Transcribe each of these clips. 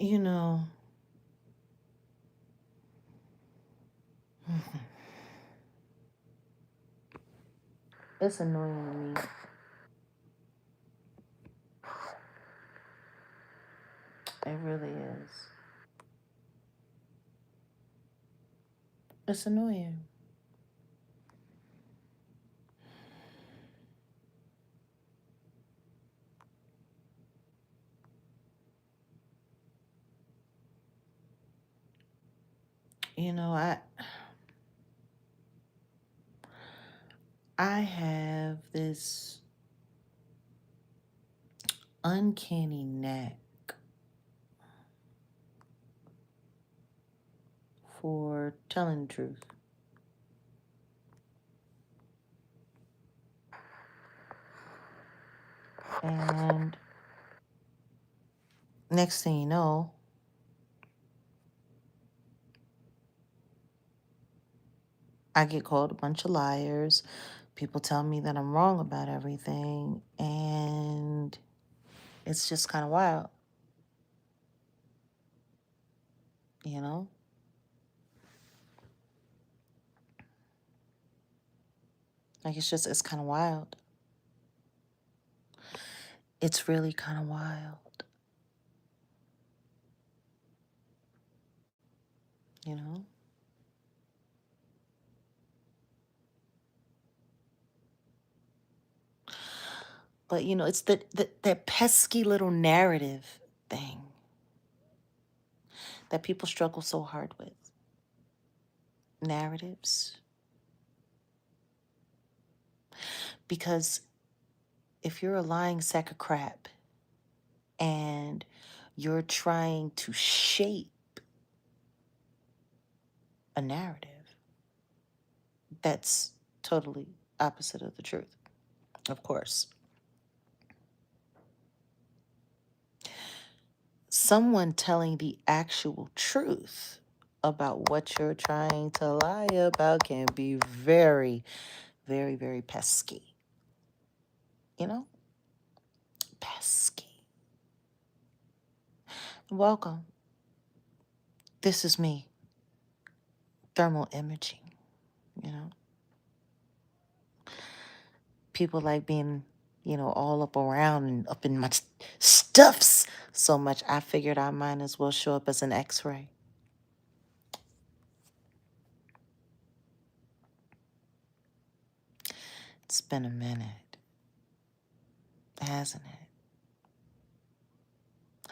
You know, it's annoying to me. It really is. It's annoying. You know, I have this uncanny knack for telling the truth. And next thing you know, I get called a bunch of liars. People tell me that I'm wrong about everything. And it's just kind of wild, you know? Like, it's kind of wild. It's really kind of wild, you know? But, you know, it's that pesky little narrative thing that people struggle so hard with. Narratives. Because if you're a lying sack of crap and you're trying to shape a narrative that's totally opposite of the truth, of course. Someone telling the actual truth about what you're trying to lie about can be very, very, very pesky. You know? Pesky. Welcome. This is me. Thermal imaging, you know? People like being, you know, all up around and up in my stuffs so much, I figured I might as well show up as an X-ray. It's been a minute, hasn't it?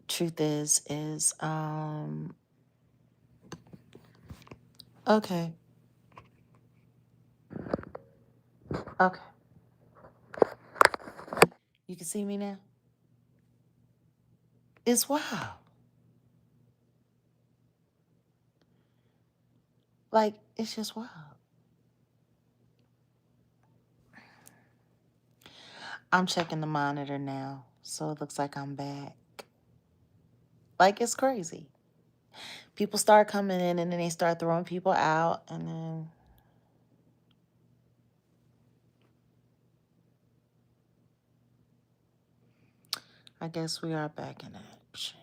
Truth is, okay. Okay. You can see me now? It's wild. Like, it's just wild. I'm checking the monitor now, so it looks like I'm back. Like, it's crazy. People start coming in and then they start throwing people out, and then I guess we are back in action.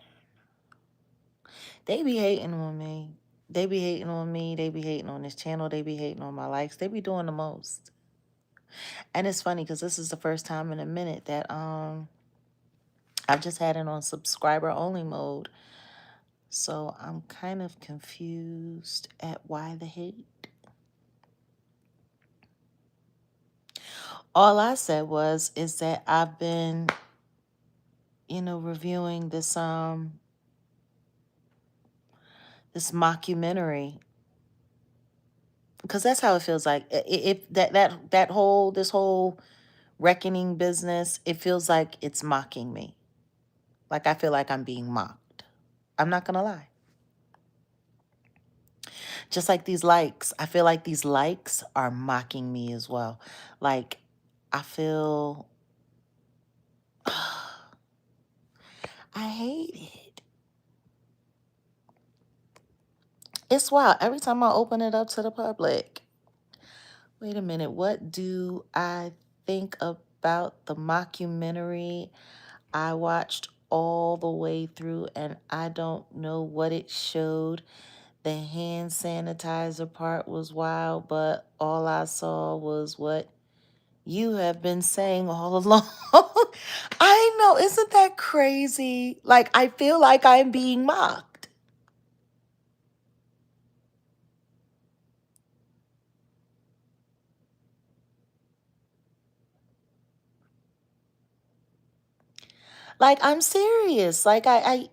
They be hating on me. They be hating on me. They be hating on this channel. They be hating on my likes. They be doing the most. And it's funny because this is the first time in a minute that I've just had it on subscriber only mode. So I'm kind of confused at why the hate. All I said is that I've been, you know, reviewing this this mockumentary, because that's how it feels like. This whole reckoning business, it feels like it's mocking me. Like I feel like I'm being mocked. I'm not gonna lie. Just like these likes, I feel like these likes are mocking me as well. Like I feel I hate it. It's wild. Every time I open it up to the public. Wait a minute. What do I think about the mockumentary I watched all the way through, and I don't know what it showed. The hand sanitizer part was wild, but all I saw was what you have been saying all along. I know, isn't that crazy? Like, I feel like I'm being mocked. Like, I'm serious. Like, I'm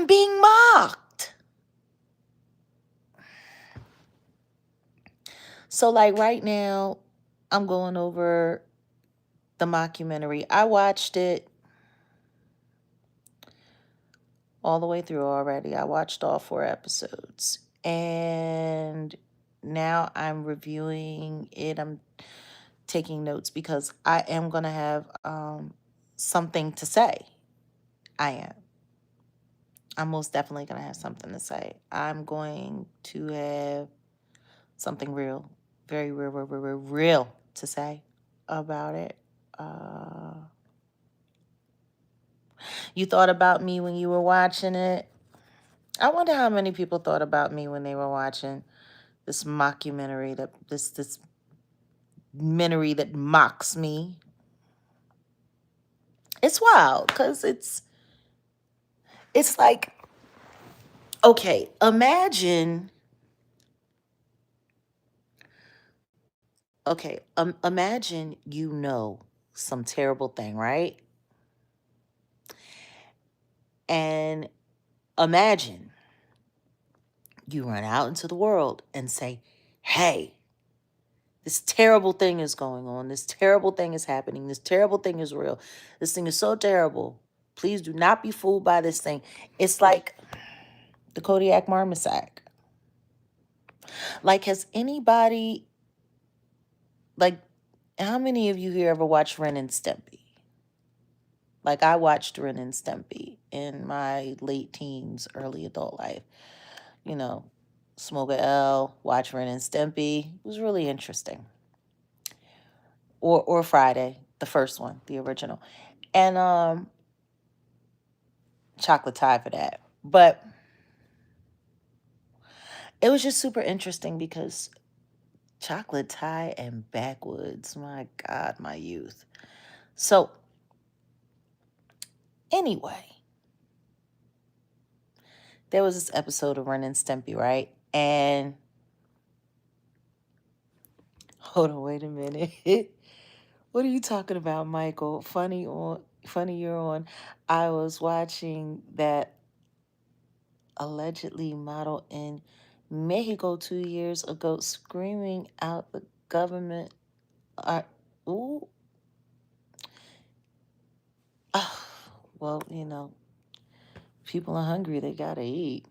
being mocked. So, like, right now, I'm going over the mockumentary. I watched it all the way through already. I watched all 4 episodes. And now I'm reviewing it. I'm taking notes because I am going to have something to say. I am. I'm most definitely going to have something to say. I'm going to have something real, very real, real, real, real, real to say about it. You thought about me when you were watching it? I wonder how many people thought about me when they were watching this mockumentary, that this mockumentary that mocks me. It's wild because it's like, okay, imagine, imagine you know some terrible thing, right? And imagine you run out into the world and say, hey, this terrible thing is going on. This terrible thing is happening. This terrible thing is real. This thing is so terrible. Please do not be fooled by this thing. It's like the Kodiak Marmoset. Like, has anybody, like, how many of you here ever watched Ren and Stimpy? Like, I watched Ren and Stimpy in my late teens, early adult life. You know, smoke a L, watch Ren and Stimpy. It was really interesting. Or Friday, the first one, the original. And chocolate tie for that. But it was just super interesting because chocolate tie and backwoods, my God, my youth. So anyway, there was this episode of Ren and Stimpy, right? And hold on, wait a minute. What are you talking about, Michael? Funny you're on. I was watching that allegedly model in Mexico 2 years ago screaming out the government. Ooh. Oh, well, people are hungry. They gotta eat.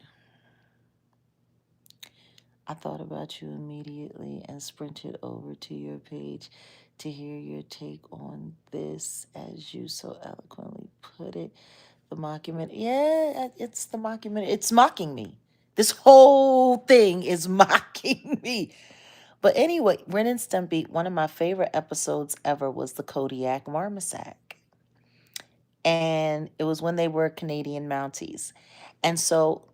I thought about you immediately and sprinted over to your page to hear your take on this, as you so eloquently put it. The mockumentary. Yeah, it's the mockumentary. It's mocking me. This whole thing is mocking me. But anyway, Ren and Stimpy, one of my favorite episodes ever was the Kodiak Marmoset. And it was when they were Canadian Mounties. And so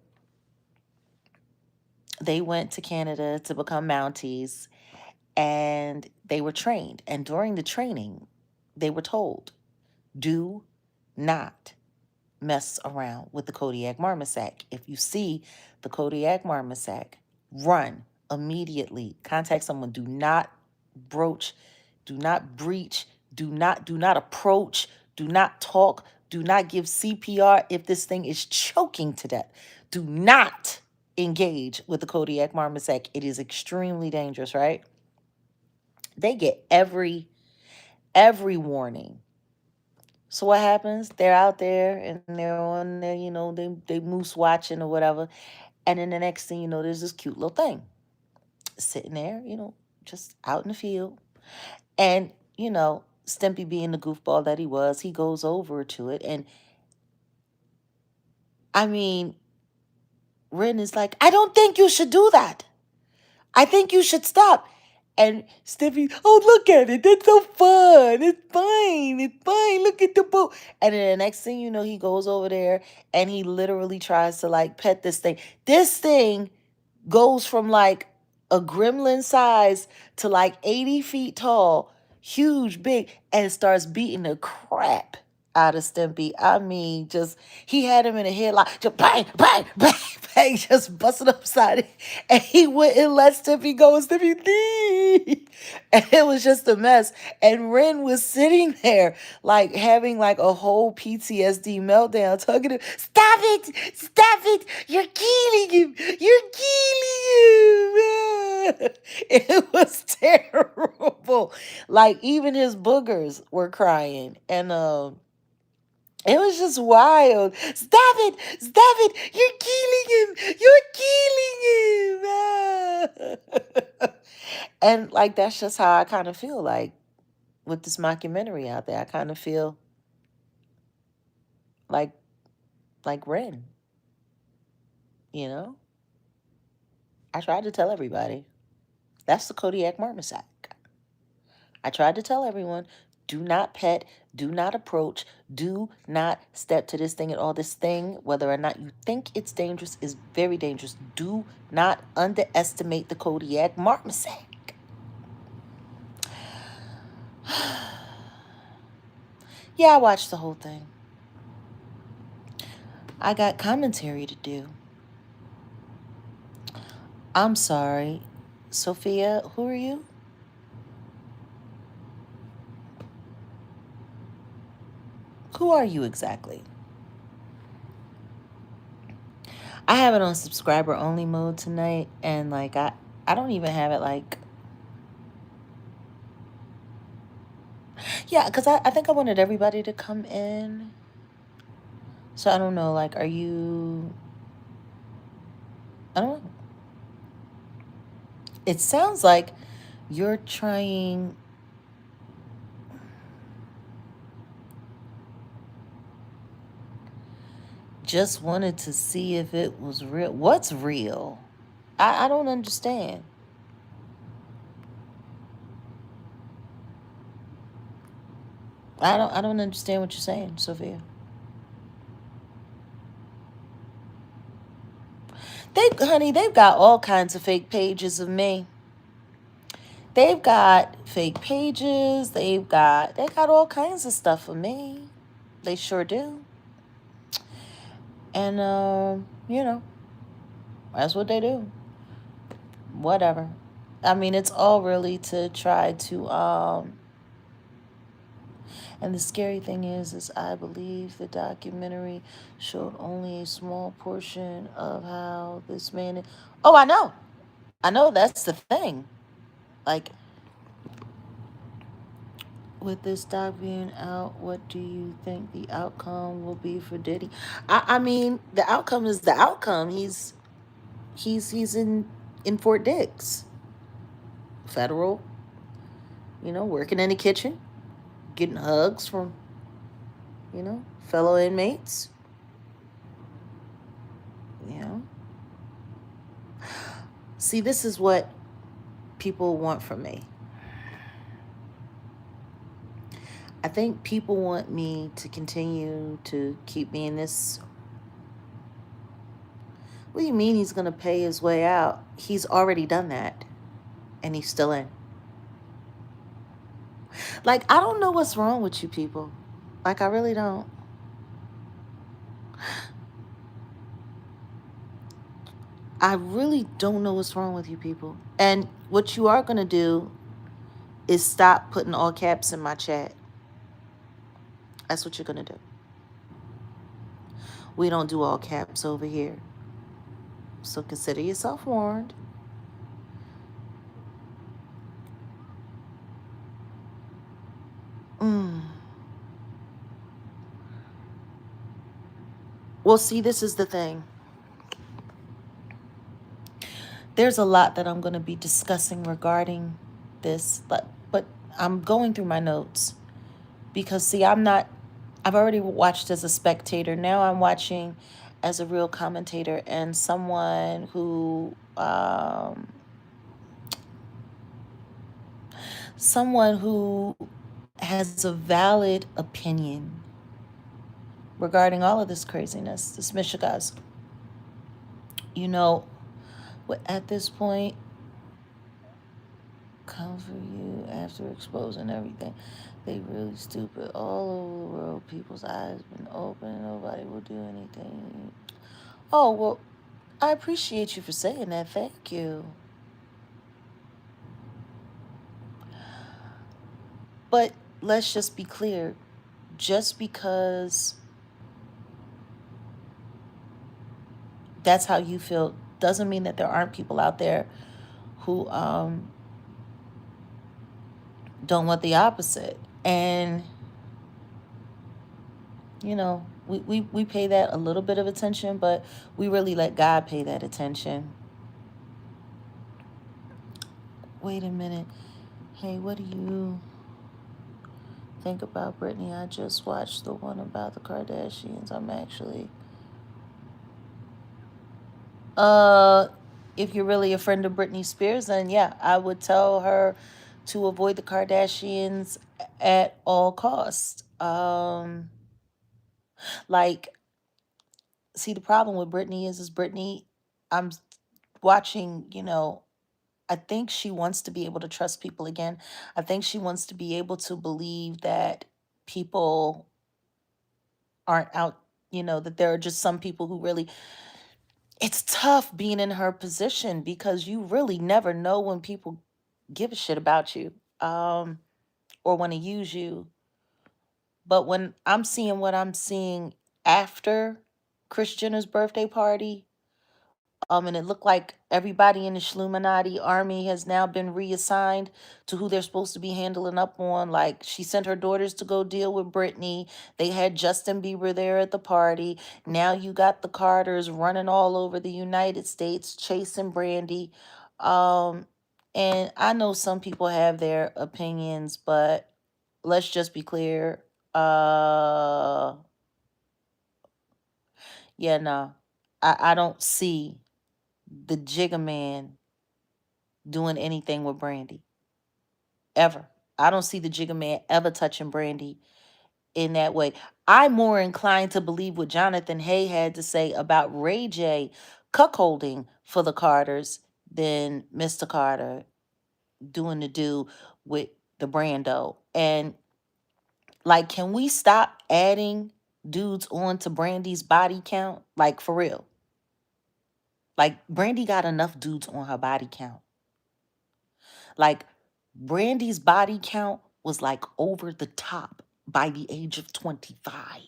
they went to Canada to become Mounties, and they were trained. And during the training, they were told, do not mess around with the Kodiak Marmoset. If you see the Kodiak Marmoset, run immediately. Contact someone. Do not broach, do not breach, do not approach, do not talk, do not give CPR if this thing is choking to death. Do not engage with the Kodiak Marmoset. It is extremely dangerous, right? They get every warning. So what happens? They're out there and they're on there, they moose watching or whatever. And then the next thing you know, there's this cute little thing sitting there, just out in the field. And, Stimpy being the goofball that he was, he goes over to it. And I mean, Ren is like, I don't think you should do that. I think you should stop. And Stiffy, oh, look at it. That's so fun. It's fine. It's fine. Look at the boat. And then the next thing you know, he goes over there and he literally tries to like pet this thing. This thing goes from like a gremlin size to like 80 feet tall, huge, big, and starts beating the crap out of Stimpy. I mean, just he had him in a headlock, just bang, bang, bang, bang, just busting upside it. And he wouldn't let Stimpy go. And Stimpy, nee. And it was just a mess. And Ren was sitting there, like having like a whole PTSD meltdown, talking to, stop it, stop it, you're killing him, you're killing him. It was terrible. Like even his boogers were crying, and it was just wild. Stop it! Stop it! You're killing him! You're killing him! Ah. And like that's just how I kind of feel like with this mockumentary out there. I kind of feel like Ren, you know? I tried to tell everybody. That's the Kodiak Marmoset. I tried to tell everyone, do not pet, do not approach, do not step to this thing at all. This thing, whether or not you think it's dangerous, is very dangerous. Do not underestimate the Kodiak Marmoset. Yeah, I watched the whole thing. I got commentary to do. I'm sorry. Sophia, who are you? Who are you exactly? I have it on subscriber only mode tonight, and like I don't even have it like, yeah, because I think I wanted everybody to come in. So I don't know, like, are you, I don't know. It sounds like you're trying, just wanted to see if it was real. What's real? I don't understand. I don't understand what you're saying, Sophia. They've got all kinds of fake pages of me. They've got fake pages. They got all kinds of stuff of me. They sure do. And you know, that's what they do. Whatever. I mean, it's all really to try to and the scary thing is I believe the documentary showed only a small portion of how this man is. Oh, I know. I know that's the thing. Like, with this doc being out, what do you think the outcome will be for Diddy? I mean, the outcome is the outcome. He's in Fort Dix, federal. You know, working in the kitchen, getting hugs from fellow inmates. You know, see, this is what people want from me. I think people want me to continue to keep me in this. What do you mean he's going to pay his way out? He's already done that, and he's still in. Like, I don't know what's wrong with you people. Like, I really don't. I really don't know what's wrong with you people. And what you are going to do is stop putting all caps in my chat. That's what you're going to do. We don't do all caps over here. So consider yourself warned. Well, see, this is the thing. There's a lot that I'm going to be discussing regarding this, but I'm going through my notes because, see, I've already watched as a spectator. Now I'm watching as a real commentator and someone who someone who has a valid opinion regarding all of this craziness, this Michigas. You know, at this point, come for you after exposing everything. They really stupid all over the world. People's eyes been open. Nobody will do anything. Oh, well, I appreciate you for saying that. Thank you. But let's just be clear. Just because that's how you feel doesn't mean that there aren't people out there who don't want the opposite. And, we pay that a little bit of attention, but we really let God pay that attention. Wait a minute. Hey, what do you think about Britney? I just watched the one about the Kardashians. I'm actually Uh, if you're really a friend of Britney Spears, then yeah, I would tell her to avoid the Kardashians at all costs. Like, see, the problem with Britney is Britney, I'm watching, I think she wants to be able to trust people again. I think she wants to be able to believe that people aren't out, that there are just some people who really, it's tough being in her position because you really never know when people give a shit about you, or want to use you. But when I'm seeing what I'm seeing after Kris Jenner's birthday party, and it looked like everybody in the Shluminati army has now been reassigned to who they're supposed to be handling up on. Like, she sent her daughters to go deal with Britney. They had Justin Bieber there at the party. Now you got the Carters running all over the United States chasing Brandy. Um, and I know some people have their opinions, but let's just be clear. Yeah, no. I don't see the Jigga Man doing anything with Brandy ever. I don't see the Jigga Man ever touching Brandy in that way. I'm more inclined to believe what Jonathan Hay had to say about Ray J cuckolding for the Carters than Mr. Carter doing the do with the Brando. And like, can we stop adding dudes onto Brandy's body count? Like, for real. Like, Brandy got enough dudes on her body count. Like, Brandy's body count was like over the top by the age of 25.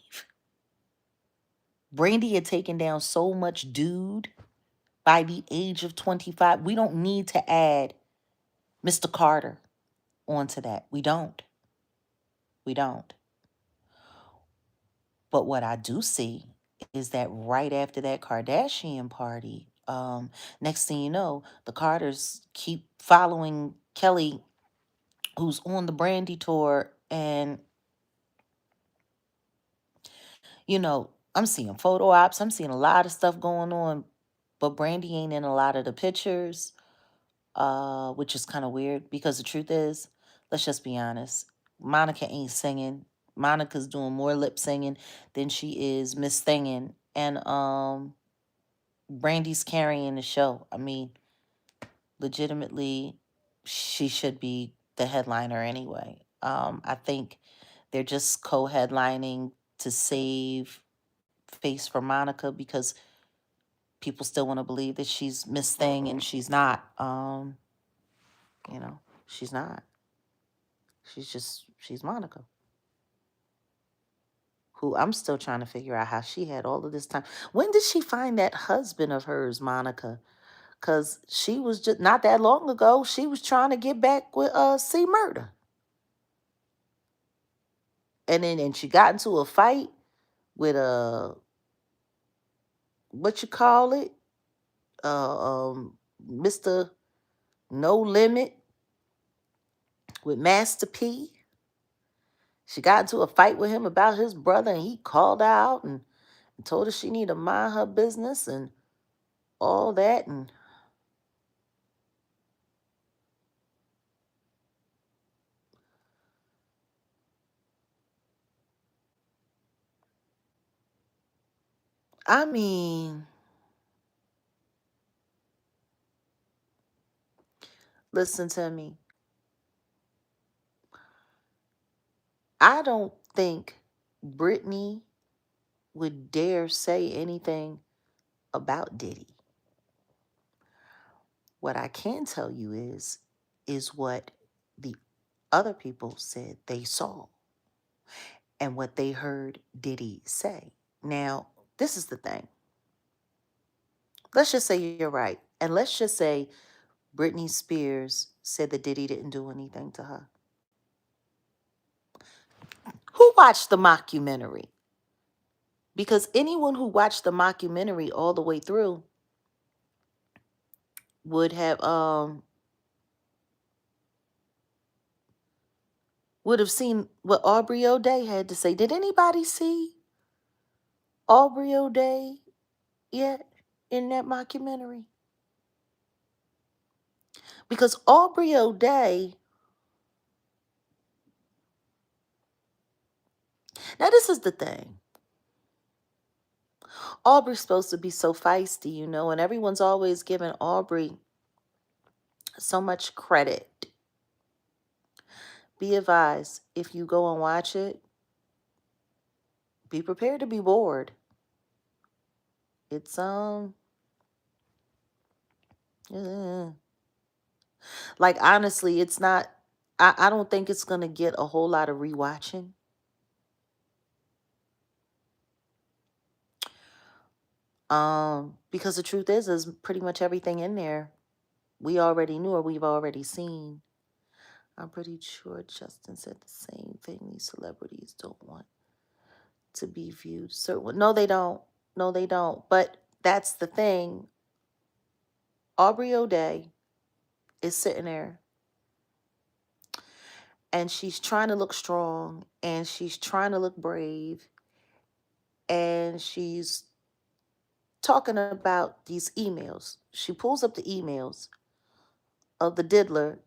Brandy had taken down so much dude by the age of 25. We don't need to add Mr. Carter onto that. We don't. We don't. But what I do see is that right after that Kardashian party, next thing you know, the Carters keep following Kelly, who's on the Brandy tour, and I'm seeing photo ops. I'm seeing a lot of stuff going on, but Brandy ain't in a lot of the pictures, which is kind of weird because the truth is, let's just be honest, Monica ain't singing. Monica's doing more lip singing than she is Miss Singing, and Brandy's carrying the show. I mean, legitimately, she should be the headliner anyway. I think they're just co-headlining to save face for Monica because people still want to believe that she's Miss Thing and she's not. She's not. She's Monica, who I'm still trying to figure out how she had all of this time. When did she find that husband of hers, Monica? Because she was just not that long ago, she was trying to get back with C Murder. And she got into a fight with what you call it? Mr. No Limit with Master P. She got into a fight with him about his brother, and he called her out and told her she needed to mind her business and all that. And I mean, listen to me. I don't think Britney would dare say anything about Diddy. What I can tell you is what the other people said they saw and what they heard Diddy say. Now, this is the thing. Let's just say you're right. And let's just say Britney Spears said that Diddy didn't do anything to her. Who watched the mockumentary? Because anyone who watched the mockumentary all the way through would have seen what Aubrey O'Day had to say. Did anybody see Aubrey O'Day yet in that mockumentary? Because Aubrey O'Day, now this is the thing. Aubrey's supposed to be so feisty, you know, and everyone's always giving Aubrey so much credit. Be advised, if you go and watch it, be prepared to be bored. It's eh. Like honestly, it's not I don't think it's gonna get a whole lot of rewatching. Because the truth is pretty much everything in there we already knew or we've already seen. I'm pretty sure Justin said the same thing. These celebrities don't want to be viewed certain. No, they don't. No, they don't. But that's the thing. Aubrey O'Day is sitting there and she's trying to look strong and she's trying to look brave and she's talking about these emails. She pulls up the emails of the diddler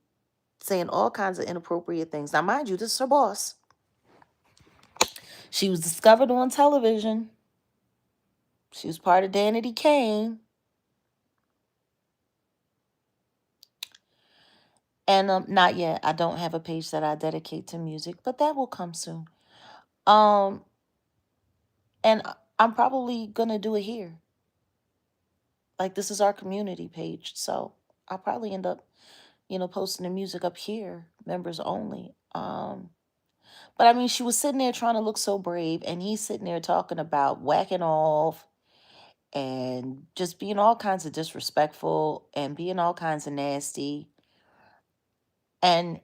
saying all kinds of inappropriate things. Now, mind you, this is her boss. She was discovered on television. She was part of Danity Kane. And not yet. I don't have a page that I dedicate to music, but that will come soon. Um, and I'm probably gonna do it here. Like this is our community page, so I'll probably end up, posting the music up here, members only. But I mean, she was sitting there trying to look so brave, and he's sitting there talking about whacking off and just being all kinds of disrespectful and being all kinds of nasty. And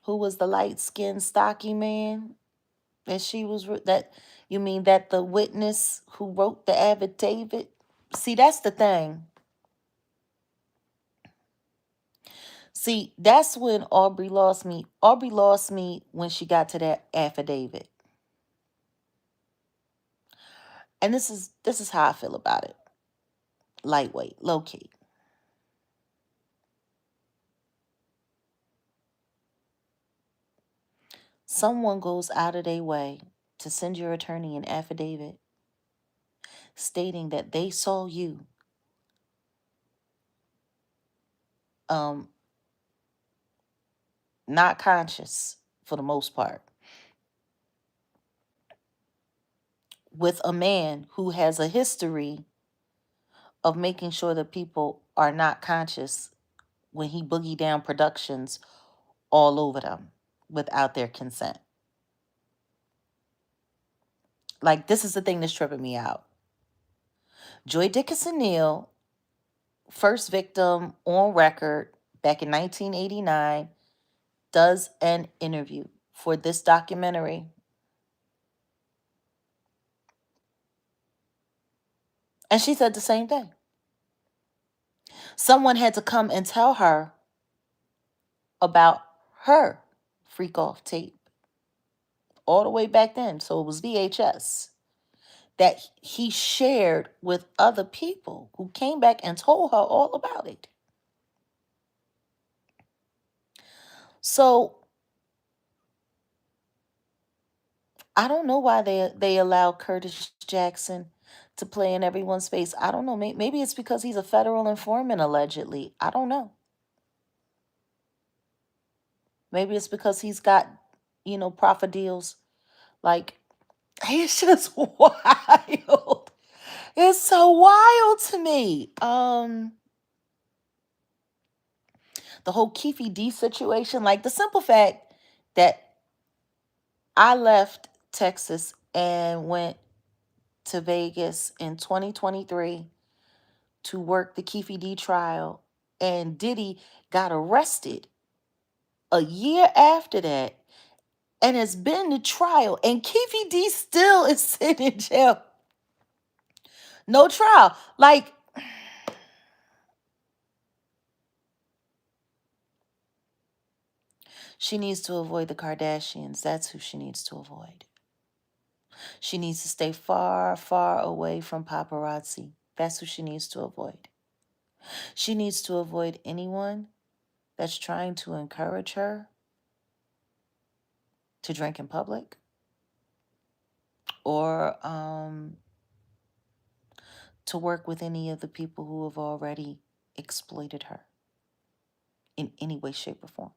who was the light-skinned, stocky man? And she was that, you mean that the witness who wrote the affidavit? See, that's the thing. See, that's when Aubrey lost me. Aubrey lost me when she got to that affidavit. And this is how I feel about it. Lightweight, low key. Someone goes out of their way to send your attorney an affidavit stating that they saw you um not conscious for the most part with a man who has a history of making sure that people are not conscious when he boogie down productions all over them without their consent. Like, this is the thing that's tripping me out. Joy Dickinson Neal, first victim on record back in 1989, does an interview for this documentary. And she said the same thing. Someone had to come and tell her about her freak off tape all the way back then. So it was VHS that he shared with other people who came back and told her all about it. So I don't know why they allow Curtis Jackson to play in everyone's face. I don't know. Maybe it's because he's a federal informant, allegedly. I don't know. Maybe it's because he's got, profit deals. Like, it's just wild. It's so wild to me. The whole Keefe D situation, like the simple fact that I left Texas and went to Vegas in 2023 to work the Keefe D trial, and Diddy got arrested a year after that and has been to trial, and Keefe D still is sitting in jail. No trial. Like, she needs to avoid the Kardashians. That's who she needs to avoid. She needs to stay far, far away from paparazzi. That's who she needs to avoid. She needs to avoid anyone that's trying to encourage her to drink in public or to work with any of the people who have already exploited her in any way, shape, or form,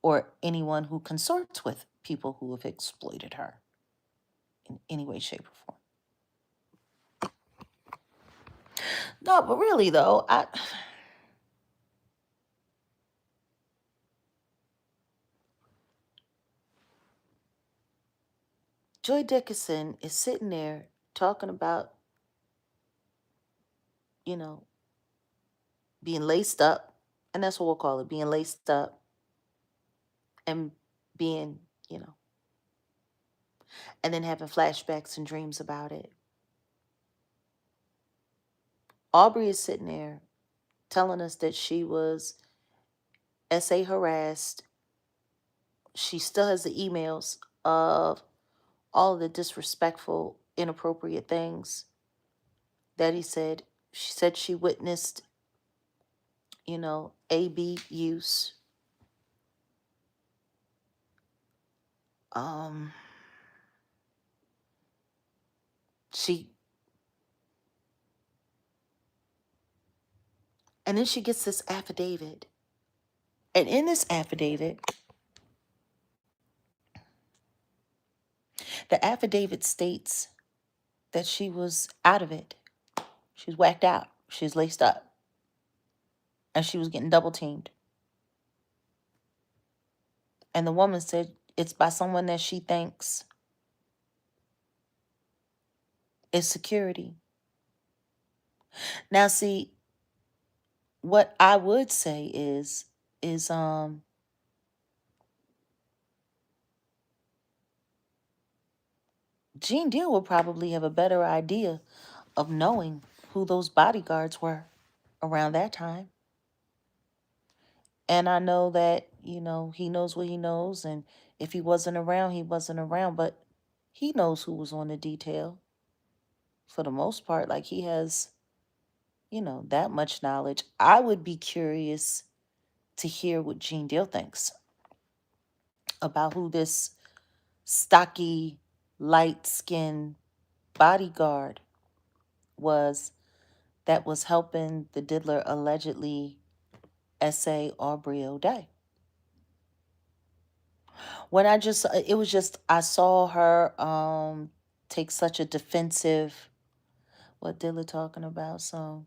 or anyone who consorts with people who have exploited her in any way, shape, or form. No, but really though, Joy Dickinson is sitting there talking about, you know, being laced up, and that's what we'll call it, being laced up and being, you know, and then having flashbacks and dreams about it. Aubrey is sitting there telling us that she was SA harassed. She still has the emails of all of the disrespectful, inappropriate things that he said. She said she witnessed, AB use. Um, she, and then she gets this affidavit. And in this affidavit, the affidavit states that she was out of it. She's whacked out. She's laced up. And she was getting double teamed. And the woman said it's by someone that she thinks is security. Now, see, what I would say is Gene Deal would probably have a better idea of knowing who those bodyguards were around that time. And I know that, he knows what he knows. And if he wasn't around, he wasn't around. But he knows who was on the detail for the most part. Like, he has, that much knowledge. I would be curious to hear what Gene Deal thinks about who this stocky, light-skinned bodyguard was that was helping the diddler allegedly essay Aubrey O'Day. When I saw her take such a defensive, what diddler talking about? So,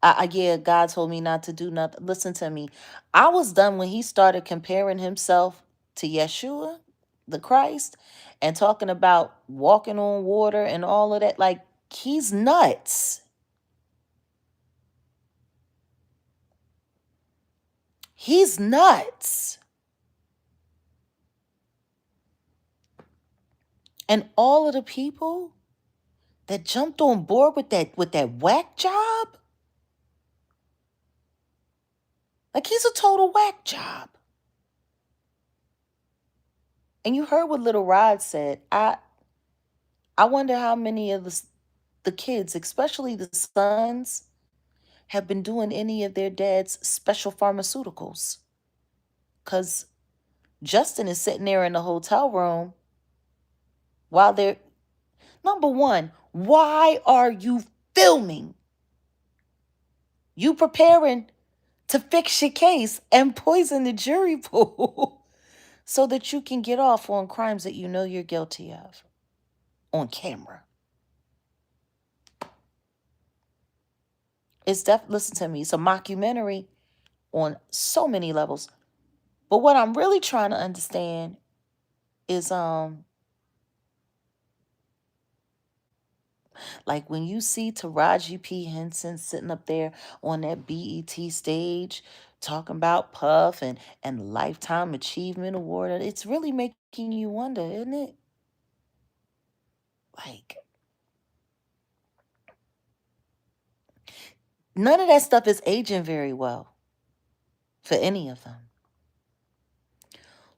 yeah, God told me not to do nothing. Listen to me. I was done when he started comparing himself to Yeshua, the Christ, and talking about walking on water and all of that. Like, he's nuts. He's nuts. And all of the people that jumped on board with that whack job, like, he's a total whack job. And you heard what Little Rod said. I wonder how many of the kids, especially the sons, have been doing any of their dad's special pharmaceuticals. Because Justin is sitting there in the hotel room while they're, number one, why are you filming? You preparing to fix your case and poison the jury pool so that you can get off on crimes that you know you're guilty of on camera. Listen to me, it's a mockumentary on so many levels. But what I'm really trying to understand is like when you see Taraji P. Henson sitting up there on that BET stage talking about Puff and Lifetime Achievement Award, it's really making you wonder, isn't it? Like, none of that stuff is aging very well for any of them.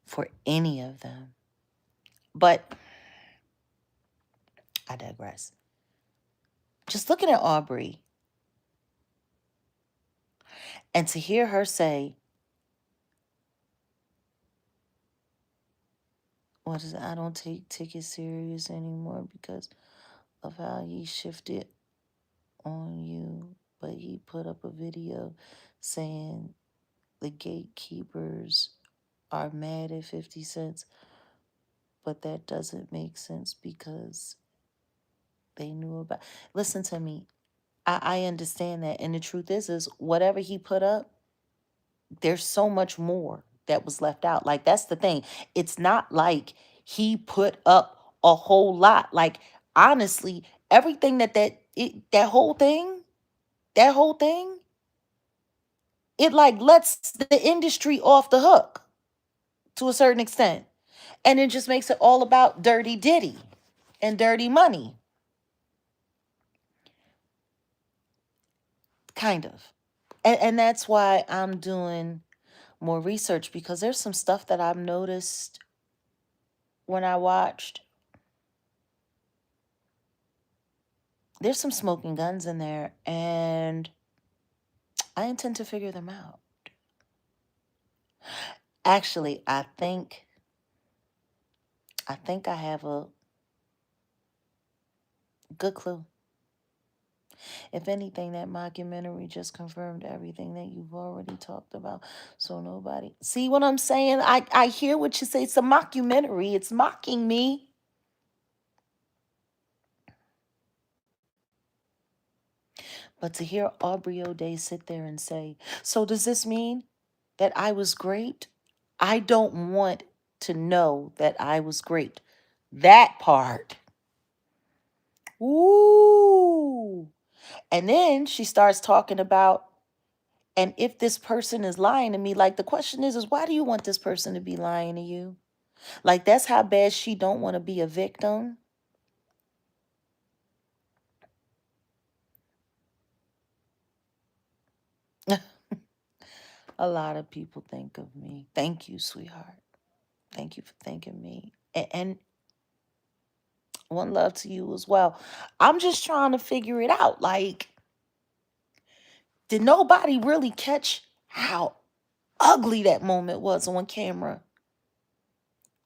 For any of them. But I digress. Just looking at Aubrey and to hear her say, what is it? I don't take tickets serious anymore because of how he shifted on you. But he put up a video saying the gatekeepers are mad at 50 cents, but that doesn't make sense because they knew about. Listen to me. I understand that. And the truth is whatever he put up, there's so much more that was left out. Like, that's the thing. It's not like he put up a whole lot. Like, honestly, everything that whole thing, it like lets the industry off the hook to a certain extent. And it just makes it all about dirty Diddy and dirty money. Kind of. And that's why I'm doing more research, because there's some stuff that I've noticed when I watched. There's some smoking guns in there, and I intend to figure them out. Actually, I think I have a good clue. If anything, that mockumentary just confirmed everything that you've already talked about. So nobody... See what I'm saying? I hear what you say. It's a mockumentary. It's mocking me. But to hear Aubrey O'Day sit there and say, so does this mean that I was great? I don't want to know that I was great. That part. Ooh. And then she starts talking about, and if this person is lying to me, like, the question is why do you want this person to be lying to you? Like, that's how bad she don't want to be a victim. A lot of people think of me. Thank you, sweetheart. Thank you for thanking me. And one love to you as well. I'm just trying to figure it out. Like, did nobody really catch how ugly that moment was on camera?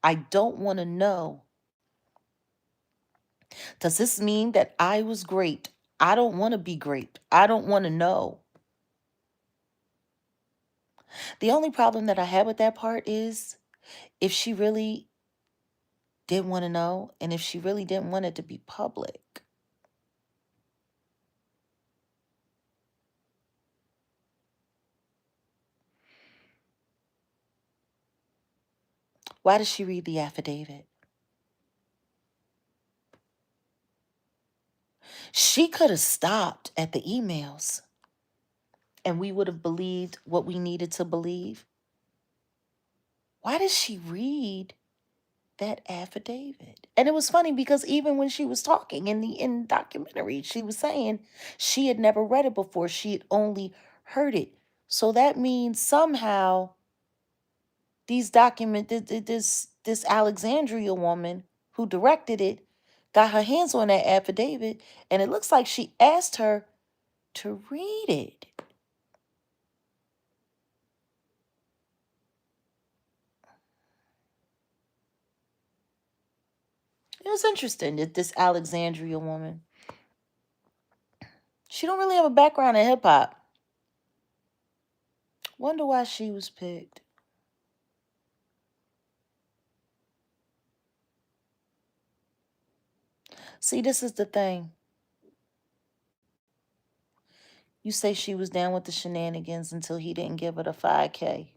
I don't want to know. Does this mean that I was great? I don't want to be great. I don't want to know. The only problem that I had with that part is if she really didn't want to know, and if she really didn't want it to be public, why did she read the affidavit? She could have stopped at the emails and we would have believed what we needed to believe. Why did she read that affidavit? And it was funny because even when she was talking in the documentary, she was saying she had never read it before. She had only heard it. So that means somehow this Alexandria woman who directed it got her hands on that affidavit, and it looks like she asked her to read it. it's interesting that this Alexandria woman, she don't really have a background in hip hop. Wonder why she was picked. See, this is the thing. You say she was down with the shenanigans until he didn't give her the 5K.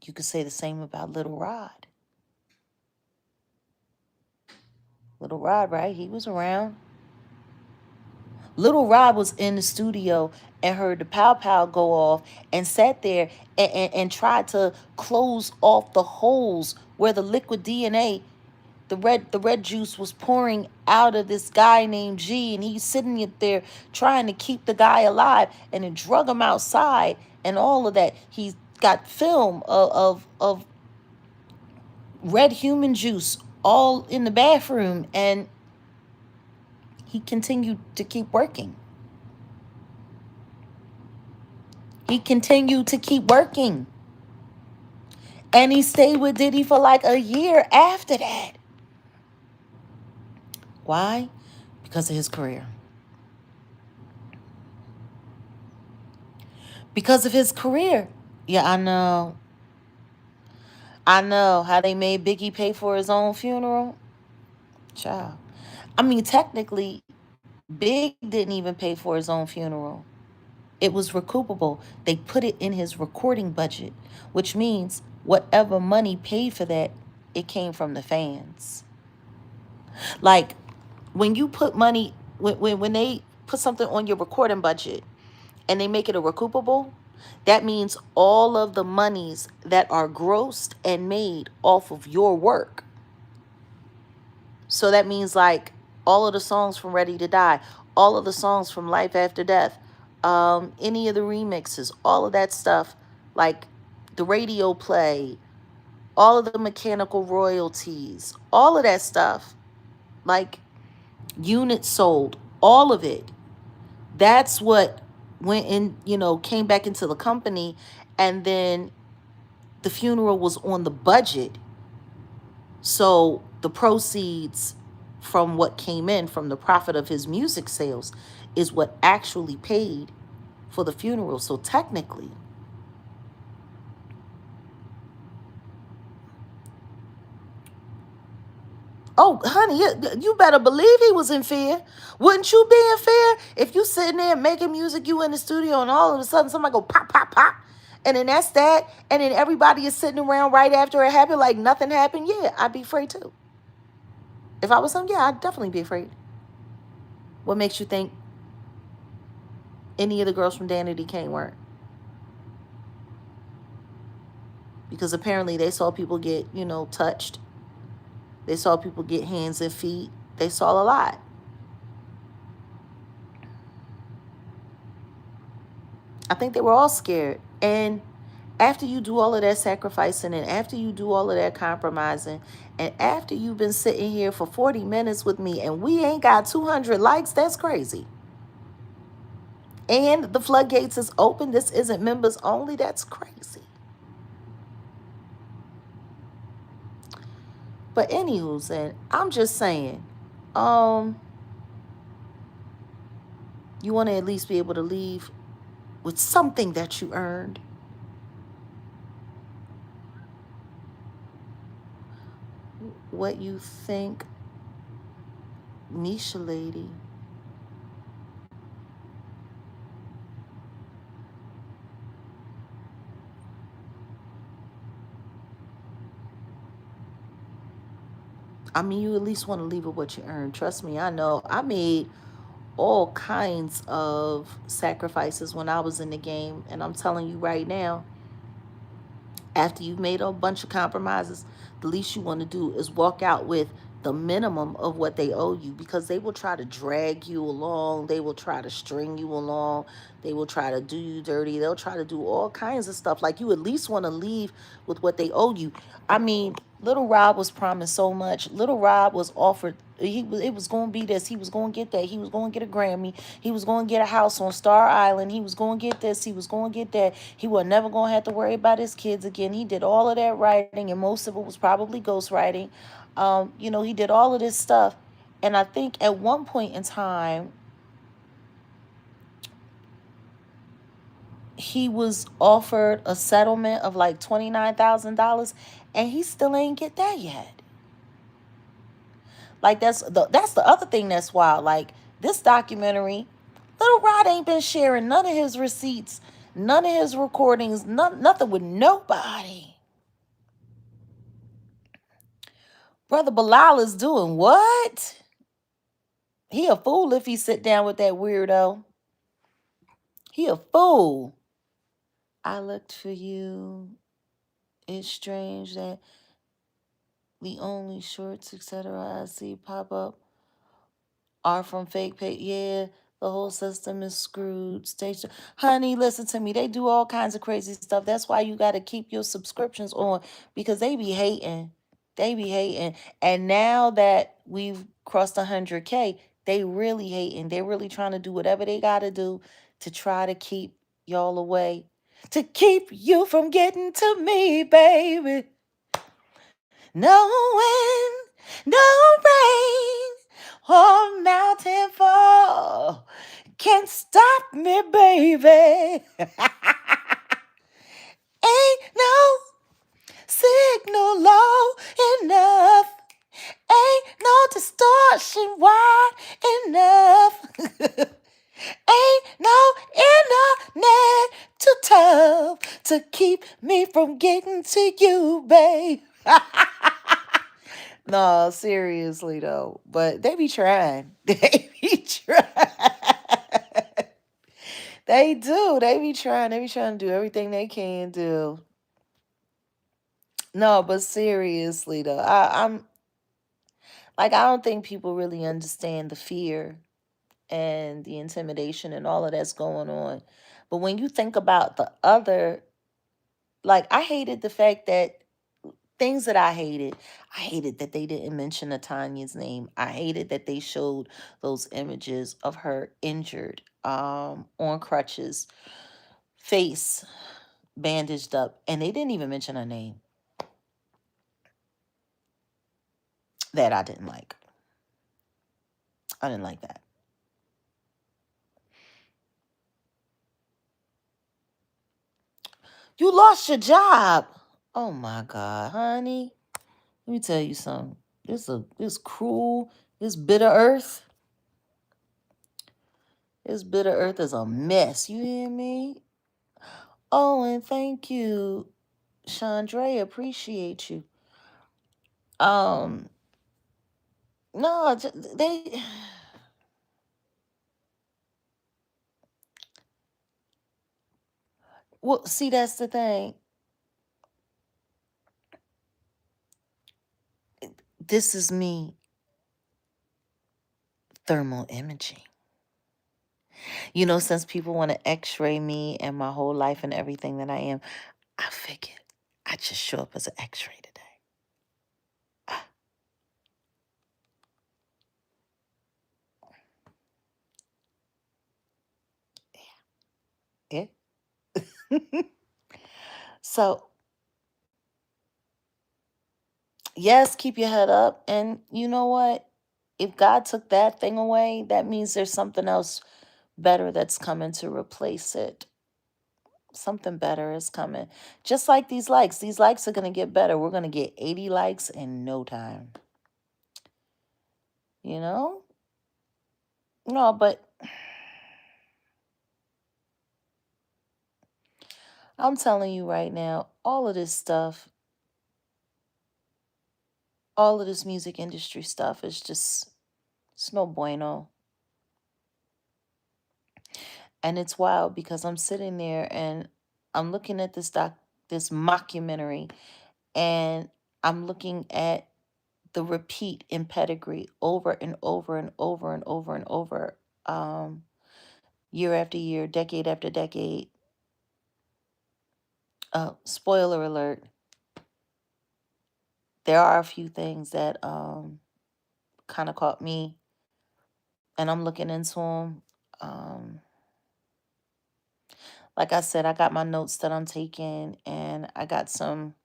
You could say the same about Little Rod. Little Rod, right? He was around. Little Rod was in the studio and heard the pow pow go off and sat there and tried to close off the holes where the liquid DNA, the red juice was pouring out of this guy named G, and he's sitting there trying to keep the guy alive, and then drug him outside and all of that. He's got film of red human juice all in the bathroom, and he continued to keep working. He continued to keep working. And he stayed with Diddy for like a year after that. Why? Because of his career. Because of his career. Yeah, I know. I know how they made Biggie pay for his own funeral. Child. I mean, technically, Big didn't even pay for his own funeral. It was recoupable. They put it in his recording budget, which means whatever money paid for that, it came from the fans. Like when you put money, when they put something on your recording budget and they make it a recoupable, that means all of the monies that are grossed and made off of your work. So that means like all of the songs from Ready to Die, all of the songs from Life After Death, any of the remixes, all of that stuff, like the radio play, all of the mechanical royalties, all of that stuff, like units sold, all of it. That's what went in, came back into the company, and then the funeral was on the budget. So the proceeds from what came in from the profit of his music sales is what actually paid for the funeral. So technically, oh, honey, you better believe he was in fear. Wouldn't you be in fear if you sitting there making music, you in the studio, and all of a sudden somebody go pop, pop, pop, and then that's that, and then everybody is sitting around right after it happened like nothing happened? Yeah, I'd be afraid too. If I was him, yeah, I'd definitely be afraid. What makes you think any of the girls from Danity Kane weren't? Because apparently they saw people get, touched. They saw people get hands and feet. They saw a lot. I think they were all scared. And after you do all of that sacrificing, and after you do all of that compromising, and after you've been sitting here for 40 minutes with me and we ain't got 200 likes, that's crazy. And the floodgates is open. This isn't members only. That's crazy. But anywho's, and I'm just saying, you want to at least be able to leave with something that you earned. What you think, Misha lady? I mean, you at least want to leave with what you earned. Trust me, I know. I made all kinds of sacrifices when I was in the game. And I'm telling you right now, after you've made a bunch of compromises, the least you want to do is walk out with the minimum of what they owe you, because they will try to drag you along. They will try to string you along. They will try to do you dirty. They'll try to do all kinds of stuff. Like, you at least want to leave with what they owe you. I mean, Little Rob was promised so much. Little Rob was offered, it was going to be this. He was going to get that. He was going to get a Grammy. He was going to get a house on Star Island. He was going to get this. He was going to get that. He was never going to have to worry about his kids again. He did all of that writing, and most of it was probably ghostwriting. He did all of this stuff. And I think at one point in time, he was offered a settlement of like $29,000, and he still ain't get that yet. Like, that's the other thing that's wild. Like, this documentary, Little Rod ain't been sharing none of his receipts, none of his recordings, nothing with nobody. Brother Bilal is doing what? He a fool if he sit down with that weirdo. He a fool. I looked for you. It's strange that the only shorts, etc. I see pop up are from fake page. Yeah, the whole system is screwed. Station, honey, listen to me. They do all kinds of crazy stuff. That's why you got to keep your subscriptions on, because they be hating. They be hating. And now that we've crossed 100K, they really hating. They're really trying to do whatever they got to do to try to keep y'all away, to keep you from getting to me, baby. No wind, no rain, or mountain fall can't stop me, baby. Ain't no signal low enough. Ain't no distortion wide enough. Ain't no internet too tough to keep me from getting to you, babe. No, seriously though. But they be trying. They be trying. They do. They be trying. They be trying to do everything they can do. No, but seriously though, I'm like, I don't think people really understand the fear and the intimidation and all of that's going on. But when you think about the other, like, I hated the fact that things that I hated that they didn't mention Natanya's name. I hated that they showed those images of her injured, on crutches, face bandaged up, and they didn't even mention her name. That I didn't like. I didn't like that. You lost your job. Oh my God, honey. Let me tell you something. This cruel, this bitter earth. This bitter earth is a mess. You hear me? Oh, and thank you, Chandra. Appreciate you. Um, no, they. Well, see, that's the thing. This is me. Thermal imaging. Since people want to X-ray me and my whole life and everything that I am, I figured I just show up as an X-ray today. Ah, yeah. So, yes, keep your head up. And you know what? If God took that thing away, that means there's something else better that's coming to replace it. Something better is coming. Just like these likes. These likes are going to get better. We're going to get 80 likes in no time. You know? No, but I'm telling you right now, all of this stuff, all of this music industry stuff is just, it's no bueno. And it's wild because I'm sitting there and I'm looking at this mockumentary, and I'm looking at the repeat in pedigree over and over and over and over and over. year after year, decade after decade. Spoiler alert, there are a few things that kind of caught me, and I'm looking into them. Um, like I said, I got my notes that I'm taking, and I got some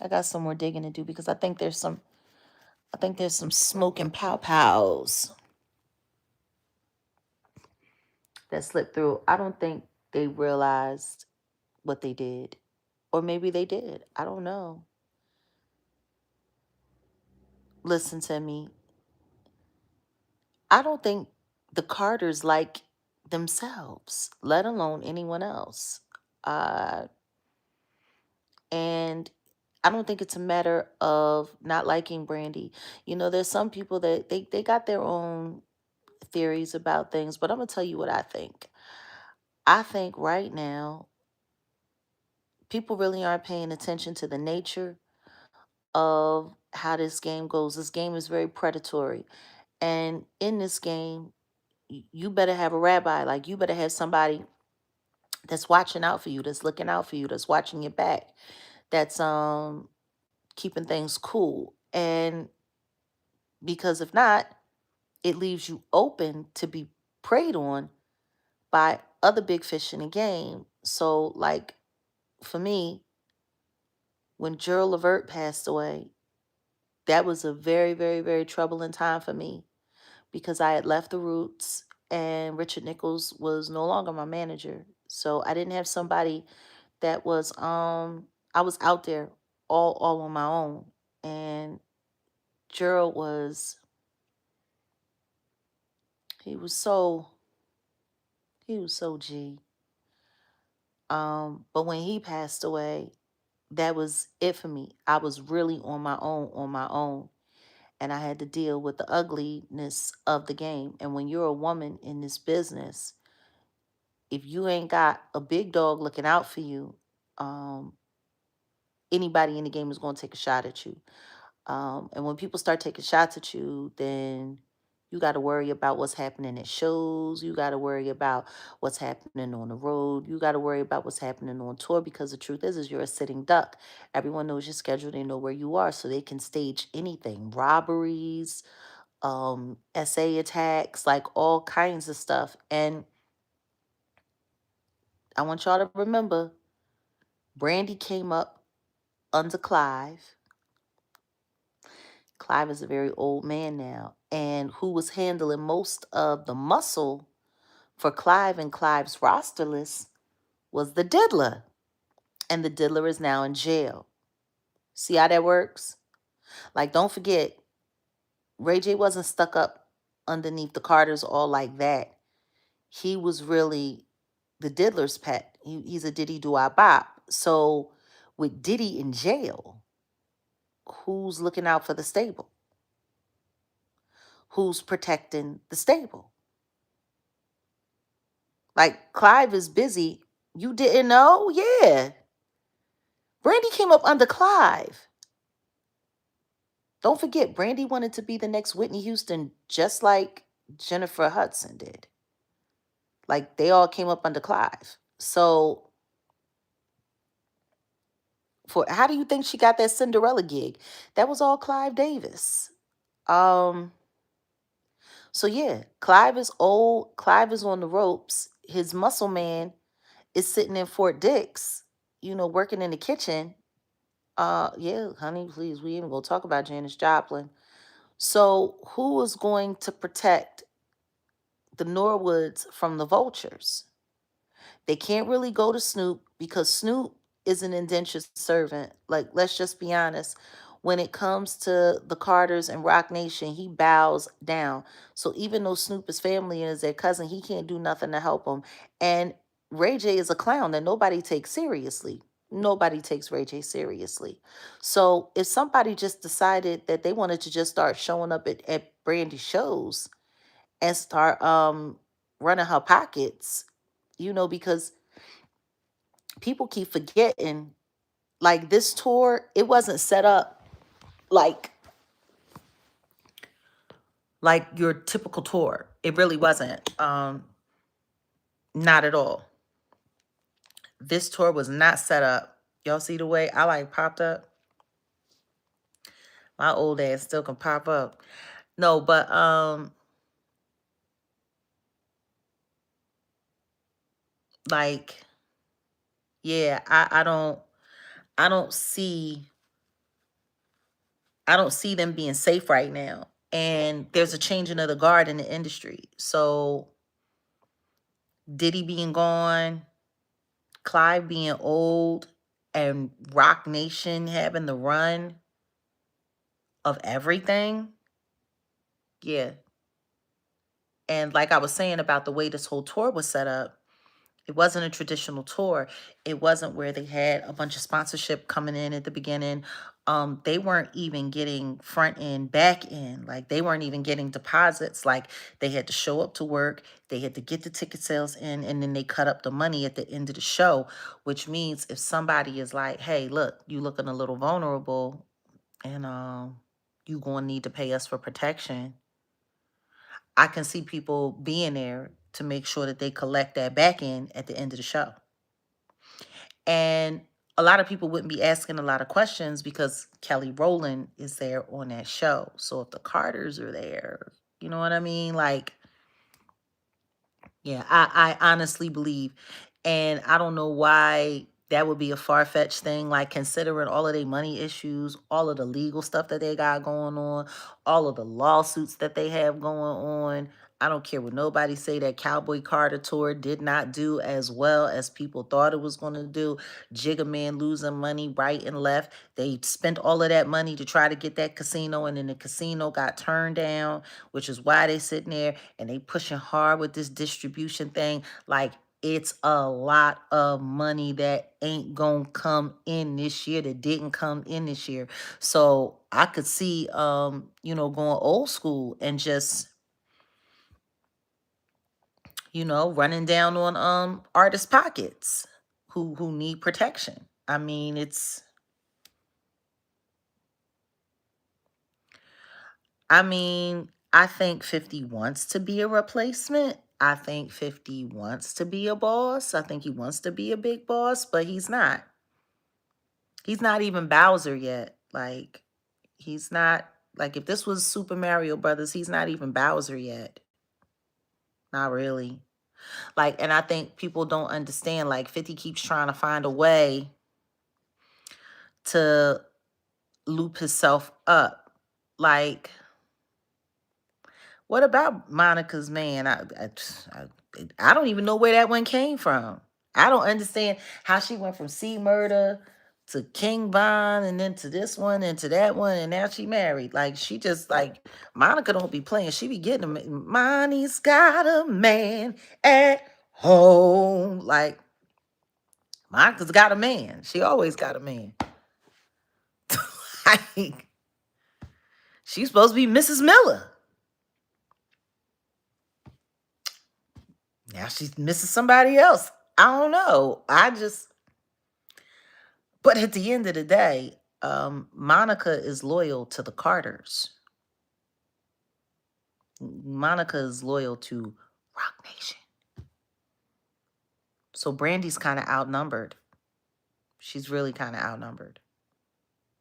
more digging to do because I think there's some smoking pow pows that slipped through. I don't think they realized what they did. Or maybe they did. I don't know. Listen to me. I don't think the Carters like themselves, let alone anyone else. Uh, and I don't think it's a matter of not liking Brandy. You know, there's some people that they got their own theories about things, but I'm going to tell you what I think. I think right now, people really aren't paying attention to the nature of how this game goes. This game is very predatory. And in this game, you better have a rabbi. Like, you better have somebody that's watching out for you, that's looking out for you, that's watching your back, that's keeping things cool. And because if not, it leaves you open to be preyed on by other big fish in the game. So, like, for me, when Gerald Levert passed away, that was a very, very, very troubling time for me because I had left the Roots and Richard Nichols was no longer my manager. So I didn't have somebody that was I was out there all on my own. And Gerald was he was so he was so G. But when he passed away, that was it for me. I was really on my own. And I had to deal with the ugliness of the game. And when you're a woman in this business, if you ain't got a big dog looking out for you, um, anybody in the game is going to take a shot at you. And when people start taking shots at you, then you got to worry about what's happening at shows. You got to worry about what's happening on the road. You got to worry about what's happening on tour because the truth is you're a sitting duck. Everyone knows your schedule. They know where you are, so they can stage anything, robberies, SA attacks, like all kinds of stuff. And I want y'all to remember, Brandy came up under Clive. Clive is a very old man now, and who was handling most of the muscle for Clive and Clive's roster list was the Diddler. And the Diddler is now in jail. See how that works? Like, don't forget, Ray J wasn't stuck up underneath the Carters all like that. He was really the Diddler's pet. He's a Diddy do I bop. So with Diddy in jail, who's looking out for the stable? Who's protecting the stable? Like, Clive is busy. You didn't know? Yeah. Brandy came up under Clive. Don't forget, Brandy wanted to be the next Whitney Houston, just like Jennifer Hudson did. Like, they all came up under Clive. So, for how do you think she got that Cinderella gig? That was all Clive Davis. Um, so yeah, Clive is old. Clive is on the ropes. His muscle man is sitting in Fort Dix, working in the kitchen. Yeah, honey, please, we ain't gonna talk about Janis Joplin. So who is going to protect the Norwoods from the vultures? They can't really go to Snoop because Snoop is an indentured servant. Like, let's just be honest. When it comes to the Carters and Rock Nation, he bows down. So even though Snoop is family and is their cousin, he can't do nothing to help them. And Ray J is a clown that nobody takes seriously. Nobody takes Ray J seriously. So if somebody just decided that they wanted to just start showing up at Brandy's shows and start running her pockets, because people keep forgetting, like, this tour, it wasn't set up like like your typical tour. It really wasn't. Not at all. This tour was not set up. Y'all see the way I like popped up? My old ass still can pop up. No, but like, yeah, I don't see them being safe right now. And there's a changing of the guard in the industry. So Diddy being gone, Clive being old, and Rock Nation having the run of everything. Yeah. And like I was saying about the way this whole tour was set up, it wasn't a traditional tour. It wasn't where they had a bunch of sponsorship coming in at the beginning. They weren't even getting front end, back end. Like they weren't even getting deposits. Like they had to show up to work. They had to get the ticket sales in, and then they cut up the money at the end of the show, which means if somebody is like, hey, look, you looking a little vulnerable and you gonna need to pay us for protection. I can see people being there to make sure that they collect that back end at the end of the show. And a lot of people wouldn't be asking a lot of questions because Kelly Rowland is there on that show. So if the Carters are there, you know what I mean? Like, yeah, I honestly believe, and I don't know why that would be a far-fetched thing, like considering all of their money issues, all of the legal stuff that they got going on, all of the lawsuits that they have going on. I don't care what nobody say, that Cowboy Carter tour did not do as well as people thought it was going to do. Jigga Man losing money right and left. They spent all of that money to try to get that casino, and then the casino got turned down, which is why they sitting there and they pushing hard with this distribution thing. Like, it's a lot of money that ain't gonna come in this year, that didn't come in this year. So I could see going old school and just running down on artist pockets who need protection. I mean, I think 50 wants to be a replacement. I think 50 wants to be a boss. I think he wants to be a big boss, but he's not. He's not even Bowser yet. Like, he's not, like, if this was Super Mario Brothers, he's not even Bowser yet. Not really. Like, and I think people don't understand, like, 50 keeps trying to find a way to loop himself up. Like, what about Monica's man? I don't even know where that one came from. I don't understand how she went from C Murder to King Von, and then to this one and to that one, and now she married. Like, she just, like, Monica don't be playing. She be getting him. Monty's got a man at home. Like, Monica's got a man. She always got a man. Like, she's supposed to be Mrs. Miller. Now she's missing somebody else. I don't know. But at the end of the day, Monica is loyal to the Carters. Monica is loyal to Rock Nation. So Brandy's kind of outnumbered. She's really kind of outnumbered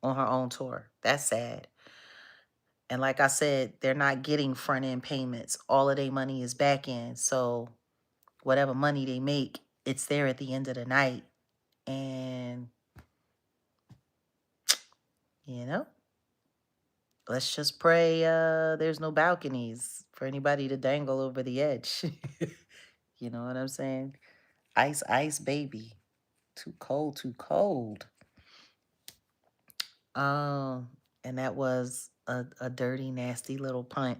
on her own tour. That's sad. And like I said, they're not getting front end payments. All of their money is back end. So whatever money they make, it's there at the end of the night. And, let's just pray there's no balconies for anybody to dangle over the edge. You know what I'm saying? Ice, ice, baby. Too cold, too cold. And that was a dirty, nasty little punt.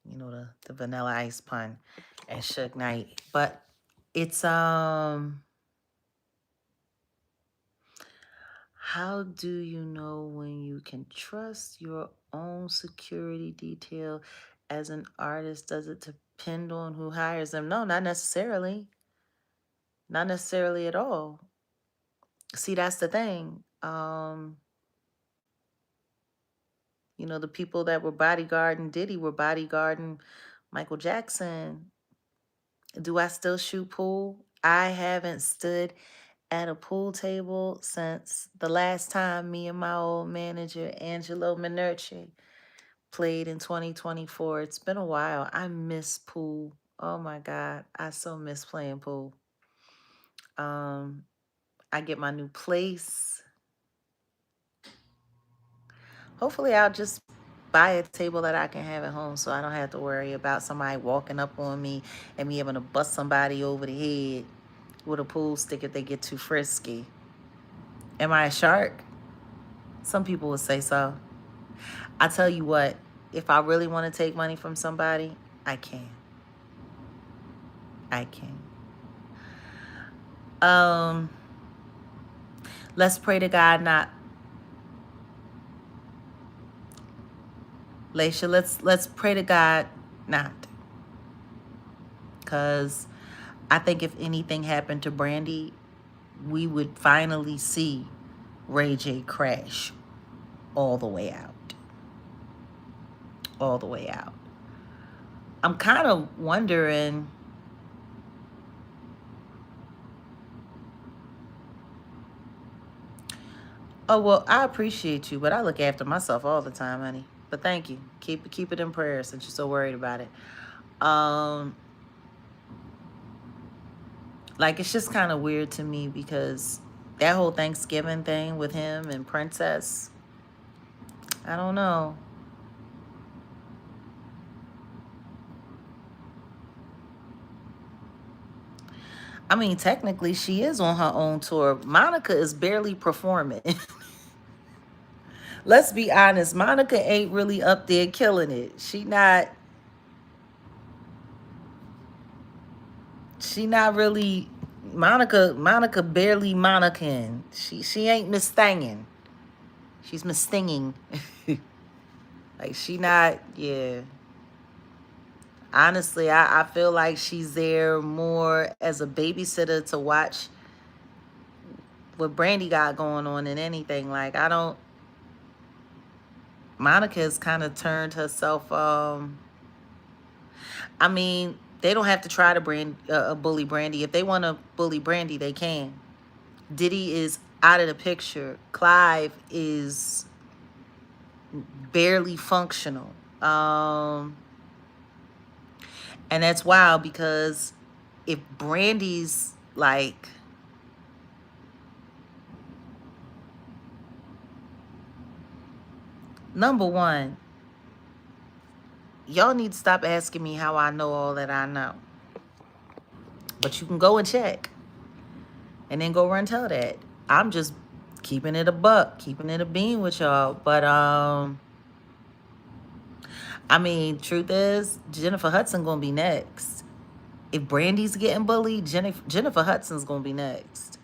The Vanilla Ice pun and Suge Knight. But it's how do you know when you can trust your own security detail as an artist? Does it depend on who hires them? No, not necessarily. Not necessarily at all. See, that's the thing. You know, the people that were bodyguarding Diddy were bodyguarding Michael Jackson. Do I still shoot pool? I haven't stood at a pool table since the last time me and my old manager, Angelo Minerci, played in 2024. It's been a while. I miss pool. Oh my God. I so miss playing pool. Um, I get my new place. Hopefully I'll just buy a table that I can have at home so I don't have to worry about somebody walking up on me and me having to bust somebody over the head with a pool stick if they get too frisky. Am I a shark? Some people would say so. I tell you what, if I really want to take money from somebody, I can. I can. Let's pray to God not. Laisha, let's pray to God not. Because I think if anything happened to Brandy, we would finally see Ray J crash all the way out. All the way out. I'm kind of wondering. Oh, well, I appreciate you, but I look after myself all the time, honey. But thank you. Keep it in prayer since you're so worried about it. Like, it's just kind of weird to me because that whole Thanksgiving thing with him and Princess, I don't know. I mean, technically, she is on her own tour. Monica is barely performing. Let's be honest. Monica ain't really up there killing it. She not really. Monica barely Monica-ing. She ain't Miss Thangin'. She's Miss Stinging. Like, she not, yeah. Honestly, I feel like she's there more as a babysitter to watch what Brandy got going on than anything. Like, Monica has kind of turned herself, I mean, they don't have to try to bully Brandy. If they want to bully Brandy, they can. Diddy is out of the picture. Clive is barely functional. And that's wild because if Brandy's like, number one, y'all need to stop asking me how I know all that I know. But you can go and check and then go run tell that. I'm just keeping it a buck, keeping it a bean with y'all. But I mean, truth is, Jennifer Hudson gonna be next. If Brandy's getting bullied, Jennifer Hudson's gonna be next.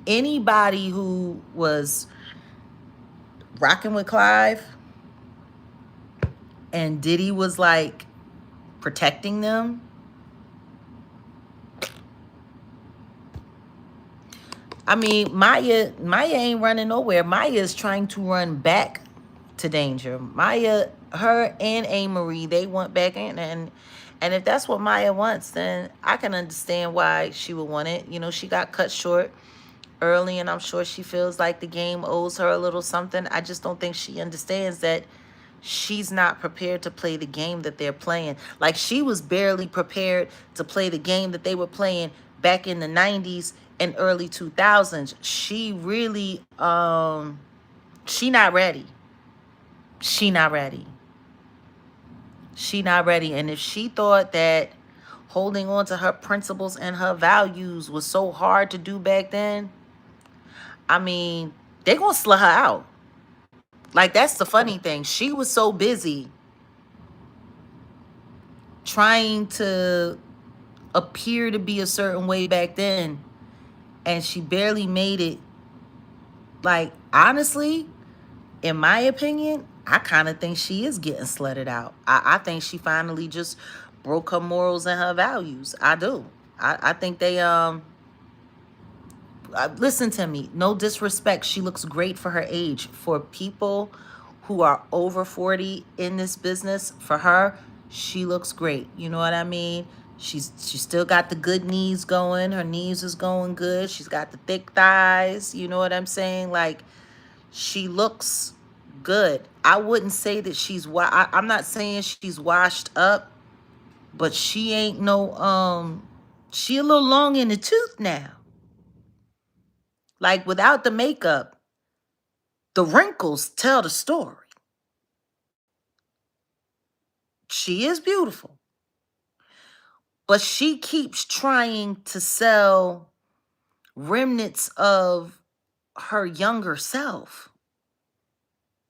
Anybody who was rocking with Clive and Diddy was like protecting them, I mean, Maya ain't running nowhere. Maya is trying to run back to danger. Maya, her and A-Marie, they went back in, and if that's what Maya wants, then I can understand why she would want it. You know, she got cut short early, and I'm sure she feels like the game owes her a little something. I just don't think she understands that she's not prepared to play the game that they're playing. Like, she was barely prepared to play the game that they were playing back in the 90s and early 2000s. She really, she not ready. She not ready. She not ready. And if she thought that holding on to her principles and her values was so hard to do back then, I mean, they're going to slut her out. Like, that's the funny thing. She was so busy trying to appear to be a certain way back then, and she barely made it. Like, honestly, in my opinion, I kind of think she is getting slutted out. I think she finally just broke her morals and her values. I do. I think they listen to me. No disrespect. She looks great for her age. For people who are over 40 in this business, for her, she looks great. You know what I mean? She's still got the good knees going. Her knees is going good. She's got the thick thighs. You know what I'm saying? Like, she looks good. I wouldn't say that I'm not saying she's washed up, but she ain't no she a little long in the tooth now. Like, without the makeup, the wrinkles tell the story. She is beautiful, but she keeps trying to sell remnants of her younger self.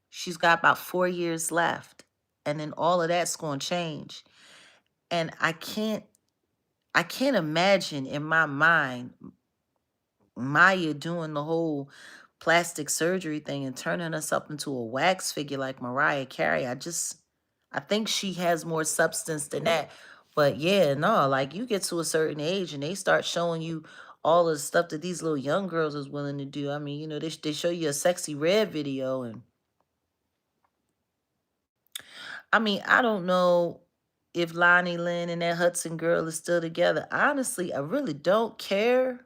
She's got about 4 years left, and then all of that's going to change. And I can't imagine in my mind Maya doing the whole plastic surgery thing and turning us up into a wax figure like Mariah Carey. I think she has more substance than that. But yeah, no, like, you get to a certain age and they start showing you all the stuff that these little young girls is willing to do. I mean, they show you a Sexy Red video, and I mean, I don't know if Lonnie Lynn and that Hudson girl is still together. Honestly, I really don't care.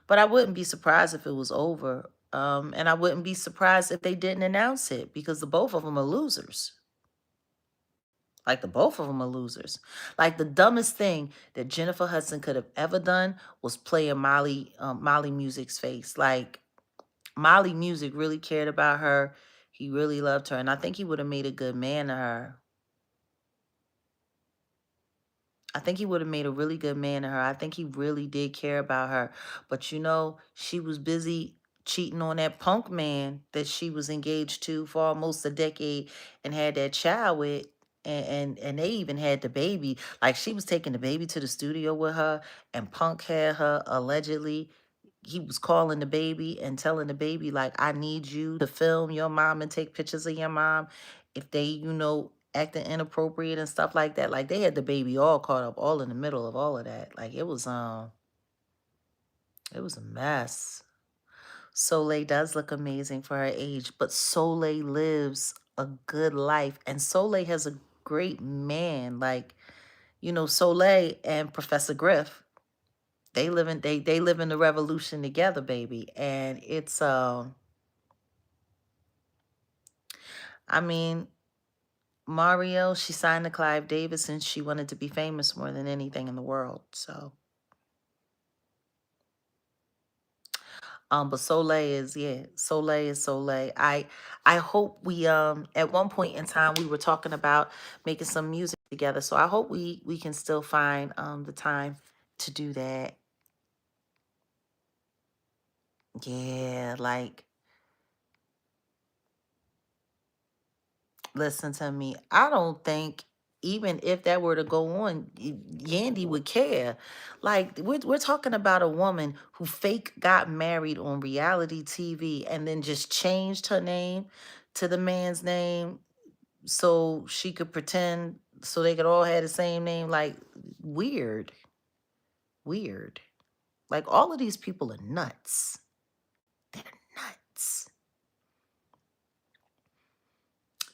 But I wouldn't be surprised if it was over. And I wouldn't be surprised if they didn't announce it, because the both of them are losers. Like, the both of them are losers. Like, the dumbest thing that Jennifer Hudson could have ever done was play in Molly Music's face. Like, Molly Music really cared about her. He really loved her. And I think he would have made a good man to her. I think he would have made a really good man to her. I think he really did care about her. But she was busy cheating on that punk man that she was engaged to for almost a decade and had that child with. And they even had the baby. Like, she was taking the baby to the studio with her, and Punk had her allegedly. He was calling the baby and telling the baby, like, I need you to film your mom and take pictures of your mom if they, acting inappropriate and stuff like that. Like, they had the baby all caught up, all in the middle of all of that. Like, it was a mess. Soleil does look amazing for her age, but Soleil lives a good life, and Soleil has a great man. Like, Soleil and Professor Griff, they live in the revolution together, baby. And it's I mean, Mario, she signed to Clive Davis and she wanted to be famous more than anything in the world. So but Soleil is, yeah, Soleil is Soleil. I hope we at one point in time we were talking about making some music together. So I hope we can still find the time to do that. Yeah, like, listen to me. I don't think, even if that were to go on, Yandy would care. Like, we're talking about a woman who fake got married on reality TV and then just changed her name to the man's name so she could pretend, so they could all have the same name. Like, weird, weird. Like, all of these people are nuts. They're nuts.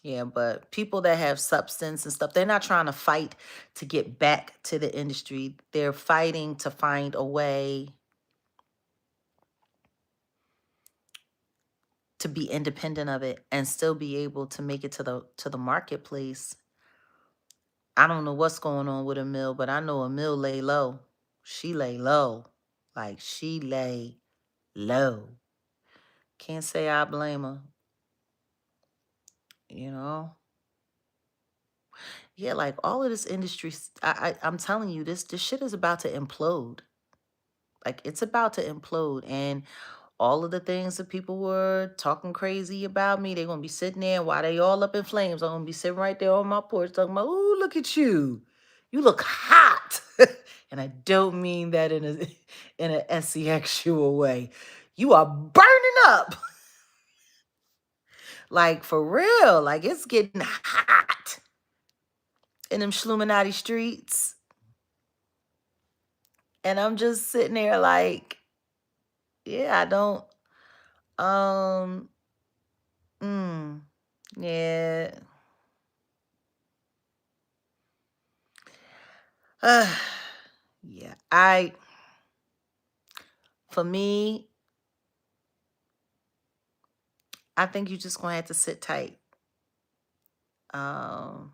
Yeah, but people that have substance and stuff, they're not trying to fight to get back to the industry. They're fighting to find a way to be independent of it and still be able to make it to the marketplace. I don't know what's going on with Emil, but I know Emil lay low. She lay low. Like, she lay low. Can't say I blame her. You know? Yeah, like, all of this industry, I'm telling you, this shit is about to implode. Like, it's about to implode. And all of the things that people were talking crazy about me, they're going to be sitting there while they all up in flames. I'm going to be sitting right there on my porch talking about, oh, look at you. You look hot. And I don't mean that in a in an sexual way. You are burning up. Like, for real. Like, it's getting hot in them Schluminati streets. And I'm just sitting there like, Yeah, I don't. Um. Mm, yeah. Yeah. For me, I think you just gonna have to sit tight. Um.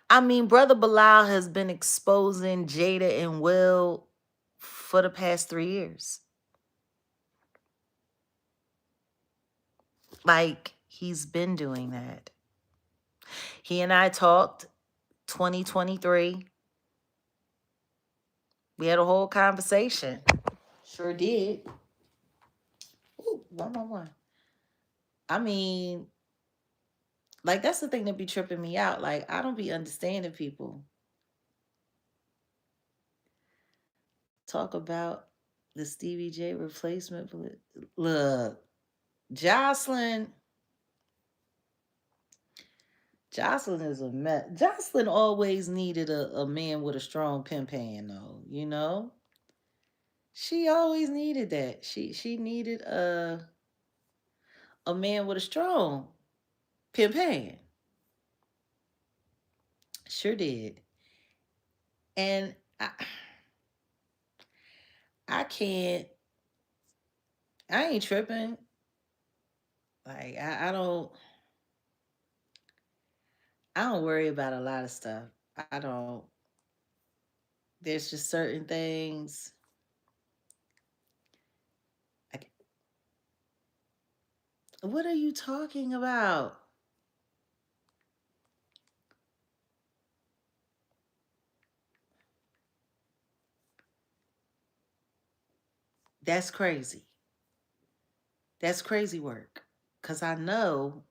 I mean, Brother Bilal has been exposing Jada and Will for the past 3 years. Like, he's been doing that. He and I talked 2023. We had a whole conversation. Sure did. Ooh, 111. I mean, like, that's the thing that be tripping me out. Like, I don't be understanding people talk about the Stevie J replacement. Look, Jocelyn. Jocelyn is a mess. Jocelyn always needed a man with a strong pimp hand, though. You know, she always needed that. She needed a man with a strong pimp hand. Sure did. And I can't. I ain't tripping. Like I don't. I don't worry about a lot of stuff. I don't. There's just certain things. I, what are you talking about? That's crazy. That's crazy work. Cause I know,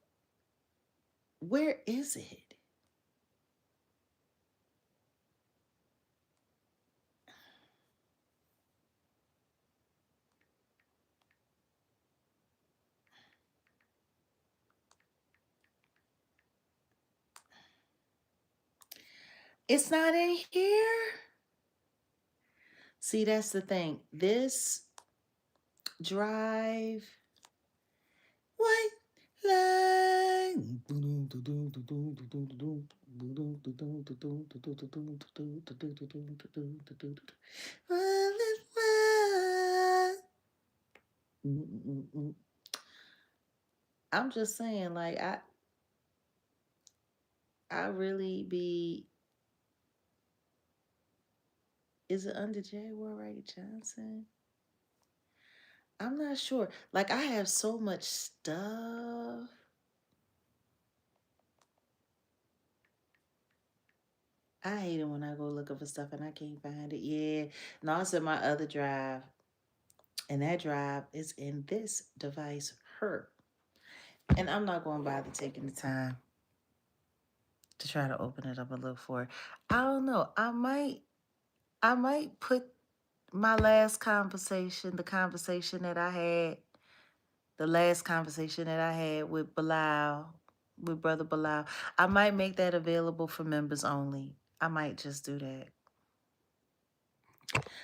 where is it? It's not in here. See, that's the thing. This drive. What? Line. I'm just saying, like I really be. Is it under Jaguar Wright Johnson? I'm not sure. Like I have so much stuff. I hate it when I go looking for stuff and I can't find it. Yeah. No, it's in my other drive. And that drive is in this device here. And I'm not going to bother taking the time to try to open it up and look for it. I don't know. I might put my last conversation, the last conversation that I had with Bilal, with Brother Bilal. I might make that available for members only. I might just do that.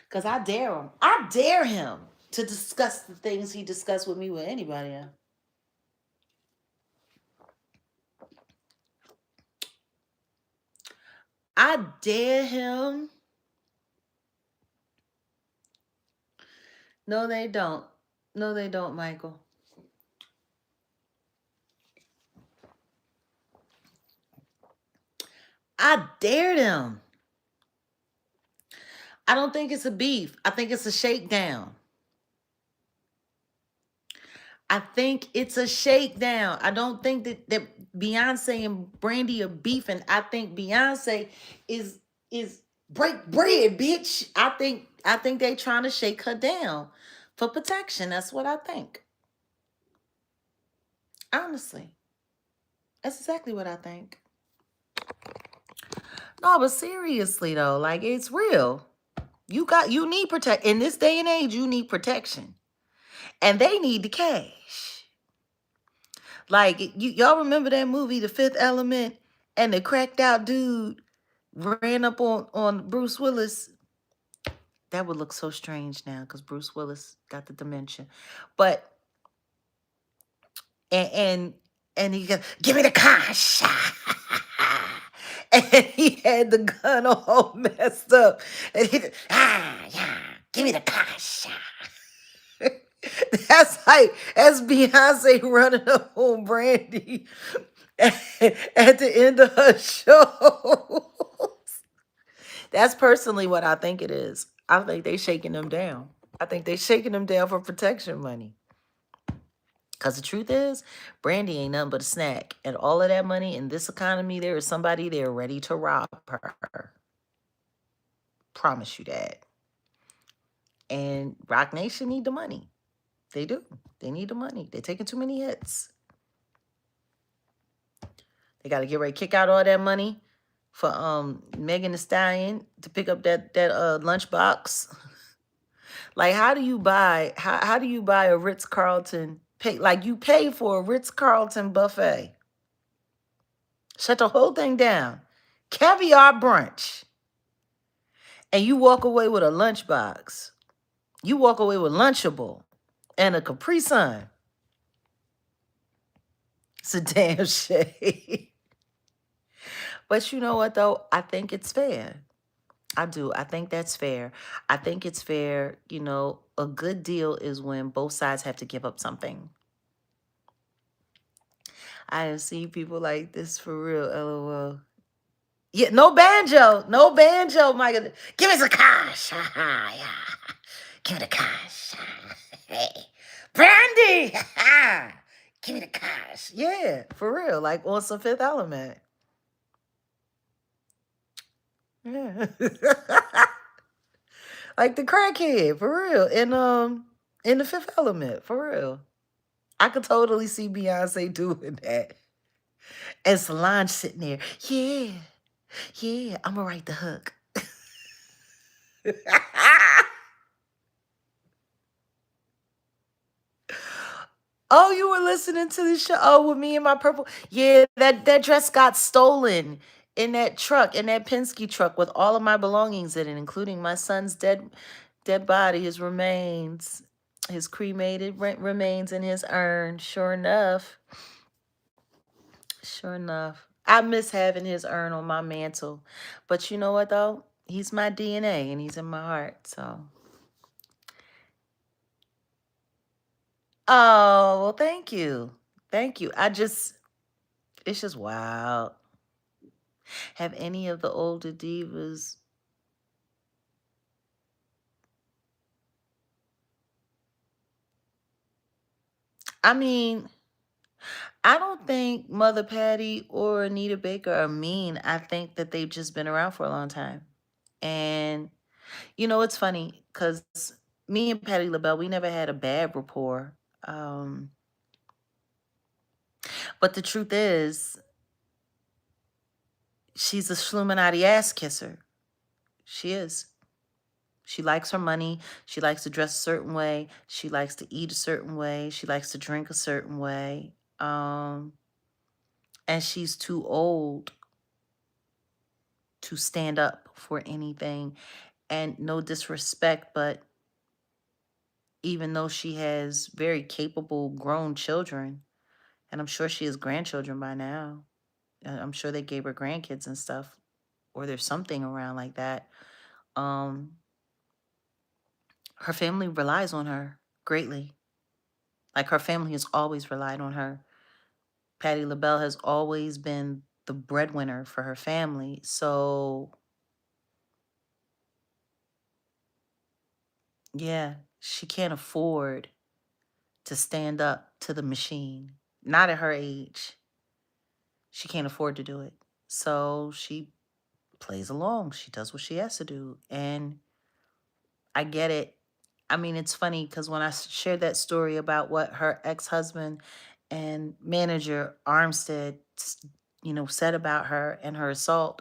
Because I dare him. I dare him to discuss the things he discussed with me with anybody else. I dare him. No, they don't. No, they don't, Michael. I dare them. I don't think it's a beef. I think it's a shakedown. I think it's a shakedown. I don't think that Beyonce and Brandy are beefing. I think Beyonce is break bread, bitch. I think they trying to shake her down for protection. That's what I think. Honestly, that's exactly what I think. No, but seriously though, like it's real. You need protect in this day and age. You need protection, and they need the cash. Like y'all remember that movie, The Fifth Element, and the cracked out dude ran up on Bruce Willis That would look so strange now because Bruce Willis got the dementia. But and and, and he goes, give me the cash. And he had the gun all messed up. And he yeah, give me the cash. That's Beyonce running up on Brandy at the end of her show. That's personally what I think it is. I think they shaking them down. I think they shaking them down for protection money. Because the truth is, Brandy ain't nothing but a snack. And all of that money in this economy, there is somebody there ready to rob her. Promise you that. And Rock Nation need the money. They do. They need the money. They're taking too many hits. They got to get ready to kick out all that money for Megan Thee Stallion to pick up that lunchbox. Like, how do you buy a Ritz-Carlton you pay for a Ritz-Carlton buffet? Shut the whole thing down. Caviar brunch. And you walk away with a lunchbox. You walk away with Lunchable and a Capri Sun. It's a damn shame. But you know what, though? I think it's fair. I do. I think that's fair. I think it's fair. You know, a good deal is when both sides have to give up something. I have seen people like this for real, LOL. Yeah, no banjo. No banjo, Michael. Give me the cash. Yeah. Give me the cash. Hey. Brandy. Give me the cash. Yeah, for real. Like on some Fifth Element. Yeah. Like the crackhead, for real. In the Fifth Element, for real. I could totally see Beyonce doing that. And Solange sitting there. Yeah. Yeah, I'm gonna write the hook. Oh, you were listening to the show? Oh, with me and my purple. Yeah, that dress got stolen in that truck, in that Penske truck with all of my belongings in it, including my son's dead body, his remains, his cremated remains in his urn. Sure enough. Sure enough. I miss having his urn on my mantle. But you know what, though? He's my DNA and he's in my heart, so. Oh, well, thank you. Thank you. It's just wild. Have any of the older divas? I mean, I don't think Mother Patty or Anita Baker are mean. I think that they've just been around for a long time. And, you know, it's funny because me and Patti LaBelle, we never had a bad rapport. But the truth is, she's a Schluminati ass kisser. She is. She likes her money. She likes to dress a certain way. She likes to eat a certain way. She likes to drink a certain way. And she's too old to stand up for anything. And no disrespect, but even though she has very capable grown children, and I'm sure she has grandchildren by now, I'm sure they gave her grandkids and stuff, or there's something around like that. Her family relies on her greatly. Like, her family has always relied on her. Patti LaBelle has always been the breadwinner for her family. So, yeah, she can't afford to stand up to the machine. Not at her age. She can't afford to do it. So she plays along. She does what she has to do. And I get it. I mean, it's funny because when I shared that story about what her ex-husband and manager Armstead, said about her and her assault,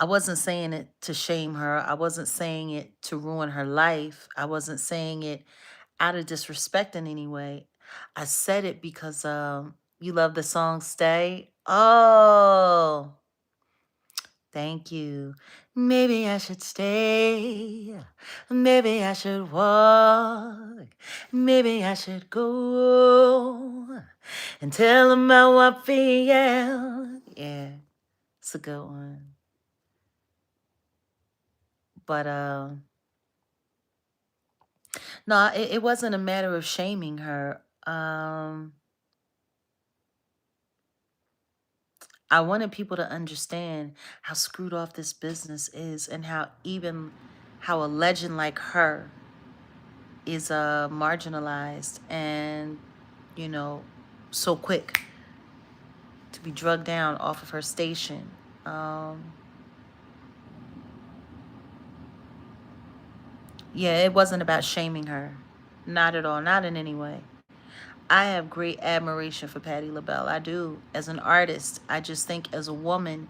I wasn't saying it to shame her. I wasn't saying it to ruin her life. I wasn't saying it out of disrespect in any way. I said it because you love the song Stay. Oh, Thank you. Maybe I should stay. Maybe I should walk. Maybe I should go and tell them how I feel. Yeah, it's a good one. But no, it wasn't a matter of shaming her. I wanted people to understand how screwed off this business is, and how a legend like her is marginalized and, you know, so quick to be drugged down off of her station. Yeah, it wasn't about shaming her. Not at all. Not in any way. I have great admiration for Patti LaBelle. I do. As an artist, I just think as a woman,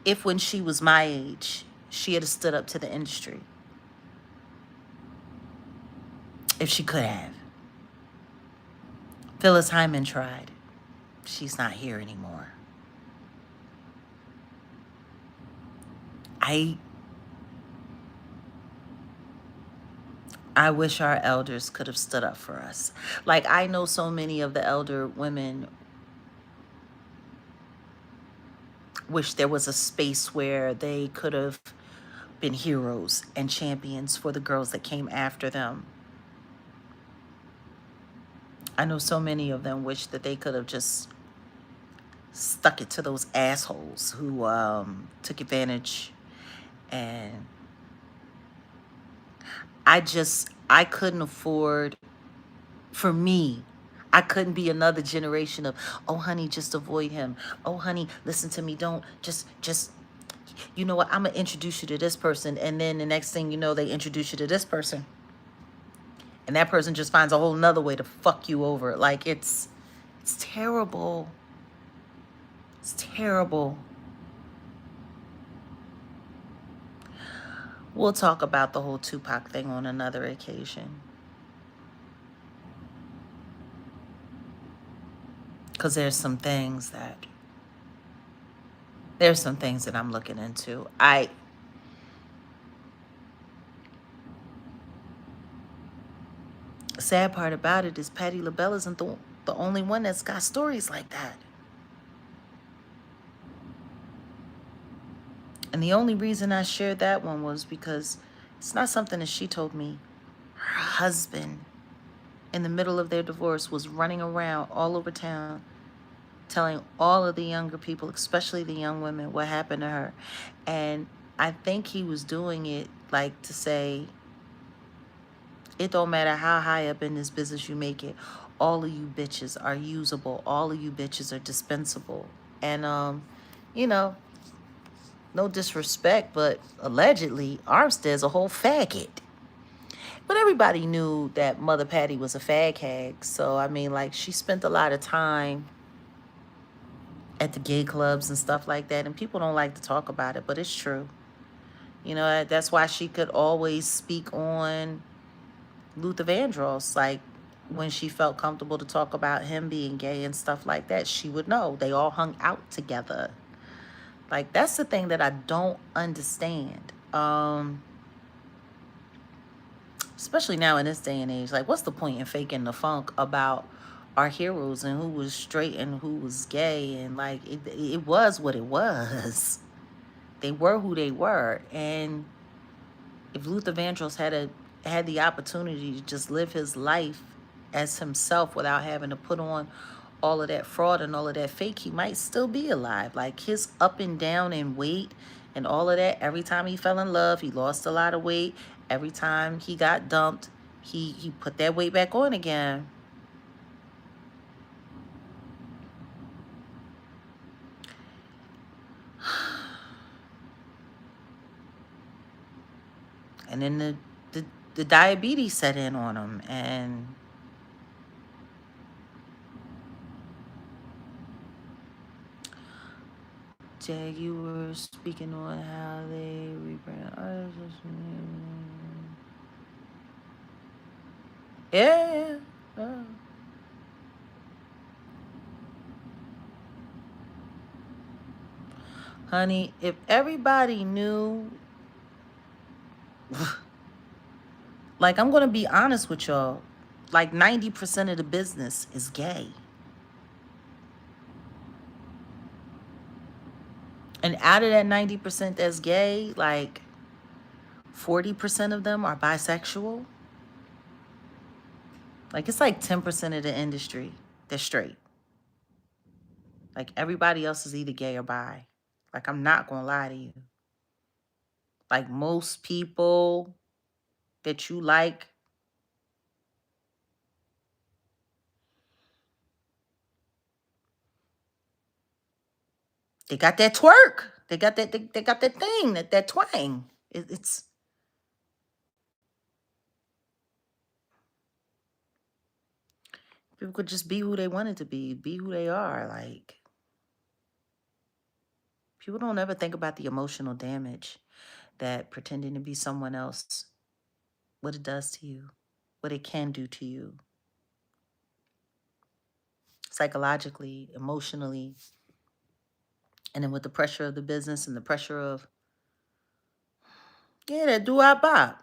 if when she was my age, she had stood up to the industry, if she could have. Phyllis Hyman tried. She's not here anymore. I wish our elders could have stood up for us. Like, I know so many of the elder women wish there was a space where they could have been heroes and champions for the girls that came after them. I know so many of them wish that they could have just stuck it to those assholes who took advantage. And I couldn't afford, for me, I couldn't be another generation of, oh honey, just avoid him. Oh honey, listen to me. Don't just you know what, I'm gonna introduce you to this person, and then the next thing you know, they introduce you to this person. And that person just finds a whole nother way to fuck you over. Like, it's terrible. It's terrible. We'll talk about the whole Tupac thing on another occasion. Because there's some things that I'm looking into. Sad part about it is Patti LaBelle isn't the only one that's got stories like that. And the only reason I shared that one was because it's not something that she told me. Her husband, in the middle of their divorce, was running around all over town telling all of the younger people, especially the young women, what happened to her. And I think he was doing it like to say, it don't matter how high up in this business you make it, all of you bitches are usable, all of you bitches are dispensable. And you know, no disrespect, but allegedly Armstead's a whole faggot. But everybody knew that Mother Patty was a fag hag. So I mean, like, she spent a lot of time at the gay clubs and stuff like that, and people don't like to talk about it, but it's true. You know, that's why she could always speak on Luther Vandross. Like, when she felt comfortable to talk about him being gay and stuff like that, she would know. They all hung out together. Like, that's the thing that I don't understand. Especially now in this day and age. Like, what's the point in faking the funk about our heroes and who was straight and who was gay? And like, it was what it was. They were who they were. And if Luther Vandross had the opportunity to just live his life as himself without having to put on all of that fraud and all of that fake, he might still be alive. Like, his up and down in weight and all of that, every time he fell in love, he lost a lot of weight. Every time he got dumped, he put that weight back on again. And then the diabetes set in on him, and Jaguar speaking on how they rebrand artists. Yeah. Honey, if everybody knew, like, I'm going to be honest with y'all, like 90% of the business is gay. And out of that 90% that's gay, like 40% of them are bisexual. Like, it's like 10% of the industry that's straight. Like, everybody else is either gay or bi. Like, I'm not going to lie to you. Like, most people that you like, they got that twerk. They got that, they got that thing, that twang. It's, people could just be who they wanted to be who they are. Like, people don't ever think about the emotional damage that pretending to be someone else, what it does to you, what it can do to you. Psychologically, emotionally, and then with the pressure of the business and the pressure of, yeah, that do-I-bop.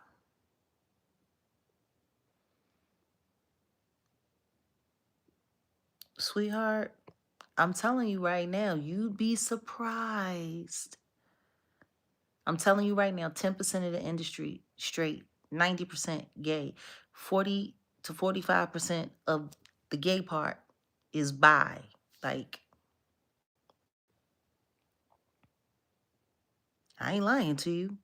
Sweetheart, I'm telling you right now, you'd be surprised. I'm telling you right now, 10% of the industry straight, 90% gay, 40 to 45% of the gay part is bi. Like, I ain't lying to you.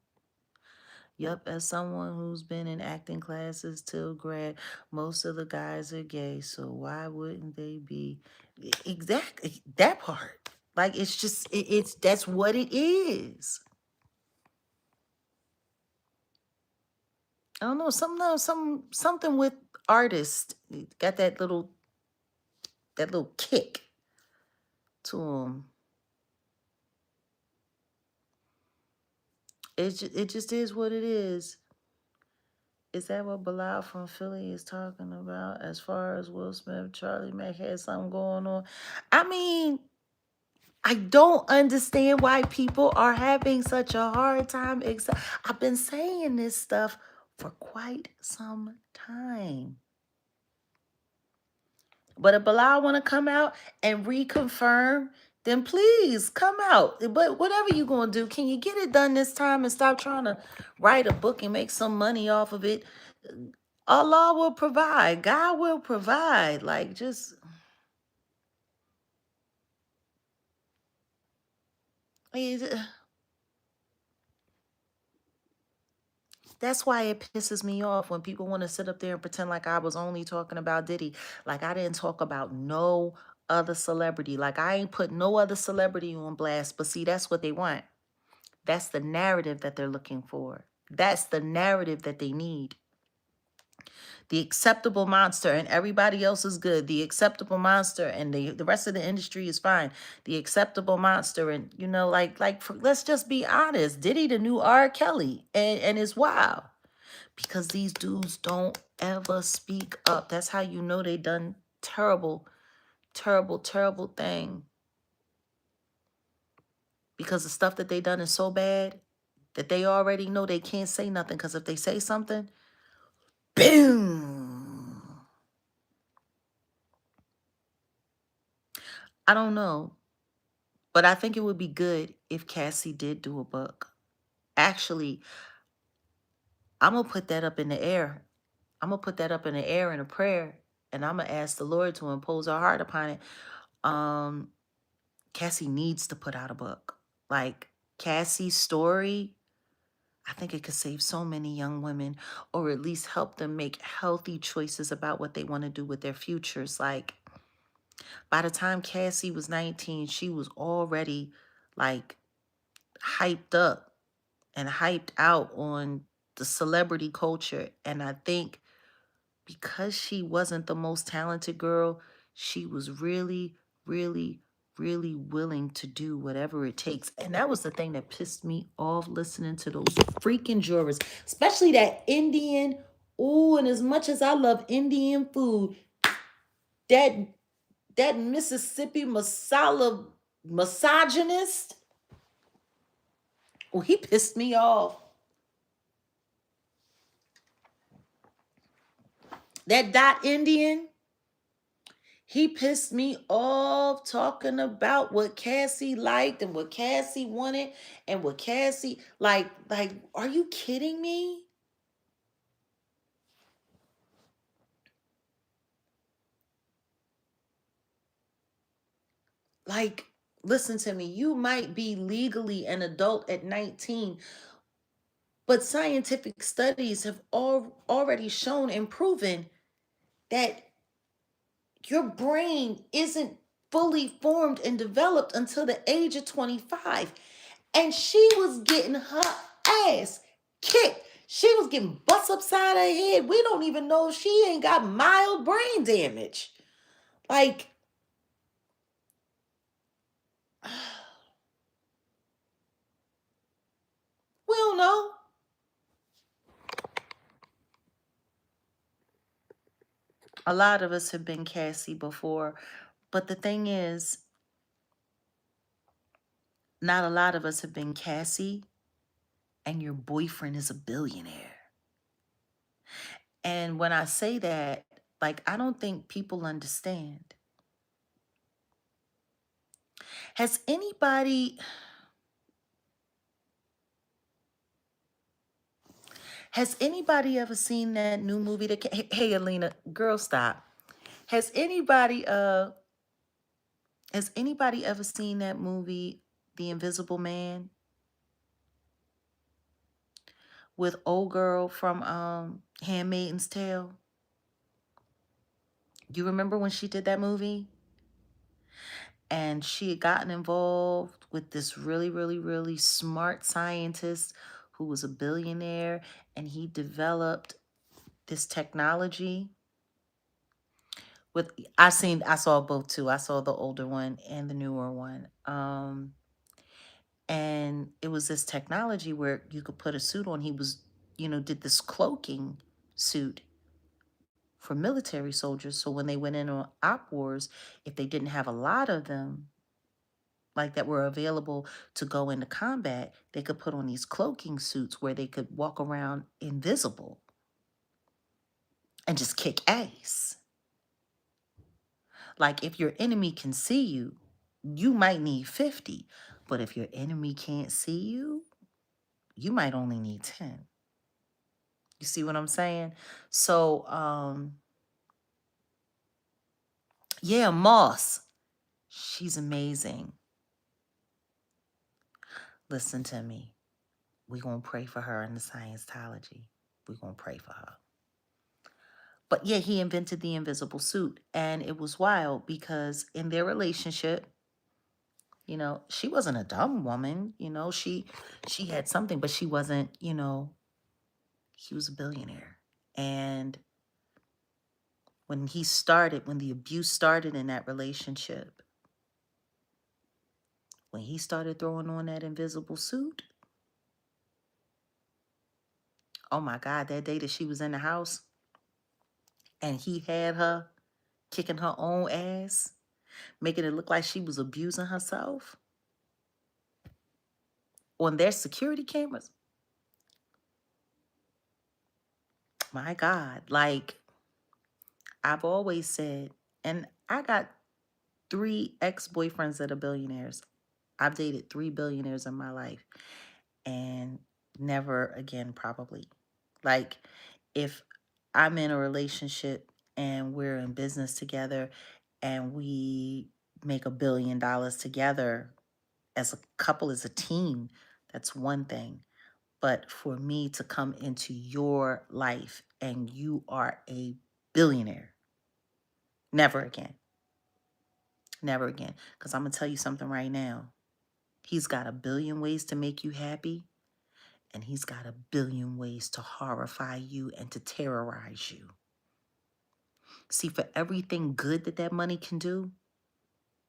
Yup, as someone who's been in acting classes till grad, most of the guys are gay, so why wouldn't they be? Exactly, that part. Like, it's just, it's that's what it is. I don't know, something with artists got that little kick to them. It just is what it is. Is that what Bilal from Philly is talking about as far as Will Smith, Charlie Mack had something going on? I mean, I don't understand why people are having such a hard time. I've been saying this stuff for quite some time. But if Bilal want to come out and reconfirm, then please come out. But whatever you're going to do, can you get it done this time and stop trying to write a book and make some money off of it? Allah will provide. God will provide. Like, just, that's why it pisses me off when people want to sit up there and pretend like I was only talking about Diddy. Like, I didn't talk about no other celebrity. Like, I ain't put no other celebrity on blast. But see, that's what they want. That's the narrative that they're looking for. That's the narrative that they need. The acceptable monster and everybody else is good. The acceptable monster and the rest of the industry is fine. The acceptable monster and, you know, let's just be honest. Diddy the new R. Kelly, and it's wild because these dudes don't ever speak up. That's how you know they done terrible, terrible, terrible thing. Because the stuff that they done is so bad that they already know they can't say nothing, because if they say something, boom. I don't know, but I think it would be good if Cassie did do a book. Actually, I'm going to put that up in the air. I'm going to put that up in the air in a prayer, and I'm going to ask the Lord to impose our heart upon it. Cassie needs to put out a book. Like, Cassie's story, I think it could save so many young women, or at least help them make healthy choices about what they want to do with their futures. Like, by the time Cassie was 19, she was already like hyped up and hyped out on the celebrity culture. And I think because she wasn't the most talented girl, she was really, really, really willing to do whatever it takes. And that was the thing that pissed me off, listening to those freaking jurors, especially that Indian. Ooh, and as much as I love Indian food, that Mississippi masala misogynist, Well, he pissed me off. That Dot Indian, he pissed me off talking about what Cassie liked and what Cassie wanted and what Cassie like, are you kidding me? Like, listen to me. You might be legally an adult at 19, but scientific studies have already shown and proven that your brain isn't fully formed and developed until the age of 25. And she was getting her ass kicked. She was getting bust upside her head. We don't even know if she ain't got mild brain damage. Like, we don't know. A lot of us have been Cassie before, but the thing is, not a lot of us have been Cassie, and your boyfriend is a billionaire. And when I say that, like, I don't think people understand. Has anybody ever seen that new movie that hey Alina, girl, stop. Has anybody ever seen that movie, The Invisible Man, with old girl from Handmaid's Tale? You remember when she did that movie? And she had gotten involved with this really, really, really smart scientist who was a billionaire, and he developed this technology with I saw both too. I saw the older one and the newer one. And it was this technology where you could put a suit on. He was, did this cloaking suit for military soldiers. So when they went in on op wars, if they didn't have a lot of them, like that were available to go into combat, they could put on these cloaking suits where they could walk around invisible and just kick ass. Like, if your enemy can see you, you might need 50. But if your enemy can't see you, you might only need 10. You see what I'm saying? So, yeah, Moss, she's amazing. Listen to me. We're going to pray for her in the Scientology. We're going to pray for her. But yeah, he invented the invisible suit. And it was wild because in their relationship, she wasn't a dumb woman. She had something, but she wasn't, he was a billionaire. And when the abuse started in that relationship, when he started throwing on that invisible suit, oh my God, that day that she was in the house and he had her kicking her own ass, making it look like she was abusing herself on their security cameras. My God, like I've always said, and I got 3 ex-boyfriends that are billionaires. I've dated 3 billionaires in my life and never again, probably. Like, if I'm in a relationship and we're in business together and we make $1 billion together as a couple, as a team, that's one thing. But for me to come into your life and you are a billionaire, never again. Never again. Because I'm going to tell you something right now. He's got 1 billion ways to make you happy. And he's got 1 billion ways to horrify you and to terrorize you. See, for everything good that money can do,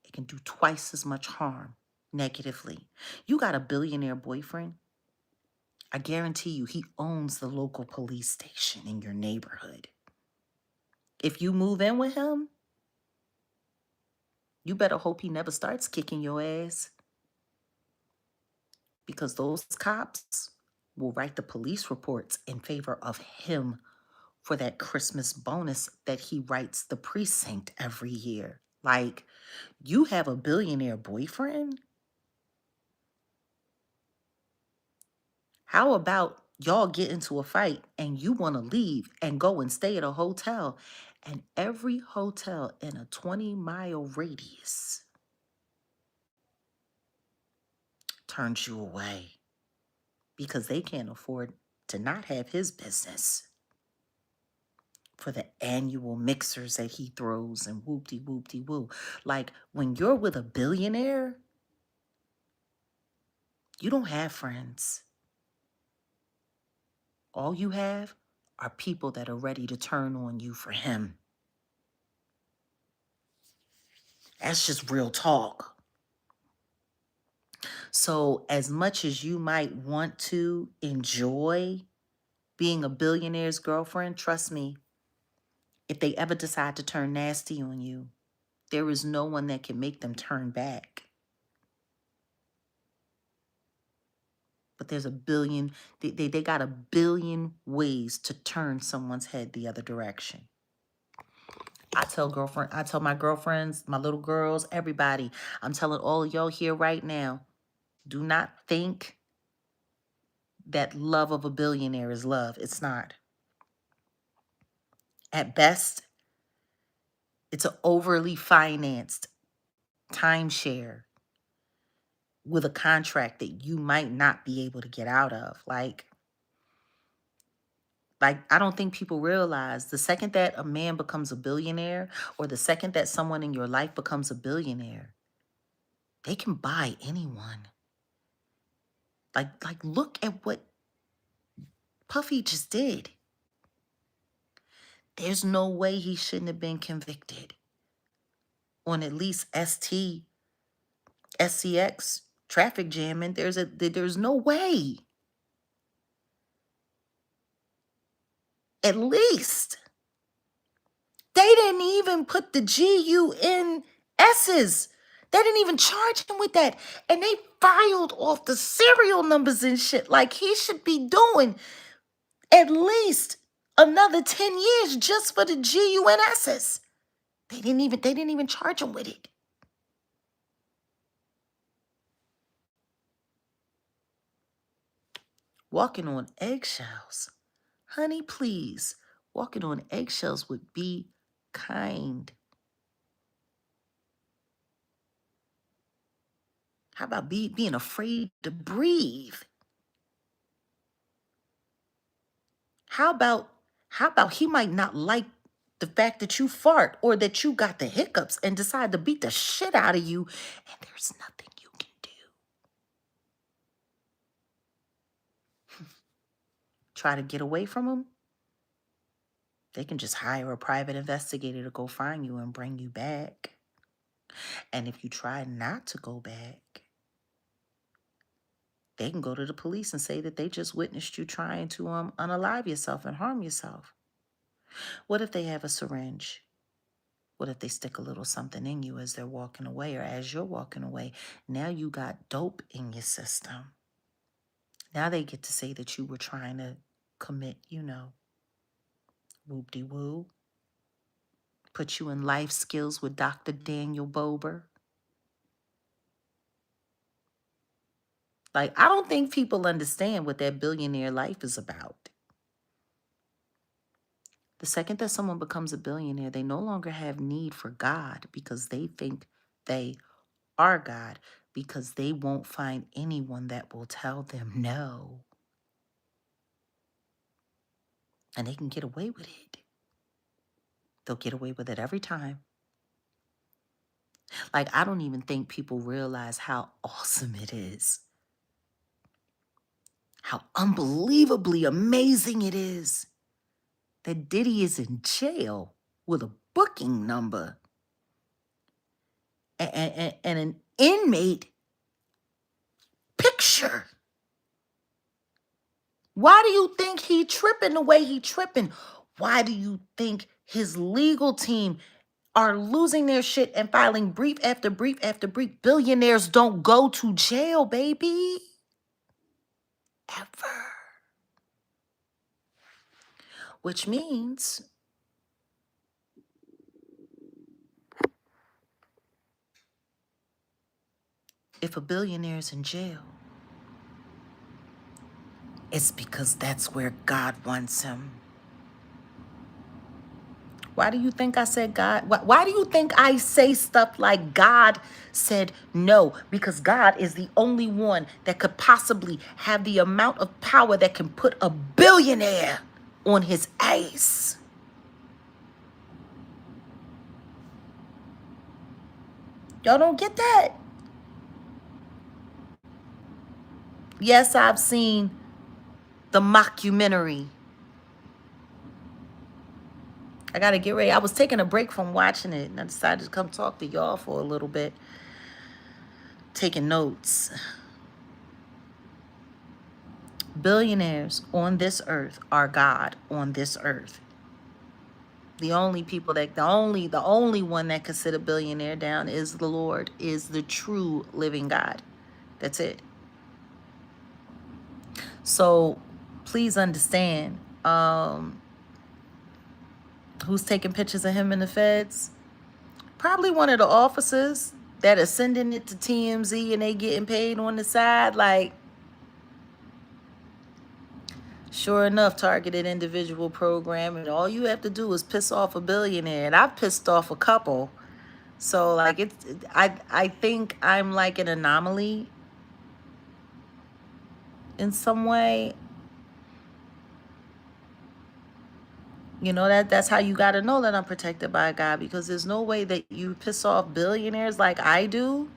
it can do twice as much harm negatively. You got a billionaire boyfriend. I guarantee you he owns the local police station in your neighborhood. If you move in with him, you better hope he never starts kicking your ass. because those cops will write the police reports in favor of him for that Christmas bonus that he writes the precinct every year. Like, you have a billionaire boyfriend? How about y'all get into a fight and you want to leave and go and stay at a hotel, and every hotel in a 20-mile radius turns you away because they can't afford to not have his business for the annual mixers that he throws and whoop-de-whoop-de-woo. Like, when you're with a billionaire, you don't have friends. All you have are people that are ready to turn on you for him. That's just real talk. So as much as you might want to enjoy being a billionaire's girlfriend, trust me, if they ever decide to turn nasty on you, there is no one that can make them turn back. But there's a billion, they got a billion ways to turn someone's head the other direction. I tell my girlfriends, my little girls, everybody, I'm telling all of y'all here right now, do not think that love of a billionaire is love. It's not. At best, it's an overly financed timeshare with a contract that you might not be able to get out of. Like I don't think people realize the second that a man becomes a billionaire, or the second that someone in your life becomes a billionaire, they can buy anyone. Like look at what Puffy just did. There's no way he shouldn't have been convicted on at least SCX traffic jamming. There's no way. At least. They didn't even put the GUNSs. They didn't even charge him with that. And they filed off the serial numbers and shit. Like, he should be doing at least another 10 years just for the GUNSs. They didn't even charge him with it. Walking on eggshells. Honey, please. Walking on eggshells would be kind. How about being afraid to breathe? How about he might not like the fact that you fart or that you got the hiccups and decide to beat the shit out of you, and there's nothing you can do. Try to get away from him? They can just hire a private investigator to go find you and bring you back. And if you try not to go back, they can go to the police and say that they just witnessed you trying to unalive yourself and harm yourself. What if they have a syringe? What if they stick a little something in you as they're walking away, or as you're walking away? Now you got dope in your system. Now they get to say that you were trying to commit, whoop-de-woo. Put you in life skills with Dr. Daniel Bober. Like, I don't think people understand what that billionaire life is about. The second that someone becomes a billionaire, they no longer have need for God because they think they are God, because they won't find anyone that will tell them no. And they can get away with it. They'll get away with it every time. Like, I don't even think people realize how awesome it is. How unbelievably amazing it is that Diddy is in jail with a booking number and an inmate picture. Why do you think he tripping the way he tripping? Why do you think his legal team are losing their shit and filing brief after brief after brief? Billionaires don't go to jail, baby. Ever. Which means if a billionaire is in jail, it's because that's where God wants him. Why do you think I said God? Why do you think I say stuff like God said no? Because God is the only one that could possibly have the amount of power that can put a billionaire on his ass. Y'all don't get that? Yes, I've seen the mockumentary. I gotta get ready. I was taking a break from watching it, and I decided to come talk to y'all for a little bit, taking notes. Billionaires on this earth are God on this earth. The only people that the only one that could sit a billionaire down is the Lord, is the true living God. That's it. So please understand, who's taking pictures of him in the feds? Probably one of the officers that are sending it to TMZ and they getting paid on the side. Like, sure enough, targeted individual program, and all you have to do is piss off a billionaire. And I've pissed off a couple. So like I think I'm like an anomaly in some way. You know, that's how you got to know that I'm protected by God, because there's no way that you piss off billionaires like I do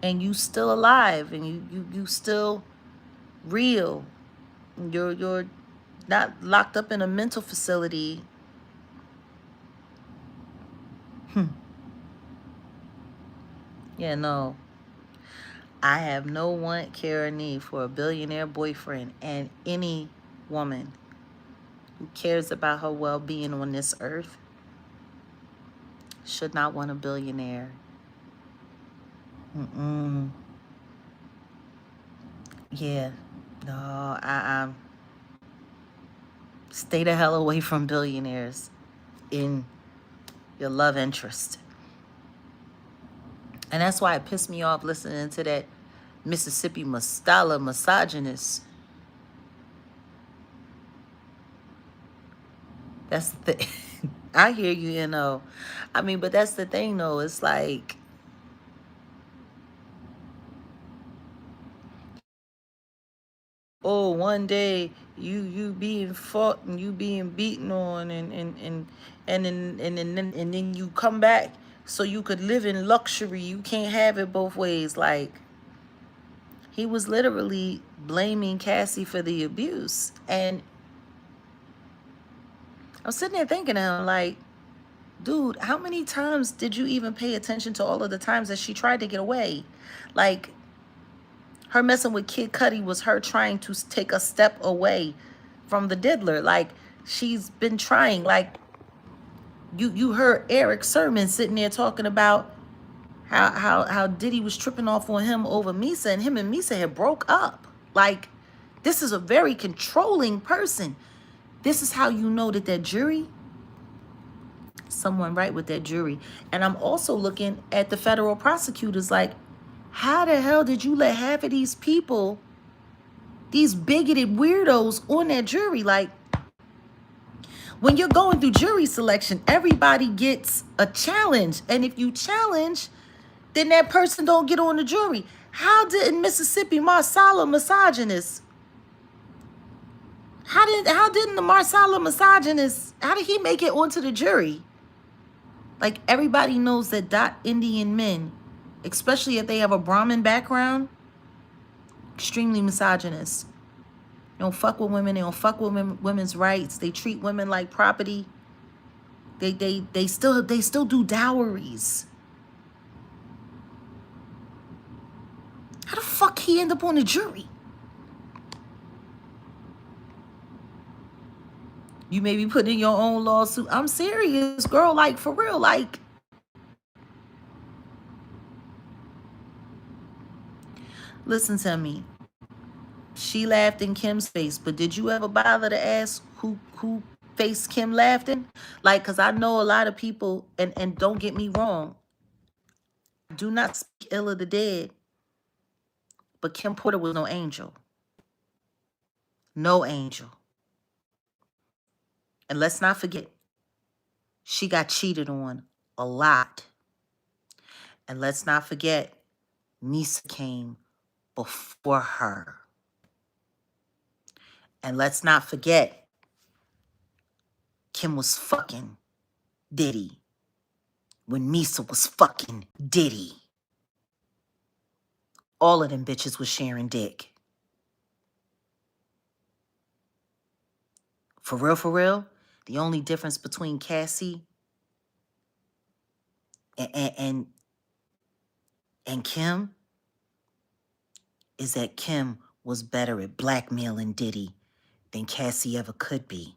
and you still alive and you still real. You're not locked up in a mental facility. Yeah, no. I have no want, care, or need for a billionaire boyfriend, and any woman who cares about her well-being on this earth should not want a billionaire. Yeah. No, stay the hell away from billionaires in your love interest. And that's why it pissed me off listening to that Mississippi Mastala misogynist. That's the thing. I hear you, you know. I mean, but that's the thing, though. It's like, oh, one day you being fought and you being beaten on, and then you come back so you could live in luxury. You can't have it both ways. Like, he was literally blaming Cassie for the abuse. And I'm sitting there thinking to him, like, dude, how many times did you even pay attention to all of the times that she tried to get away? Like, her messing with Kid Cudi was her trying to take a step away from the diddler. Like, she's been trying. Like, you heard Eric Sermon sitting there talking about how Diddy was tripping off on him over Misa, and him and Misa had broke up. Like, this is a very controlling person. This is how you know that that jury, someone right with that jury. And I'm also looking at the federal prosecutors like, how the hell did you let half of these people, these bigoted weirdos, on that jury? Like, when you're going through jury selection, everybody gets a challenge. And if you challenge, then that person don't get on the jury. How did Mississippi Marsala misogynist? How didn't the Marsala misogynist, how did he make it onto the jury? Like, everybody knows that Indian men, especially if they have a Brahmin background, extremely misogynist. They don't fuck with women. They don't fuck with women's rights. They treat women like property. They still do dowries. How the fuck he end up on the jury? You may be putting in your own lawsuit. I'm serious, girl. Like, for real. Like, listen to me. She laughed in Kim's face, but did you ever bother to ask who face Kim laughed in? Like, because I know a lot of people, and don't get me wrong, do not speak ill of the dead, but Kim Porter was no angel. No angel. And let's not forget, she got cheated on a lot. And let's not forget, Nisa came before her. And let's not forget, Kim was fucking Diddy when Misa was fucking Diddy. All of them bitches was sharing dick. For real, the only difference between Cassie and Kim is that Kim was better at blackmailing Diddy than Cassie ever could be.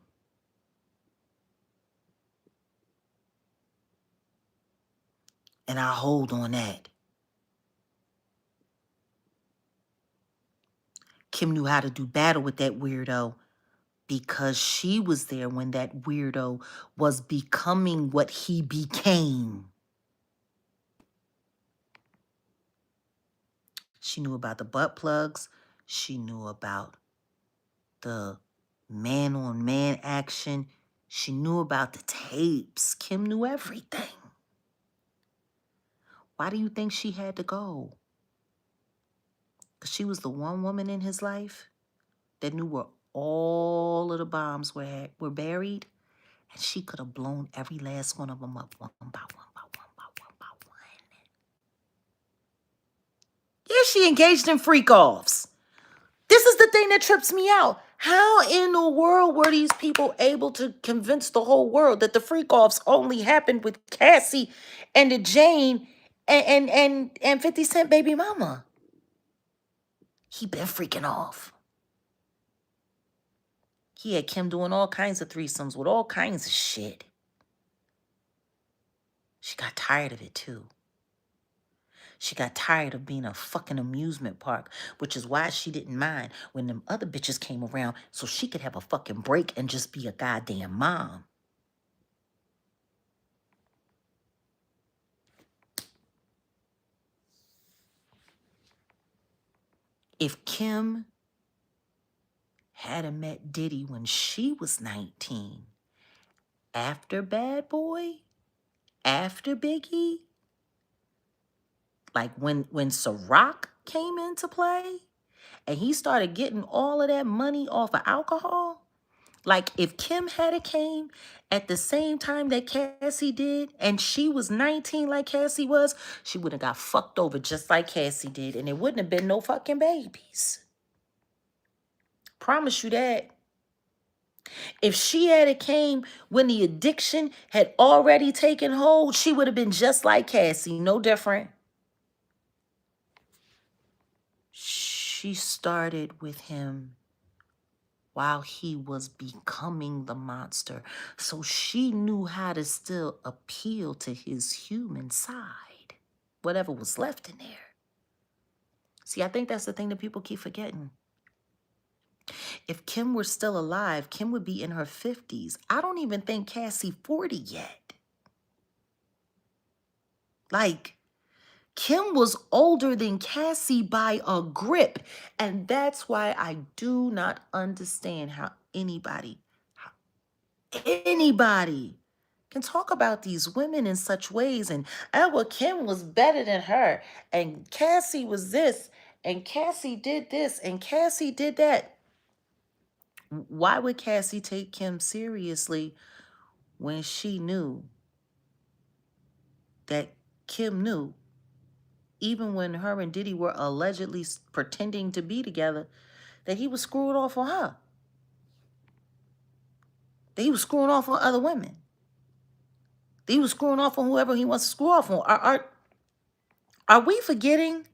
And I hold on that. Kim knew how to do battle with that weirdo because she was there when that weirdo was becoming what he became. She knew about the butt plugs. She knew about the man-on-man action. She knew about the tapes. Kim knew everything. Why do you think she had to go? Because she was the one woman in his life that knew where all of the bombs were buried, and she could have blown every last one of them up one by one by one by one by one. Yeah, she engaged in freak-offs. This is the thing that trips me out. How in the world were these people able to convince the whole world that the freak-offs only happened with Cassie and the Jane and 50 Cent baby mama? He been freaking off. He had Kim doing all kinds of threesomes with all kinds of shit. She got tired of it too. She got tired of being a fucking amusement park, which is why she didn't mind when them other bitches came around so she could have a fucking break and just be a goddamn mom. If Kim had met Diddy when she was 19, after Bad Boy, after Biggie, like when Ciroc came into play and he started getting all of that money off of alcohol, like if Kim had came at the same time that Cassie did and she was 19 like Cassie was, she would have got fucked over just like Cassie did and there wouldn't have been no fucking babies. Promise you that. If she had came when the addiction had already taken hold, she would have been just like Cassie, no different. She started with him while he was becoming the monster, so she knew how to still appeal to his human side, whatever was left in there. See, I think that's the thing that people keep forgetting. If Kim were still alive, Kim would be in her 50s. I don't even think Cassie 40 yet. Like, Kim was older than Cassie by a grip. And that's why I do not understand how anybody can talk about these women in such ways. And, oh, well, Kim was better than her. And Cassie was this. And Cassie did this. And Cassie did that. Why would Cassie take Kim seriously when she knew that Kim knew, even when her and Diddy were allegedly pretending to be together, that he was screwing off on her? That he was screwing off on other women? That he was screwing off on whoever he wants to screw off on? Are we forgetting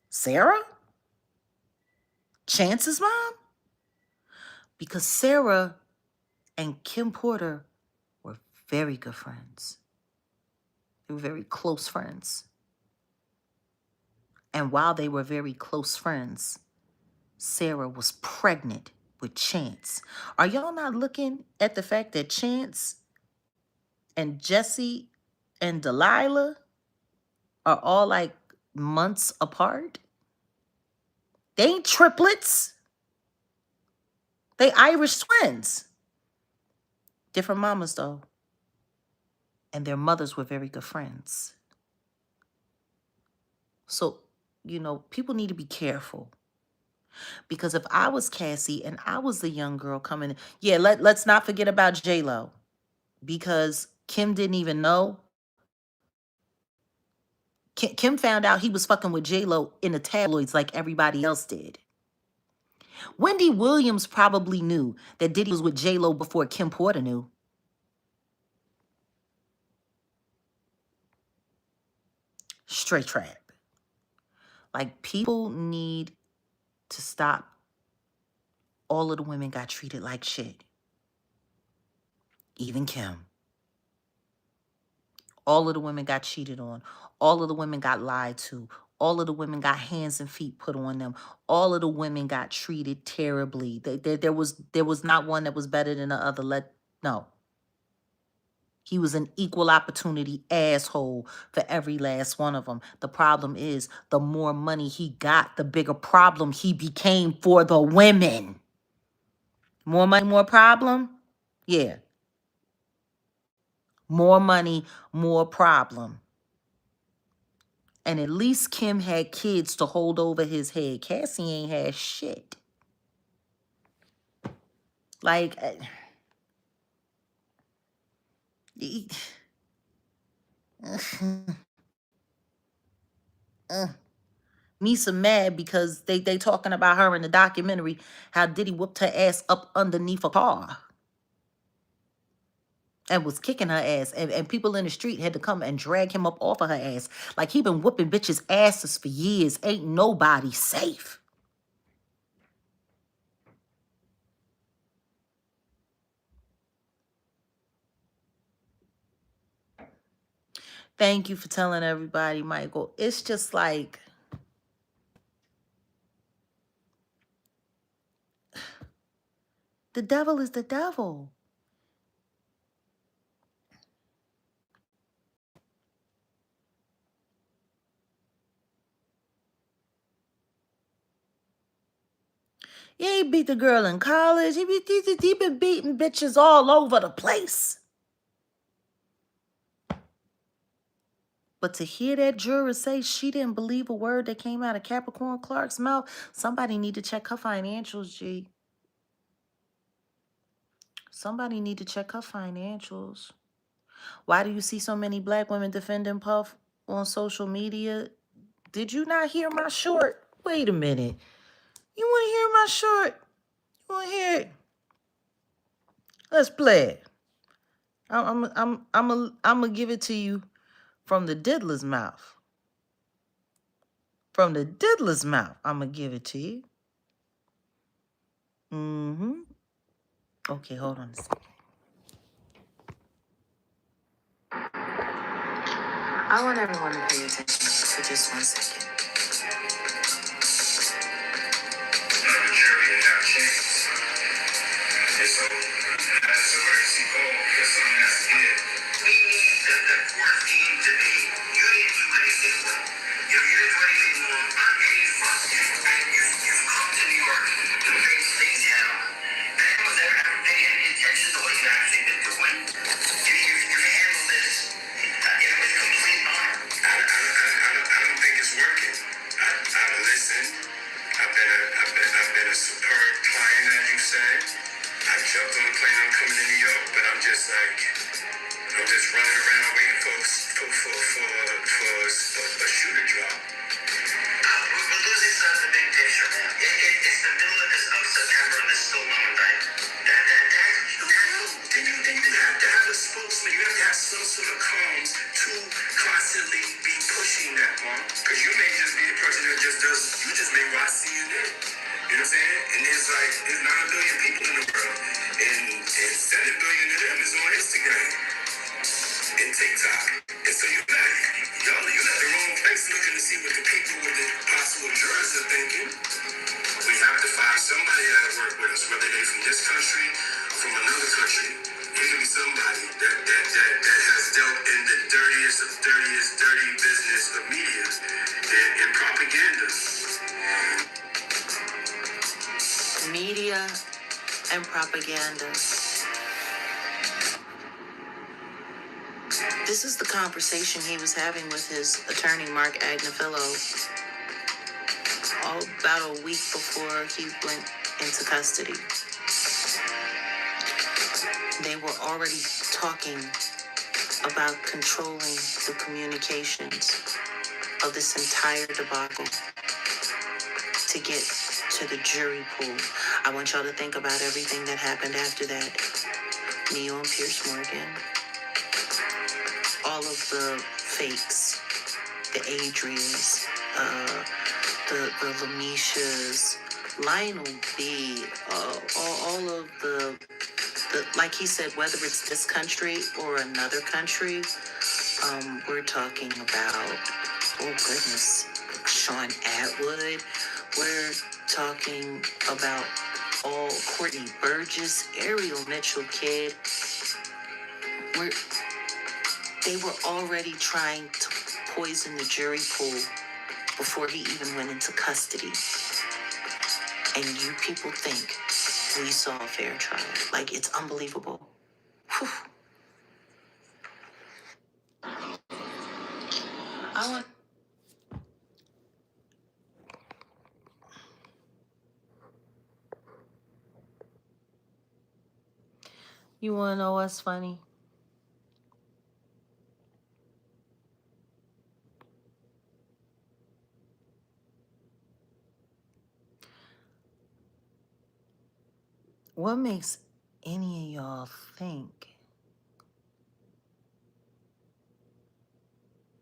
Sarah? Chance's mom? Because Sarah and Kim Porter were very good friends. They were very close friends. And while they were very close friends, Sarah was pregnant with Chance. Are y'all not looking at the fact that Chance and Jesse and Delilah are all like months apart? They ain't triplets. They Irish twins. Different mamas though. And their mothers were very good friends. So, people need to be careful. Because if I was Cassie and I was the young girl coming, yeah, let's not forget about J-Lo. Because Kim didn't even know. Kim found out he was fucking with J-Lo in the tabloids like everybody else did. Wendy Williams probably knew that Diddy was with J-Lo before Kim Porter knew. Straight trap. Like, people need to stop. All of the women got treated like shit. Even Kim. All of the women got cheated on. All of the women got lied to. All of the women got hands and feet put on them. All of the women got treated terribly. There was not one that was better than the other. No. He was an equal opportunity asshole for every last one of them. The problem is, the more money he got, the bigger problem he became for the women. More money, more problem? Yeah. More money, more problem. And at least Kim had kids to hold over his head. Cassie ain't had shit. Like, Misa mad because they talking about her in the documentary, how Diddy whooped her ass up underneath a car and was kicking her ass, and people in the street had to come and drag him up off of her ass. Like, he been whooping bitches' asses for years. Ain't nobody safe. Thank you for telling everybody, Michael. It's just like, the devil is the devil. Yeah, he beat the girl in college. He been beating bitches all over the place. But to hear that juror say she didn't believe a word that came out of Capricorn Clark's mouth, somebody need to check her financials, G. Somebody need to check her financials. Why do you see so many black women defending Puff on social media? Did you not hear my short? Wait a minute. You want to hear my short? You want to hear it? Let's play it. I'm gonna give it to you from the diddler's mouth. From the diddler's mouth, I'm gonna give it to you. Okay, hold on a second. I want everyone to pay attention for just 1 second. have to find somebody that'll work with us, whether they're from this country or from another country. It can be somebody that has dealt in the dirtiest of dirtiest, dirty business of media and propaganda. Media and propaganda. This is the conversation he was having with his attorney, Mark Agnifilo, about a week before he went into custody. They were already talking about controlling the communications of this entire debacle to get to the jury pool. I want y'all to think about everything that happened after that. Neo and Pierce Morgan, all of the fakes, the Adrians, the Lamishas, Lionel B, all of the, like he said, whether it's this country or another country, we're talking about, oh goodness, Sean Atwood. We're talking about all Courtney Burgess, Ariel Mitchell Kidd. They were already trying to poison the jury pool before he even went into custody. And you people think we saw a fair trial. Like, it's unbelievable. Whew. You want to know what's funny? What makes any of y'all think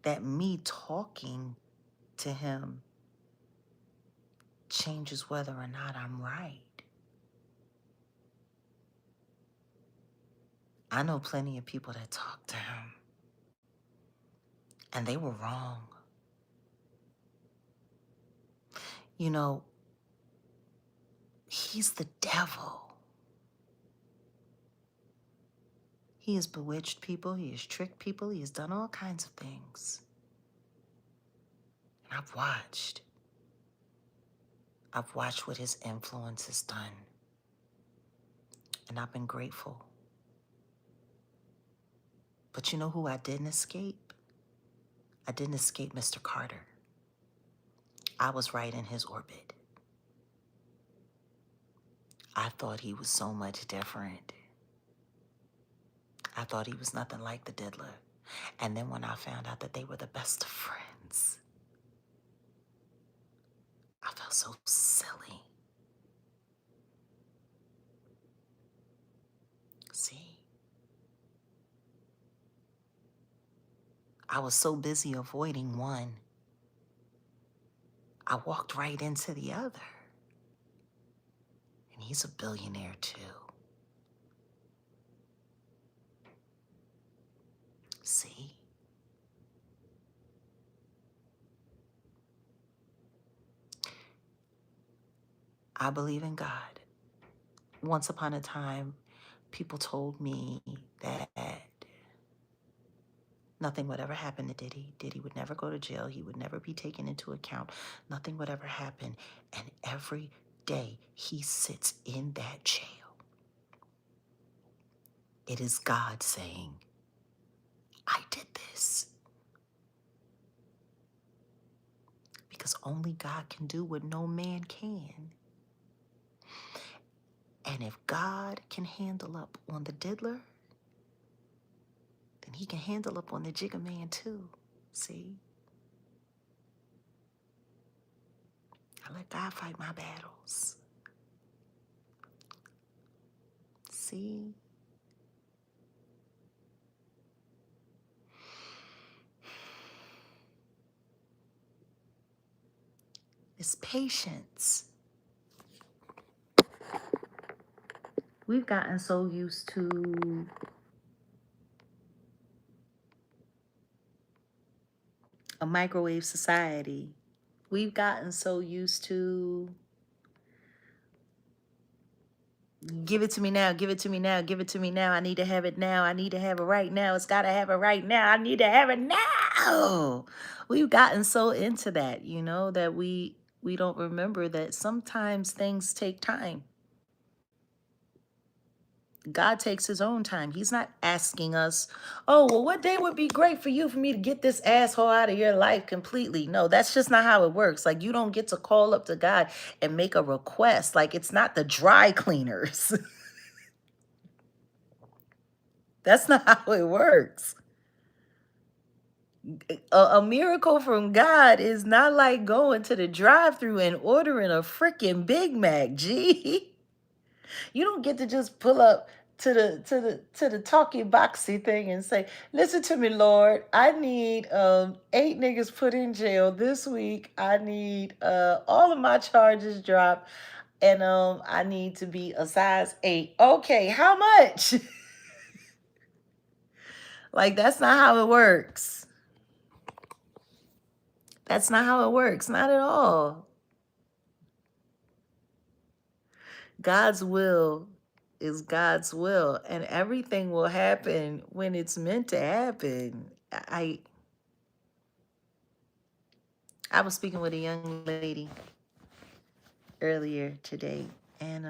that me talking to him changes whether or not I'm right? I know plenty of people that talk to him, and they were wrong. You know, he's the devil. He has bewitched people, he has tricked people, he has done all kinds of things. And I've watched what his influence has done. And I've been grateful. But you know who I didn't escape? I didn't escape Mr. Carter. I was right in his orbit. I thought he was so much different. I thought he was nothing like the diddler. And then when I found out that they were the best of friends, I felt so silly. See? I was so busy avoiding one, I walked right into the other. And he's a billionaire too. See? I believe in God. Once upon a time, people told me that nothing would ever happen to Diddy. Diddy would never go to jail. He would never be taken into account. Nothing would ever happen. And every day he sits in that jail, it is God saying, I did this. Because only God can do what no man can. And if God can handle up on the diddler, then he can handle up on the Jigga Man too. See? I let God fight my battles. See? It's patience. We've gotten so used to a microwave society. We've gotten so used to Give it to me now. Give it to me now. Give it to me now. I need to have it now. I need to have it right now. It's got to have it right now. I need to have it now. We've gotten so into that, you know, that we don't remember that sometimes things take time. God takes his own time. He's not asking us, oh, well, what day would be great for you for me to get this asshole out of your life completely? No, that's just not how it works. Like, you don't get to call up to God and make a request. Like, it's not the dry cleaners. That's not how it works. A miracle from God is not like going to the drive-thru and ordering a freaking Big Mac, G. You don't get to just pull up to the talkie boxy thing and say, listen to me, Lord, I need 8 niggas put in jail this week. I need all of my charges dropped, and I need to be a size 8. Okay, how much? Like, that's not how it works. That's not how it works. Not at all. God's will is God's will, and everything will happen when it's meant to happen. I was speaking with a young lady earlier today, and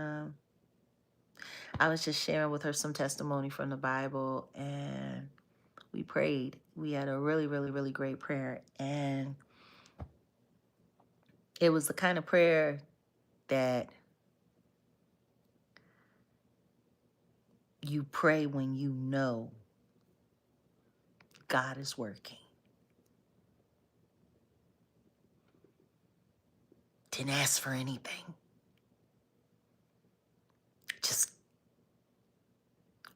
I was just sharing with her some testimony from the Bible, and we prayed. We had a really, really, really great prayer, and it was the kind of prayer that you pray when you know God is working. Didn't ask for anything. Just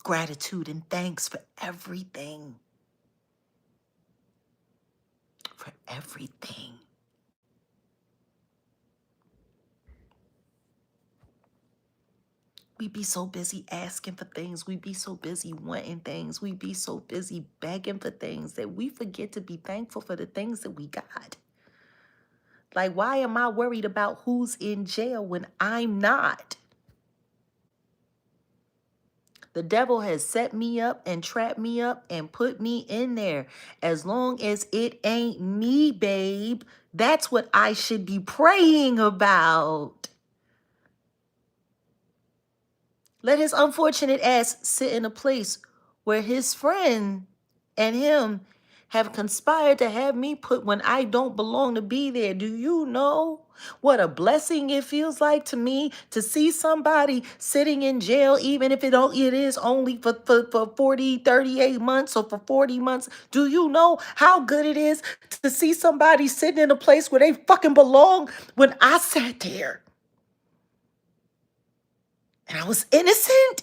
gratitude and thanks for everything. For everything. We be so busy asking for things. We be so busy wanting things. We be so busy begging for things that we forget to be thankful for the things that we got. Like, why am I worried about who's in jail when I'm not? The devil has set me up and trapped me up and put me in there. As long as it ain't me, babe, that's what I should be praying about. Let his unfortunate ass sit in a place where his friend and him have conspired to have me put when I don't belong to be there. Do you know what a blessing it feels like to me to see somebody sitting in jail, even if it is only for 40, 38 months or for 40 months? Do you know how good it is to see somebody sitting in a place where they fucking belong when I sat there and I was innocent?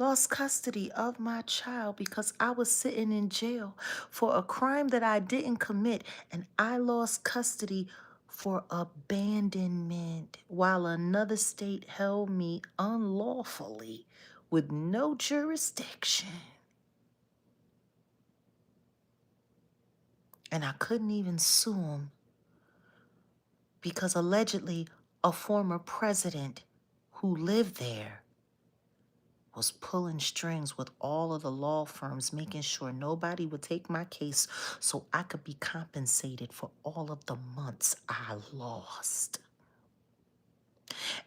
Lost custody of my child because I was sitting in jail for a crime that I didn't commit, and I lost custody for abandonment while another state held me unlawfully with no jurisdiction. And I couldn't even sue him because allegedly a former president who lived there was pulling strings with all of the law firms, making sure nobody would take my case so I could be compensated for all of the months I lost.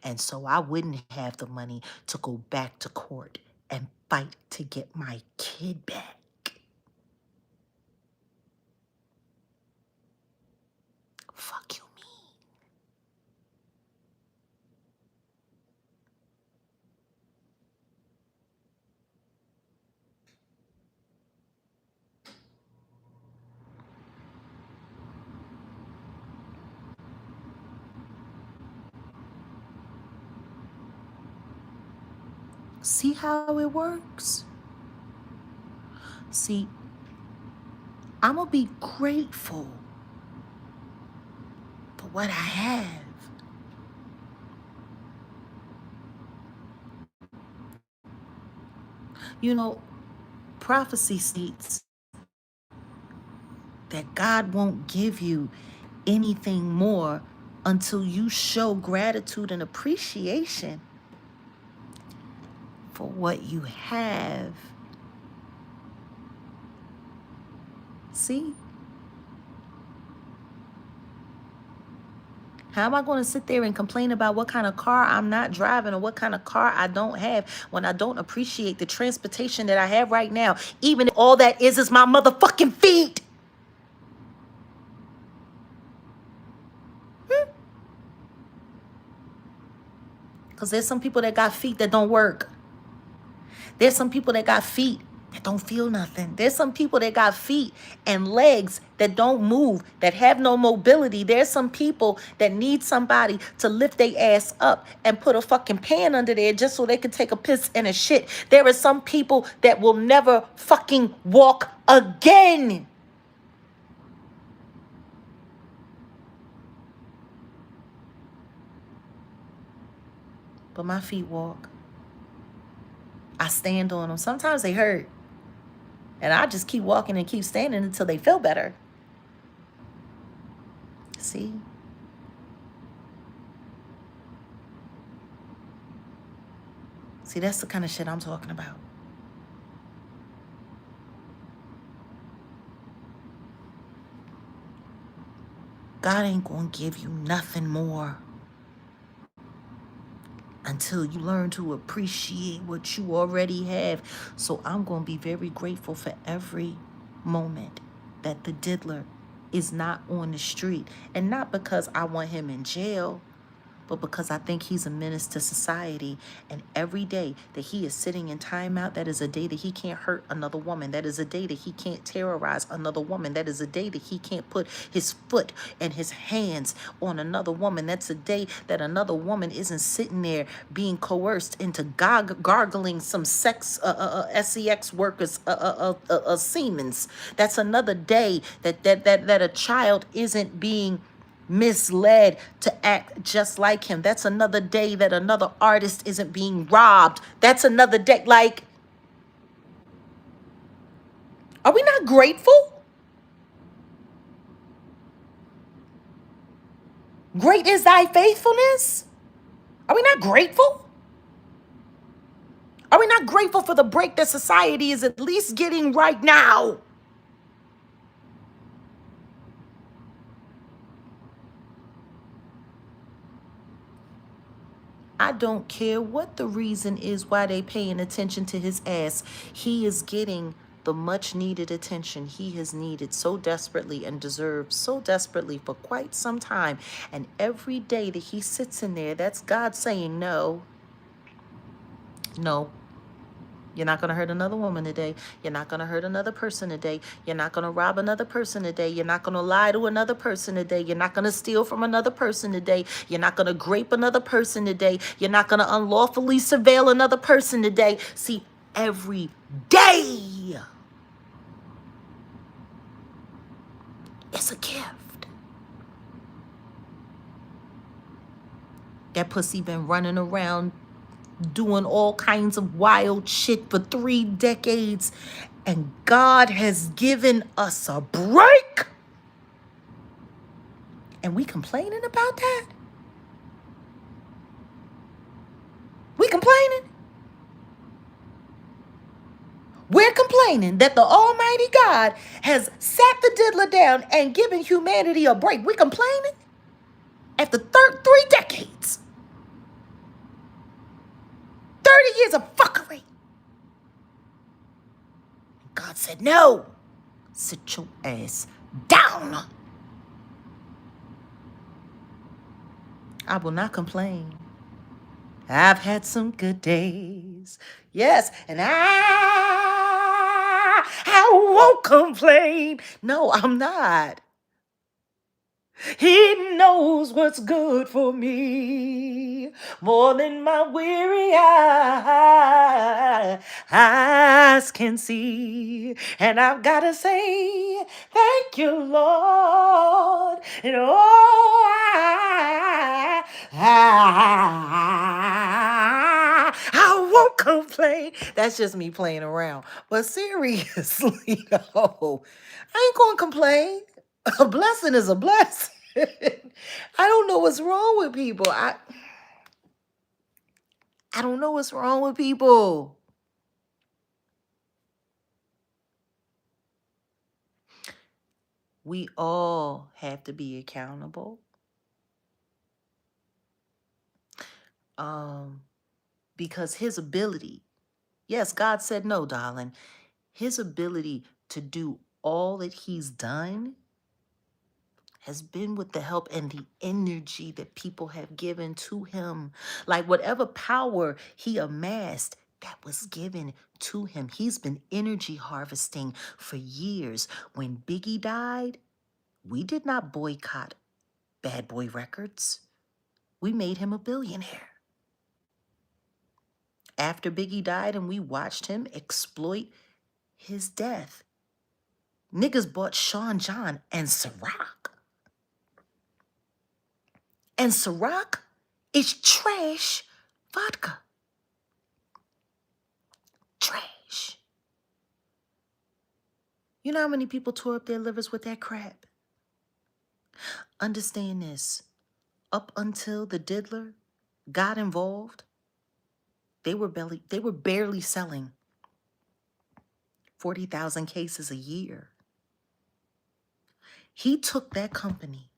And so I wouldn't have the money to go back to court and fight to get my kid back. Fuck you, me. See how it works? See, I'm going to be grateful for what I have. You know, prophecy states that God won't give you anything more until you show gratitude and appreciation for what you have. See? How am I going to sit there and complain about what kind of car I'm not driving or what kind of car I don't have when I don't appreciate the transportation that I have right now, even if all that is my motherfucking feet? Because there's some people that got feet that don't work. There's some people that got feet that don't feel nothing. There's some people that got feet and legs that don't move, that have no mobility. There's some people that need somebody to lift their ass up and put a fucking pan under there just so they can take a piss and a shit. There are some people that will never fucking walk again. But my feet walk. I stand on them. Sometimes they hurt. And I just keep walking and keep standing until they feel better. See? See, that's the kind of shit I'm talking about. God ain't gonna give you nothing more until you learn to appreciate what you already have. So I'm gonna be very grateful for every moment that the diddler is not on the street. And not because I want him in jail, but because I think he's a menace to society. And every day that he is sitting in timeout, that is a day that he can't hurt another woman. That is a day that he can't terrorize another woman. That is a day that he can't put his foot and his hands on another woman. That's a day that another woman isn't sitting there being coerced into gargling some sex workers semens. That's another day that a child isn't being misled to act just like him. That's another day that another artist isn't being robbed. That's another day. Like, are we not grateful? Great is thy faithfulness. Are we not grateful? Are we not grateful for the break that society is at least getting right now? I don't care what the reason is why they paying attention to his ass. He is getting the much needed attention he has needed so desperately and deserved so desperately for quite some time. And every day that he sits in there, that's God saying, no, no. You're not going to hurt another woman today. You're not going to hurt another person today. You're not going to rob another person today. You're not going to lie to another person today. You're not going to steal from another person today. You're not going to grape another person today. You're not going to unlawfully surveil another person today. See, every day is a gift. That pussy been running around doing all kinds of wild shit for 3 decades, and God has given us a break, and we complaining about that? We complaining? We're complaining that the Almighty God has sat the diddler down and given humanity a break. We complaining? After 3 decades. 30 years of fuckery. God said, no, sit your ass down. I will not complain. I've had some good days. Yes, and I won't complain. No, I'm not. He knows what's good for me more than my weary eyes can see. And I've got to say, thank you, Lord. And I won't complain. That's just me playing around. But seriously, though, I ain't gonna complain. A blessing is a blessing. I don't know what's wrong with people. I don't know what's wrong with people. We all have to be accountable. Um, because his ability, yes, God said no, darling. His ability to do all that he's done has been with the help and the energy that people have given to him. Like whatever power he amassed, that was given to him. He's been energy harvesting for years. When Biggie died, we did not boycott Bad Boy Records. We made him a billionaire. After Biggie died and we watched him exploit his death, niggas bought Sean John and Ciroc. And Ciroc is trash vodka. Trash. You know how many people tore up their livers with that crap? Understand this. Up until the diddler got involved, they were barely selling 40,000 cases a year. He took that company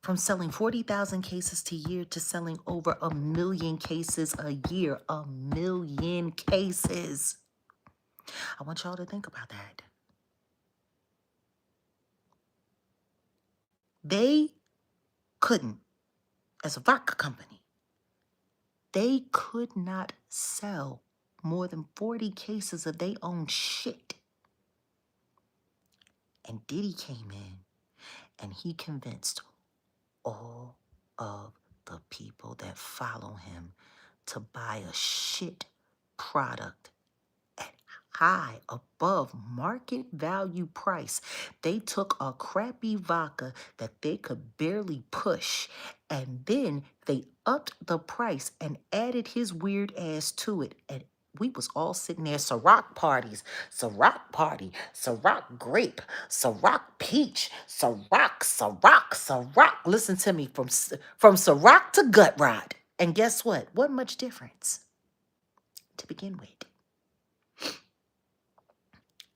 from selling 40,000 cases a year to selling over 1 million cases a year. 1 million cases. I want y'all to think about that. They couldn't, as a vodka company, they could not sell more than 40 cases of their own shit. And Diddy came in and he convinced all of the people that follow him to buy a shit product at high above market value price. They took a crappy vodka that they could barely push, and then they upped the price and added his weird ass to it. And we was all sitting there, Ciroc parties, Ciroc party, Ciroc grape, Ciroc peach, Ciroc. Listen to me, from Ciroc to gut rot. And guess what? Wasn't much difference to begin with.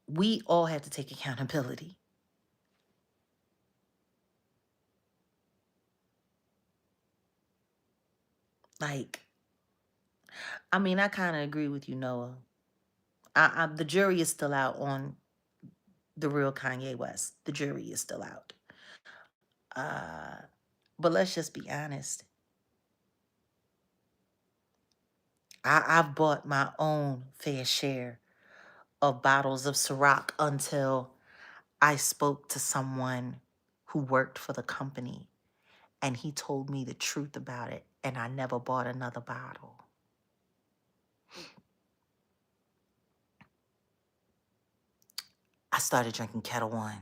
We all have to take accountability. Like, I mean, I kind of agree with you, Noah. The jury is still out on the real Kanye West. The jury is still out. Uh, but let's just be honest. I've bought my own fair share of bottles of Ciroc until I spoke to someone who worked for the company and he told me the truth about it, and I never bought another bottle. I started drinking Kettle One.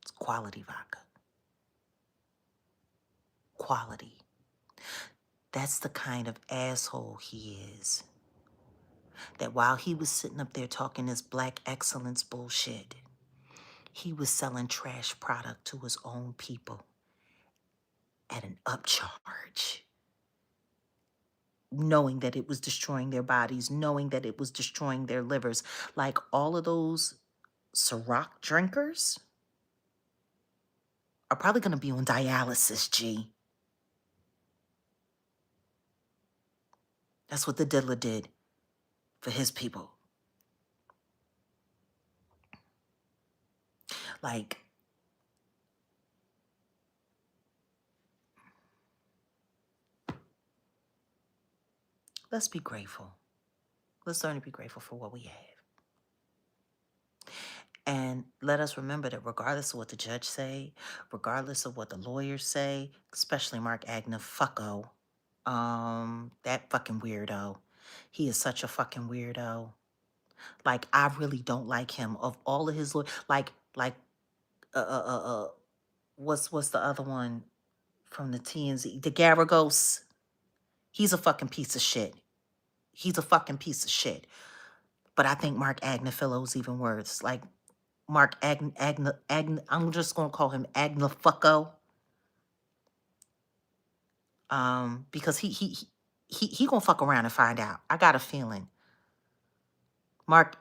It's quality vodka. Quality. That's the kind of asshole he is. That while he was sitting up there talking this black excellence bullshit, he was selling trash product to his own people at an upcharge, knowing that it was destroying their bodies, knowing that it was destroying their livers. Like all of those Ciroc drinkers are probably going to be on dialysis, G. That's what the diddler did for his people. Like, let's be grateful. Let's learn to be grateful for what we have. And let us remember that regardless of what the judge say, regardless of what the lawyers say, especially Mark Agnew, fucko, that fucking weirdo. He is such a fucking weirdo. Like, I really don't like him. Of all of his what's the other one from the TNZ? The Garagos. He's a fucking piece of shit. He's a fucking piece of shit. But I think Mark Agnifilo even worse. Like Mark I'm just gonna call him Agnifucko. Because he gonna fuck around and find out. I got a feeling. Mark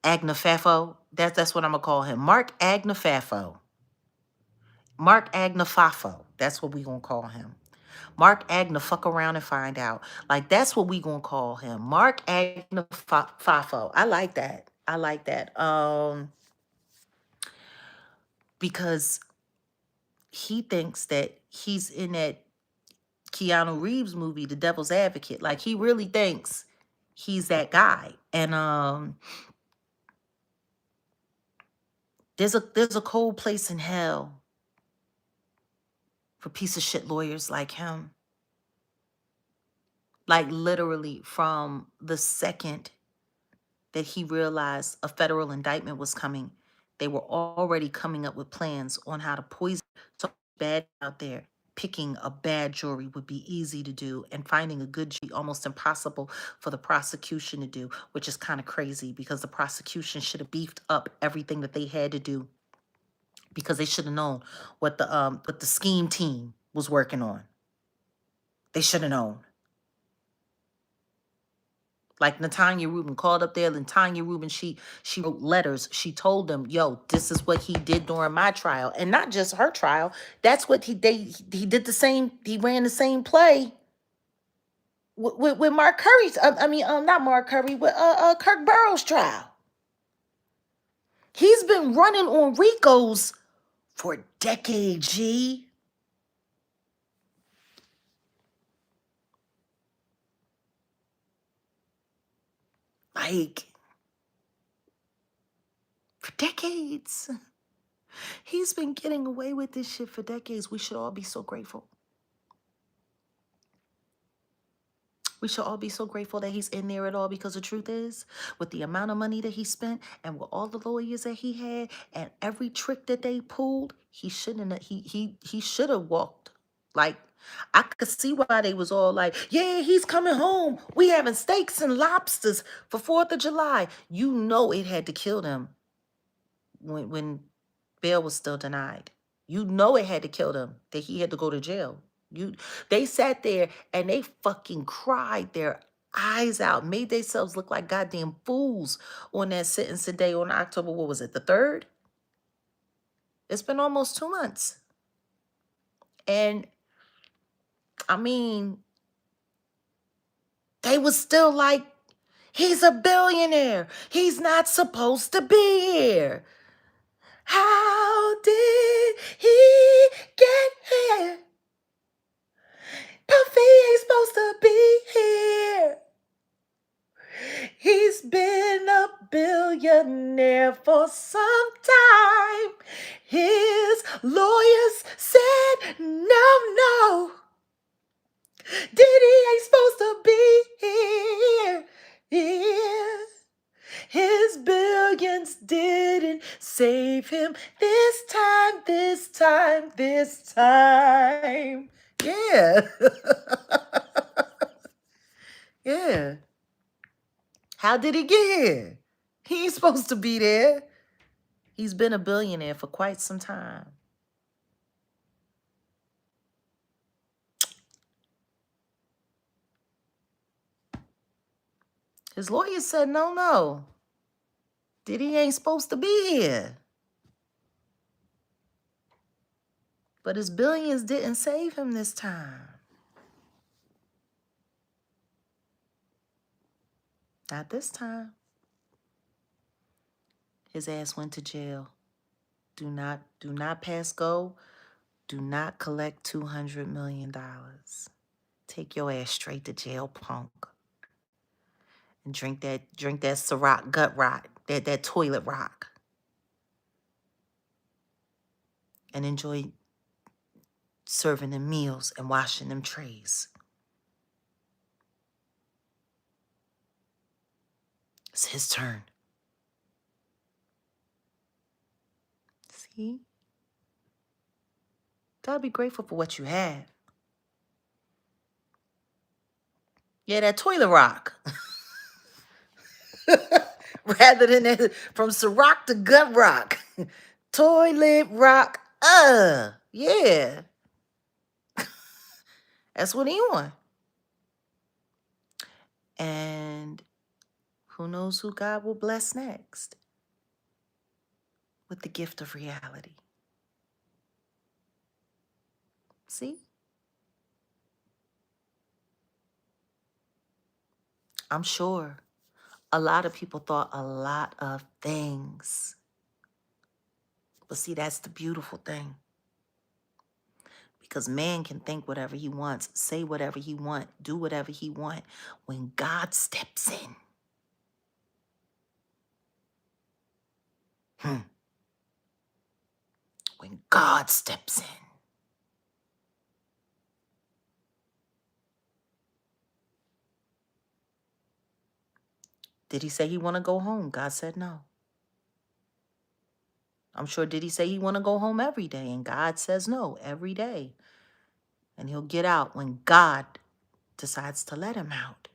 Agnifafo. That's what I'm gonna call him. Mark Agnifafo. Mark Agnifafo. That's what we gonna call him. Mark Agna fuck around and find out. Like, that's what we gonna call him. Mark Agna Fafo. I like that. I like that. Because he thinks that he's in that Keanu Reeves movie, The Devil's Advocate. Like, he really thinks he's that guy. And there's a cold place in hell for piece of shit lawyers like him. Like, literally, from the second that he realized a federal indictment was coming, they were already coming up with plans on how to poison. So bad out there. Picking a bad jury would be easy to do, and finding a good jury almost impossible for the prosecution to do, which is kind of crazy because the prosecution should have beefed up everything that they had to do, because they should have known what the scheme team was working on. They should have known. Like Natanya Rubin called up there. Natanya Rubin, she wrote letters. She told them, "Yo, this is what he did during my trial, and not just her trial. That's what he did the same. He ran the same play with Mark Curry's. Not Mark Curry, with Kirk Burrows' trial. He's been running on Ricos for decades. G. Like, for decades." He's been getting away with this shit for decades. We should all be so grateful. We should all be so grateful that he's in there at all, because the truth is, with the amount of money that he spent and with all the lawyers that he had and every trick that they pulled, he shouldn't have, he should have walked. Like, I could see why they was all like, "Yeah, he's coming home. We having steaks and lobsters for 4th of July." You know it had to kill them when bail was still denied. You know it had to kill them that he had to go to jail. They sat there and they fucking cried their eyes out, made themselves look like goddamn fools on that sentencing day on October, what was it, the 3rd? It's been almost 2 months. And I mean, they was still like, "He's a billionaire. He's not supposed to be here. How did he get here? Puffy ain't supposed to be here. He's been a billionaire for some time. His lawyers said no. Diddy ain't supposed to be here. His billions didn't save him this time. Yeah. Yeah. How did he get here? He ain't supposed to be there. He's been a billionaire for quite some time. His lawyer said no. Diddy ain't supposed to be here. But his billions didn't save him this time. Not this time. His ass went to jail. Do not pass go. Do not collect $200 million. Take your ass straight to jail, punk. And drink that Ciroc gut rot, that toilet rock. And enjoy serving them meals and washing them trays. It's his turn. See? Gotta be grateful for what you have. Yeah, that toilet rock. Rather than that, from Ciroc to gut rock. Toilet rock. Yeah. That's what he on. And who knows who God will bless next with the gift of reality. See? I'm sure a lot of people thought a lot of things. But see, that's the beautiful thing. Because man can think whatever he wants, say whatever he wants, do whatever he wants. When God steps in, when God steps in, did he say he want to go home? God said no. I'm sure, did he say he want to go home every day? And God says no, every day. And he'll get out when God decides to let him out.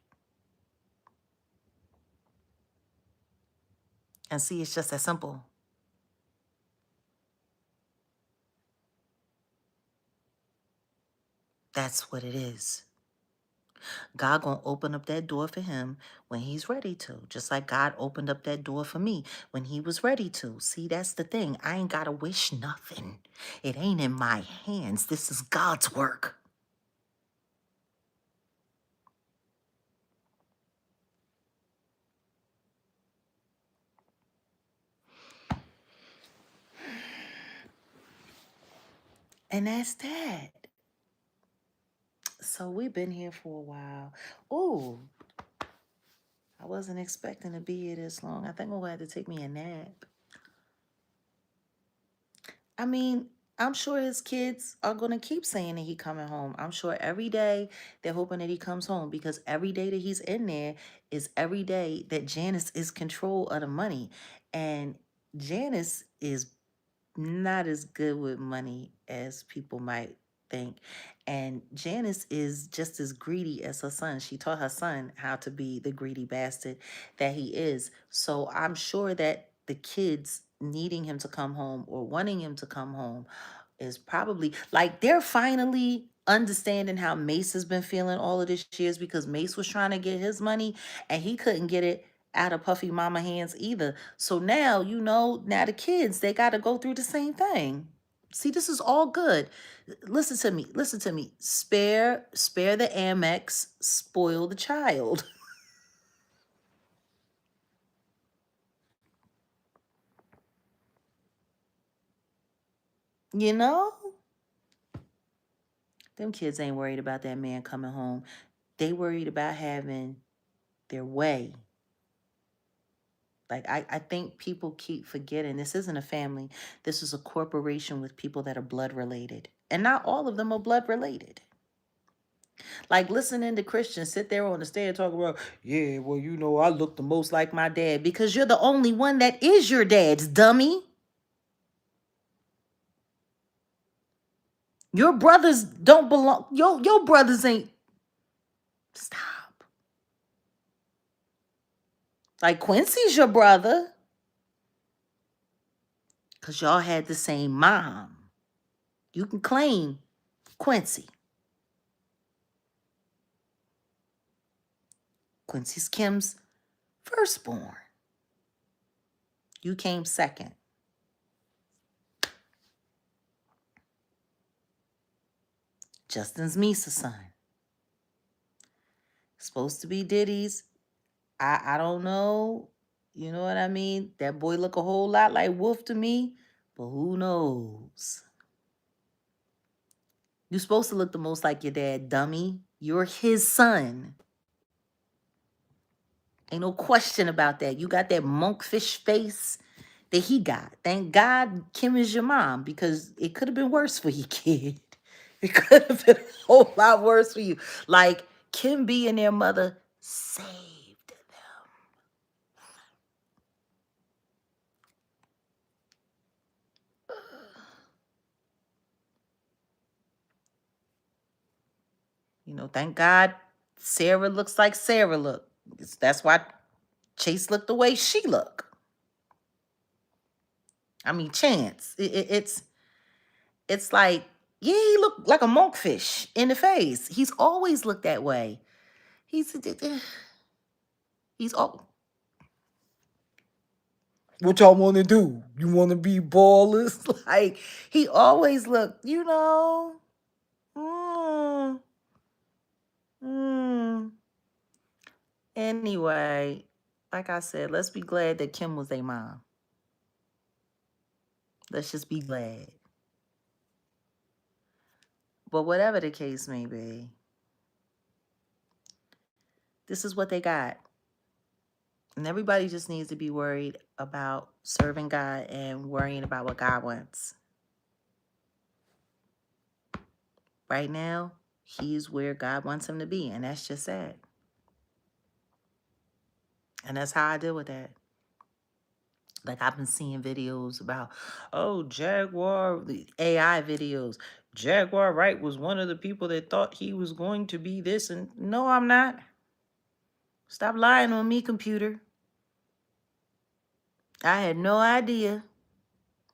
And see, it's just that simple. That's what it is. God gonna open up that door for him when he's ready to. Just like God opened up that door for me when he was ready to. See, that's the thing. I ain't gotta wish nothing. It ain't in my hands. This is God's work. And that's that. So we've been here for a while. Ooh, I wasn't expecting to be here this long. I think I'm gonna have to take me a nap. I mean, I'm sure his kids are going to keep saying that he coming home. I'm sure every day they're hoping that he comes home because every day that he's in there is every day that Janice is control of the money. And Janice is not as good with money as people might think. And Janice is just as greedy as her son. She taught her son how to be the greedy bastard that he is. So I'm sure that the kids needing him to come home or wanting him to come home is probably like they're finally understanding how Mace has been feeling all of this years because Mace was trying to get his money and he couldn't get it out of Puffy Mama hands either. So now, now the kids, they got to go through the same thing. See, this is all good. Listen to me. Listen to me. Spare the Amex, spoil the child. You know? Them kids ain't worried about that man coming home. They worried about having their way. Like, I think people keep forgetting this isn't a family. This is a corporation with people that are blood related. And not all of them are blood related. Like listening to Christians sit there on the stand talking about, yeah, well, I look the most like my dad because you're the only one that is your dad's dummy. Your brothers don't belong. Your brothers ain't. Stop. Like Quincy's your brother because y'all had the same mom. You can claim Quincy. Quincy's Kim's firstborn. You came second. Justin's Misa's son. Supposed to be Diddy's. I don't know. You know what I mean? That boy look a whole lot like Wolf to me, but who knows? You're supposed to look the most like your dad, dummy. You're his son. Ain't no question about that. You got that monkfish face that he got. Thank God Kim is your mom because it could have been worse for you, kid. It could have been a whole lot worse for you. Like Kim being their mother saved them. Thank God Sarah looks like Sarah look. That's why Chase looked the way she look. I mean, Chance. It's like, yeah, he looked like a monkfish in the face. He's always looked that way. He's all. What y'all want to do? You want to be ballers? Like, he always looked, you know. Mm, mm. Anyway, like I said, let's be glad that Kim was a mom. Let's just be glad. But whatever the case may be, this is what they got. And everybody just needs to be worried about serving God and worrying about what God wants. Right now, he's where God wants him to be, and that's just sad. And that's how I deal with that. Like, I've been seeing videos about, oh, Jaguar, the AI videos. Jaguar Wright was one of the people that thought he was going to be this. And no, I'm not. Stop lying on me, computer. I had no idea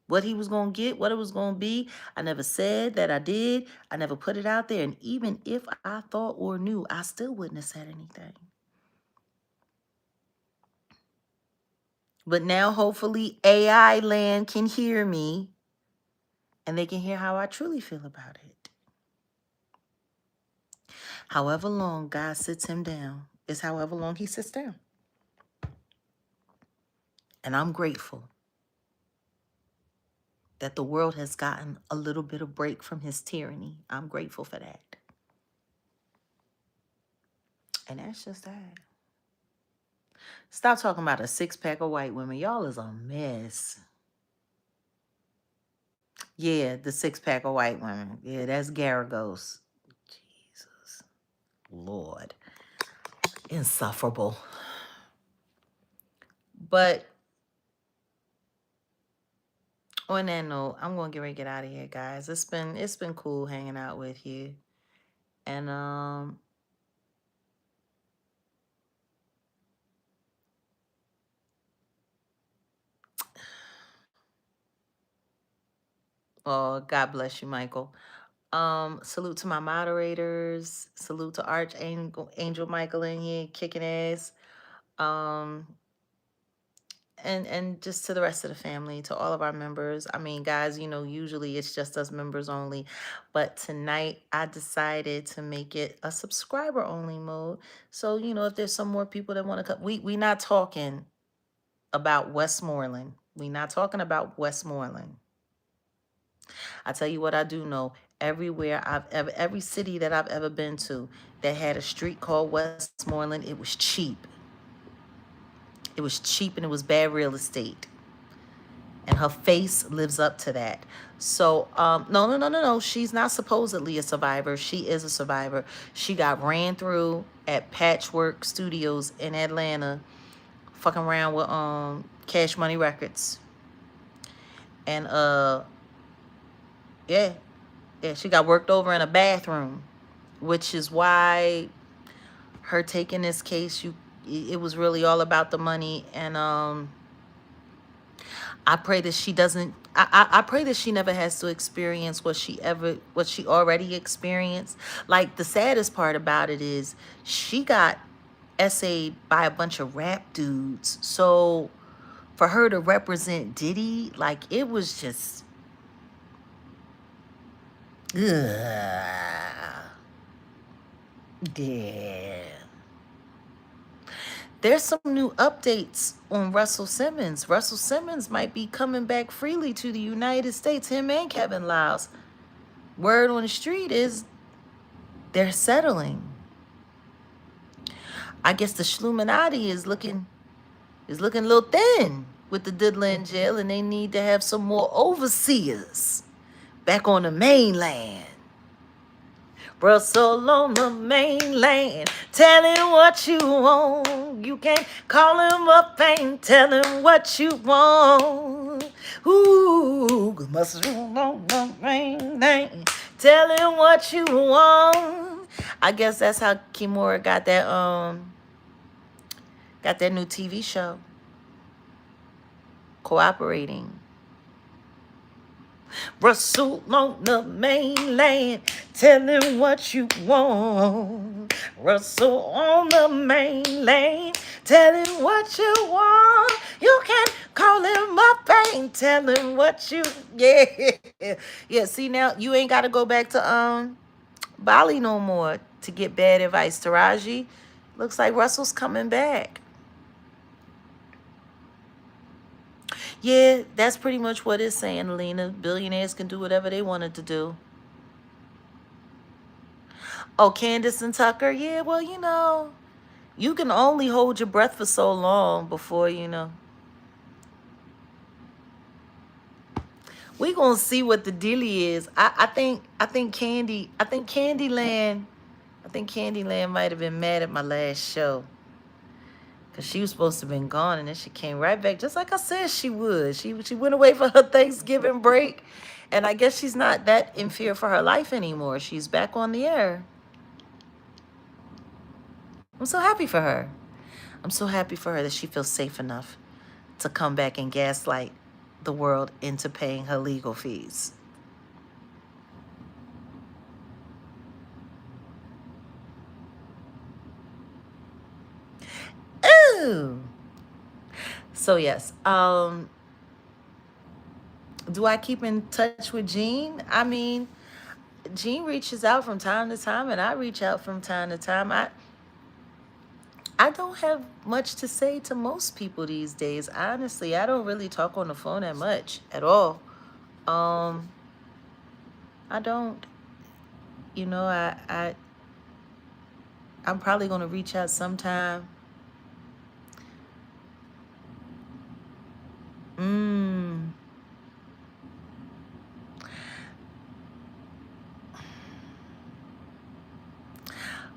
what he was going to get, what it was going to be. I never said that I did. I never put it out there. And even if I thought or knew, I still wouldn't have said anything. But now, hopefully, AI land can hear me and they can hear how I truly feel about it. However long God sits him down is however long he sits down. And I'm grateful that the world has gotten a little bit of break from his tyranny. I'm grateful for that. And that's just that. Stop talking about a six-pack of white women. Y'all is a mess. Yeah, the six-pack of white women. Yeah, that's Garagos. Jesus. Lord. Insufferable. But on that note, I'm gonna get ready to get out of here, guys. It's been cool hanging out with you. And oh, God bless you, Michael. Salute to my moderators. Salute to Archangel Michael in here kicking ass. And just to the rest of the family, to all of our members. I mean, guys, you know, usually it's just us members only, but tonight I decided to make it a subscriber only mode. So, you know, if there's some more people that want to come, we not talking about Westmoreland. We not talking about Westmoreland. I tell you what I do know. Every city that I've ever been to that had a street called Westmoreland, it was cheap. It was cheap and it was bad real estate. And her face lives up to that. So, no. She's not supposedly a survivor. She is a survivor. She got ran through at Patchwork Studios in Atlanta, fucking around with Cash Money Records. And yeah, she got worked over in a bathroom, which is why her taking this case, it was really all about the money. And I pray that she doesn't. I pray that she never has to experience what she already experienced. Like, the saddest part about it is she got essayed by a bunch of rap dudes. So for her to represent Diddy, like, it was just, ugh. Yeah. There's some new updates on Russell Simmons. Russell Simmons might be coming back freely to the United States, him and Kevin Liles. Word on the street is they're settling. I guess the Schluminati is looking a little thin with the diddler in jail, and they need to have some more overseers back on the mainland. Russell on the mainland, tell him what you want. You can't call him up and tell him what you want. Ooh, Russell on the mainland, tell him what you want. I guess that's how Kimura got that new TV show, Cooperating. Russell on the mainland, tell him what you want. Russell on the mainland, tell him what you want. You can call him up and tell him what you, yeah. Yeah, see now, you ain't got to go back to Bali no more to get bad advice. Taraji, looks like Russell's coming back. Yeah, that's pretty much what it's saying, Alina. Billionaires can do whatever they wanted to do. Oh, Candace and Tucker? Yeah, well, you can only hold your breath for so long before, We gonna see what the dealie is. I think Candyland might have been mad at my last show. Cause she was supposed to have been gone and then she came right back just like I said she would. She went away for her Thanksgiving break. And I guess she's not that in fear for her life anymore. She's back on the air. I'm so happy for her. I'm so happy for her that she feels safe enough to come back and gaslight the world into paying her legal fees. Ooh. So yes, do I keep in touch with Jean? I mean, Jean reaches out from time to time, and I reach out from time to time. I don't have much to say to most people these days. Honestly, I don't really talk on the phone that much at all. Um, I don't. You know, I'm probably gonna reach out sometime. Mm.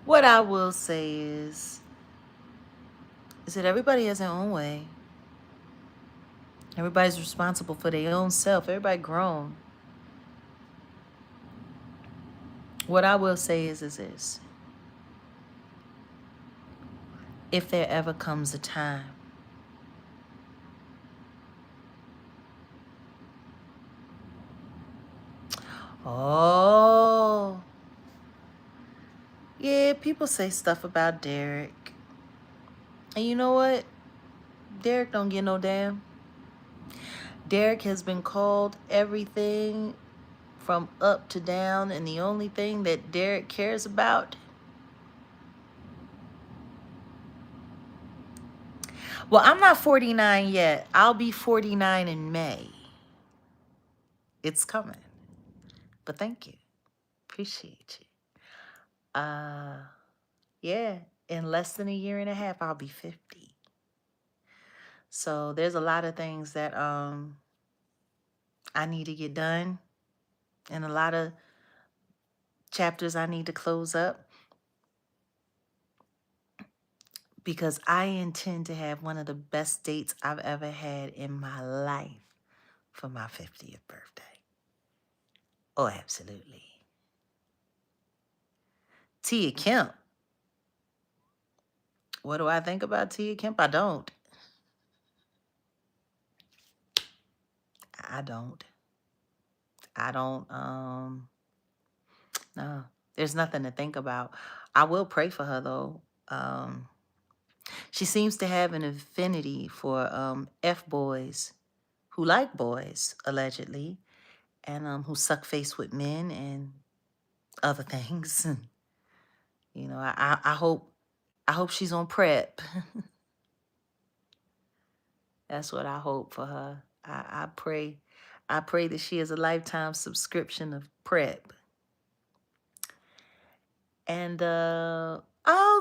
What I will say is that everybody has their own way. Everybody's responsible for their own self. Everybody grown. What I will say is this. If there ever comes a time oh, yeah, people say stuff about Derek. And you know what? Derek don't get no damn. Derek has been called everything from up to down, and the only thing that Derek cares about, well, I'm not 49 yet. I'll be 49 in May. It's coming. But thank you. Appreciate you. Yeah, in less than a year and a half, I'll be 50. So there's a lot of things that I need to get done, and a lot of chapters I need to close up, because I intend to have one of the best dates I've ever had in my life for my 50th birthday. Oh, absolutely. Tia Kemp. What do I think about Tia Kemp? I don't. I don't. I don't. No, there's nothing to think about. I will pray for her though. She seems to have an affinity for F boys who like boys, allegedly, and who suck face with men and other things. You know, I hope she's on prep. That's what I hope for her. I pray that she has a lifetime subscription of prep. And oh,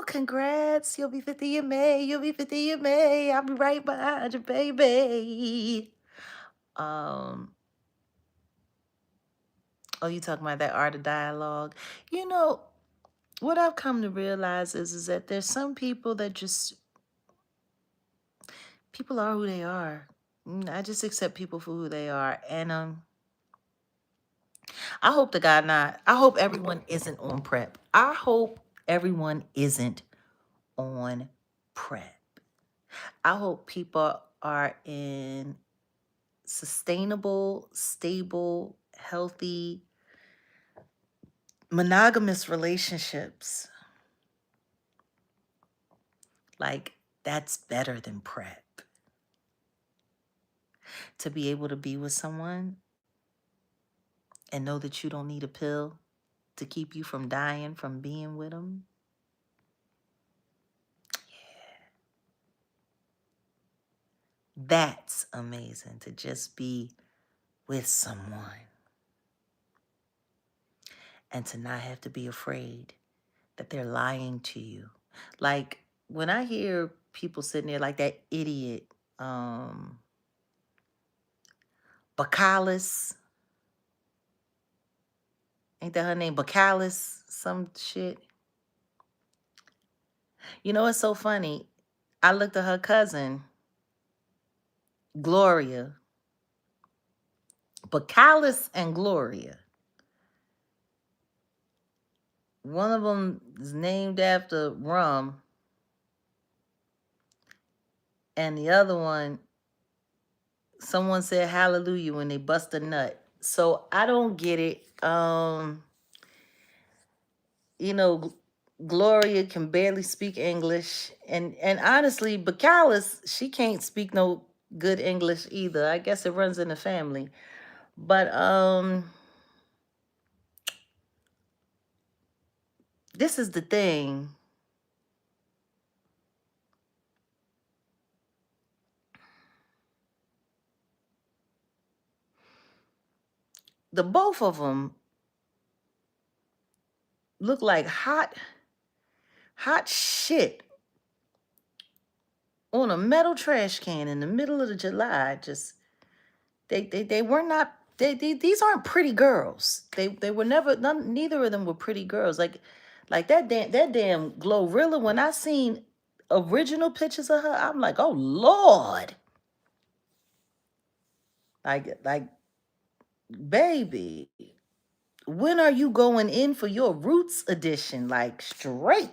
congrats. You'll be 50 in May. You'll be 50 in May. I'll be right behind you, baby. Oh, you talking about that art of dialogue? You know, what I've come to realize is that there's some people that just, people are who they are. I just accept people for who they are. And I hope to God not. I hope everyone isn't on prep. I hope Everyone isn't on PrEP. I hope people are in sustainable, stable, healthy, monogamous relationships. Like, that's better than PrEP. To be able to be with someone and know that you don't need a pill to keep you from dying from being with them. That's amazing, to just be with someone and to not have to be afraid that they're lying to you. Like, when I hear people sitting there like that idiot, Bacalis, ain't that her name? Bacalis, some shit. You know, it's so funny. I looked at her cousin, Gloria. Bacalis and Gloria. One of them is named after rum, and the other one, someone said hallelujah when they bust a nut. So I don't get it. You know, Gloria can barely speak English, and honestly, Bacalis, she can't speak no good English either. I guess it runs in the family. But this is the thing. The both of them look like hot shit on a metal trash can in the middle of the July. Just they were not these aren't pretty girls. They were never, neither of them were pretty girls. Like that damn Glorilla. When I seen original pictures of her, I'm like, oh Lord. Like baby, when are you going in for your Roots edition? Like straight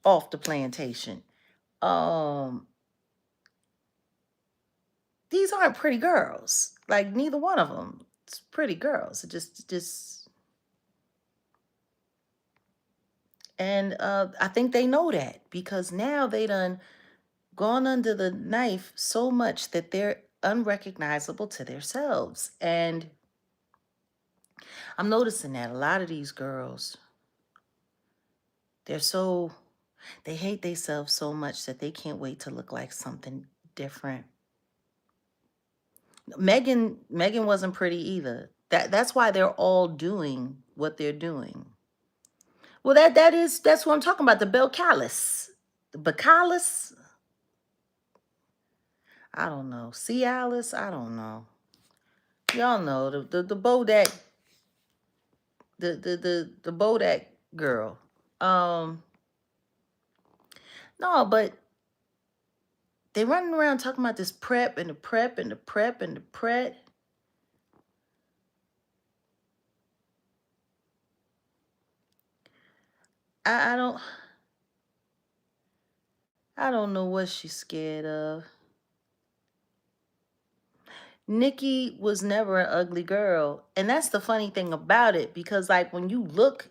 off the plantation. These aren't pretty girls. Like neither one of them. It's pretty girls. It just and I think they know that because now they done gone under the knife so much that they're unrecognizable to themselves. And I'm noticing that a lot of these girls, they hate themselves so much that they can't wait to look like something different. Megan wasn't pretty either. That's why they're all doing what they're doing. Well, that's what I'm talking about. The Belcalis, the Bacalis. I don't know. Cialis. I don't know. Y'all know the Bodak, the Bodak girl. No, but they running around talking about this PrEP and the PrEP and the PrEP and the PrEP. I don't know what she's scared of. Nikki was never an ugly girl. And that's the funny thing about it, because like when you look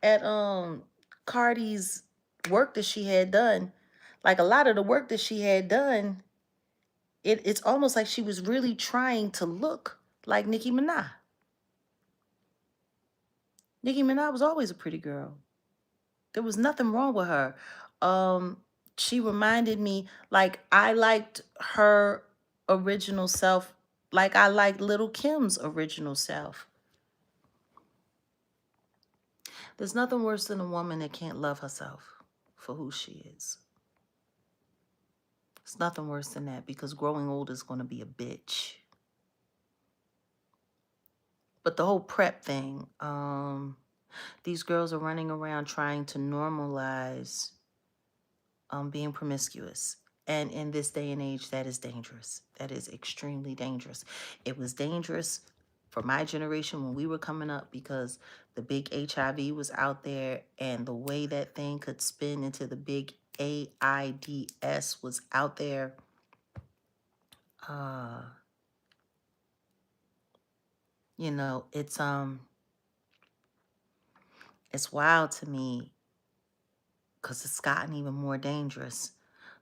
at Cardi's work that she had done, like a lot of the work that she had done, it's almost like she was really trying to look like Nicki Minaj. Nicki Minaj was always a pretty girl. There was nothing wrong with her. She reminded me, like, I liked her original self, like I liked Little Kim's original self. There's nothing worse than a woman that can't love herself for who she is. It's nothing worse than that, because growing old is going to be a bitch. But the whole PrEP thing, these girls are running around trying to normalize being promiscuous. And in this day and age, that is dangerous. That is extremely dangerous. It was dangerous for my generation when we were coming up, because The big HIV was out there, and the way that thing could spin into the big AIDS was out there. You know, it's wild to me because it's gotten even more dangerous.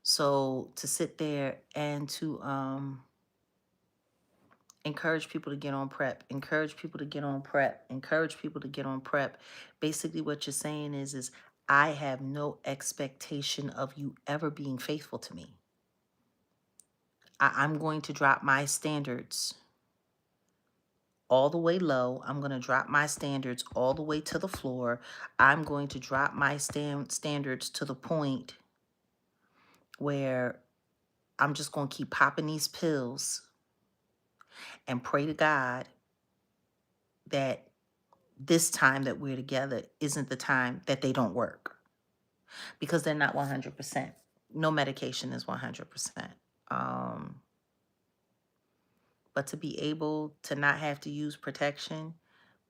So to sit there and to encourage people to get on PrEP, encourage people to get on PrEP, encourage people to get on PrEP. Basically what you're saying is I have no expectation of you ever being faithful to me. I'm going to drop my standards all the way low. I'm going to drop my standards all the way to the floor. I'm going to drop my standards to the point where I'm just going to keep popping these pills and pray to God that this time that we're together isn't the time that they don't work, because they're not 100%. No medication is 100%. But to be able to not have to use protection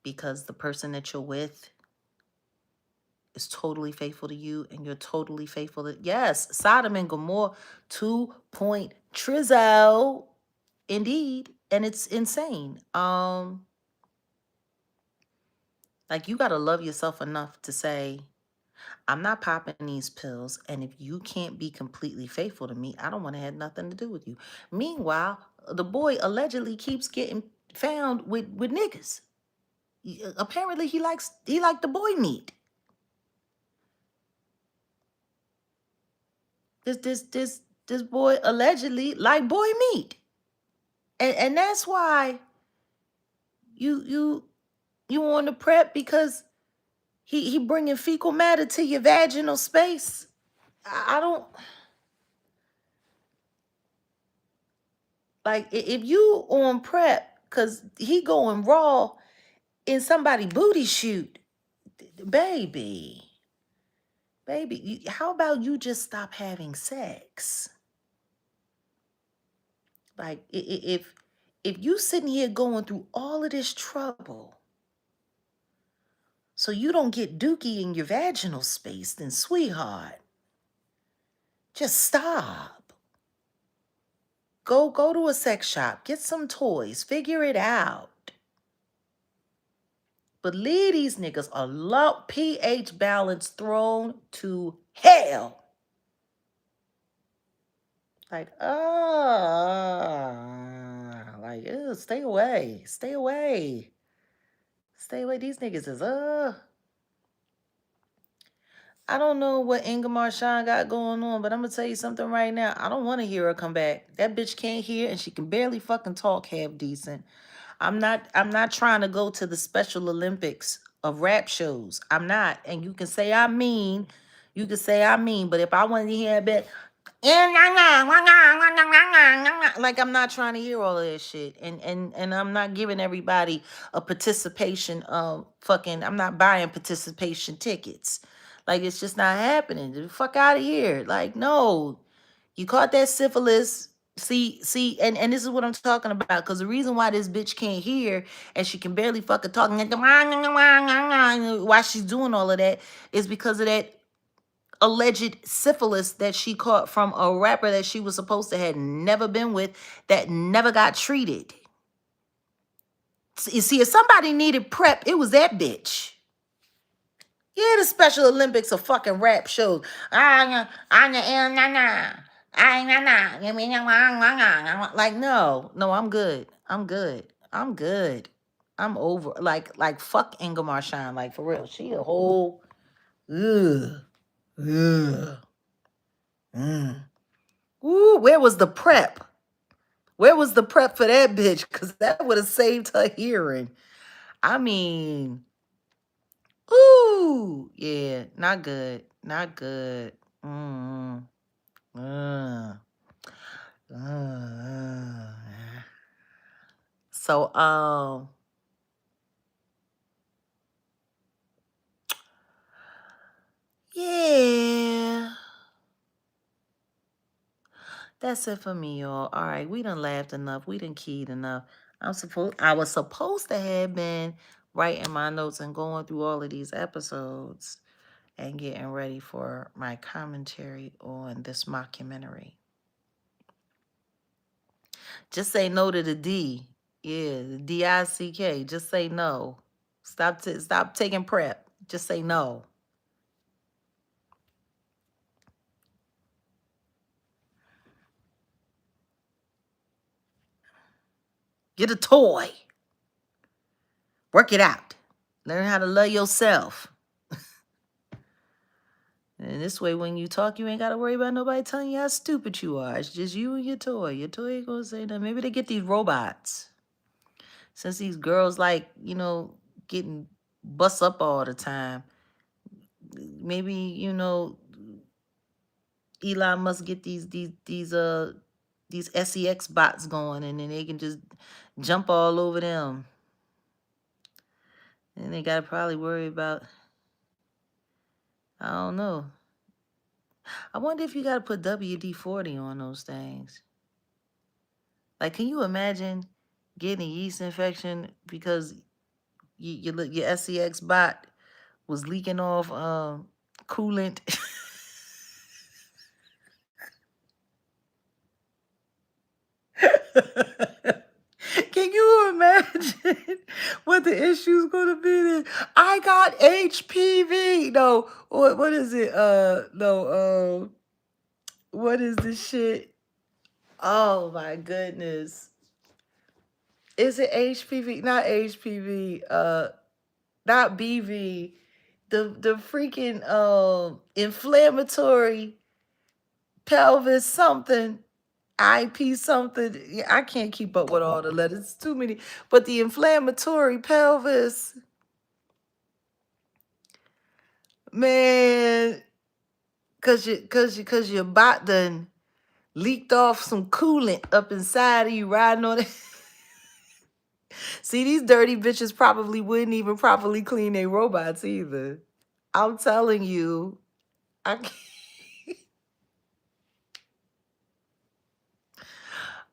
because the person that you're with is totally faithful to you and you're totally faithful to, yes, Sodom and Gomorrah 2-point trizzo, indeed. And it's insane. Like, you got to love yourself enough to say, I'm not popping these pills, and if you can't be completely faithful to me, I don't want to have nothing to do with you. Meanwhile, the boy allegedly keeps getting found with niggas. Apparently, he liked the boy meat. This boy allegedly like boy meat, and that's why you on the PrEP, because he bringing fecal matter to your vaginal space. I don't like if you on PrEP because he going raw in somebody booty shoot, baby. How about you just stop having sex? Like, if you sitting here going through all of this trouble so you don't get dookie in your vaginal space, then sweetheart, just stop. Go to a sex shop, get some toys, figure it out. But leave these niggas a low pH balance thrown to hell. Like, like, ew, stay away. Stay away. Stay away. These niggas is, I don't know what Ingemar Shine got going on, but I'm gonna tell you something right now. I don't want to hear her come back. That bitch can't hear, and she can barely fucking talk half decent. I'm not trying to go to the Special Olympics of rap shows. I'm not. And you can say I mean, but if I want to hear a bit, like, I'm not trying to hear all of this shit. And I'm not giving everybody a participation fucking, I'm not buying participation tickets. Like, it's just not happening. The fuck out of here. Like, no. You caught that syphilis. See, and this is what I'm talking about. Because the reason why this bitch can't hear and she can barely fucking talk while she's doing all of that is because of that alleged syphilis that she caught from a rapper that she was supposed to have never been with, that never got treated. You see, if somebody needed PrEP, it was that bitch. Yeah, the Special Olympics of fucking rap shows. Like, no, I'm good. I'm over. Like fuck Ingemar Shine. Like, for real. She a whole ugh. Ooh, where was the PrEP? Where was the PrEP for that bitch? Because that would have saved her hearing. I mean, ooh, yeah, not good. Not good. Mm. So, yeah. That's it for me, y'all. All right, we done laughed enough. We done keyed enough. I was supposed to have been writing my notes and going through all of these episodes and getting ready for my commentary on this mockumentary. Just say no to the D. Yeah, the DICK. Just say no. Stop taking prep. Just say no. Get a toy. Work it out. Learn how to love yourself. And this way, when you talk, you ain't got to worry about nobody telling you how stupid you are. It's just you and your toy. Your toy ain't going to say nothing. Maybe they get these robots. Since these girls like, getting bust up all the time. Maybe, Elon must get these SEX bots going, and then they can just jump all over them. And they got to probably worry about, I don't know. I wonder if you got to put WD-40 on those things. Like, can you imagine getting a yeast infection because your SEX bot was leaking off coolant? Can you imagine what the issue's gonna be then? I got HPV. No, what is it? No, what is this shit? Oh my goodness. Is it HPV? Not HPV. Not BV. The freaking inflammatory pelvis something. IP something. Yeah, I can't keep up with all the letters. It's too many. But the inflammatory pelvis, man, cause your bot done leaked off some coolant up inside of you riding on it. See, these dirty bitches probably wouldn't even properly clean their robots either. I'm telling you, I can't.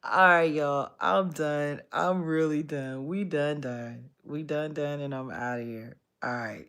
All right, y'all. I'm done. I'm really done. We done. We done, and I'm out of here. All right.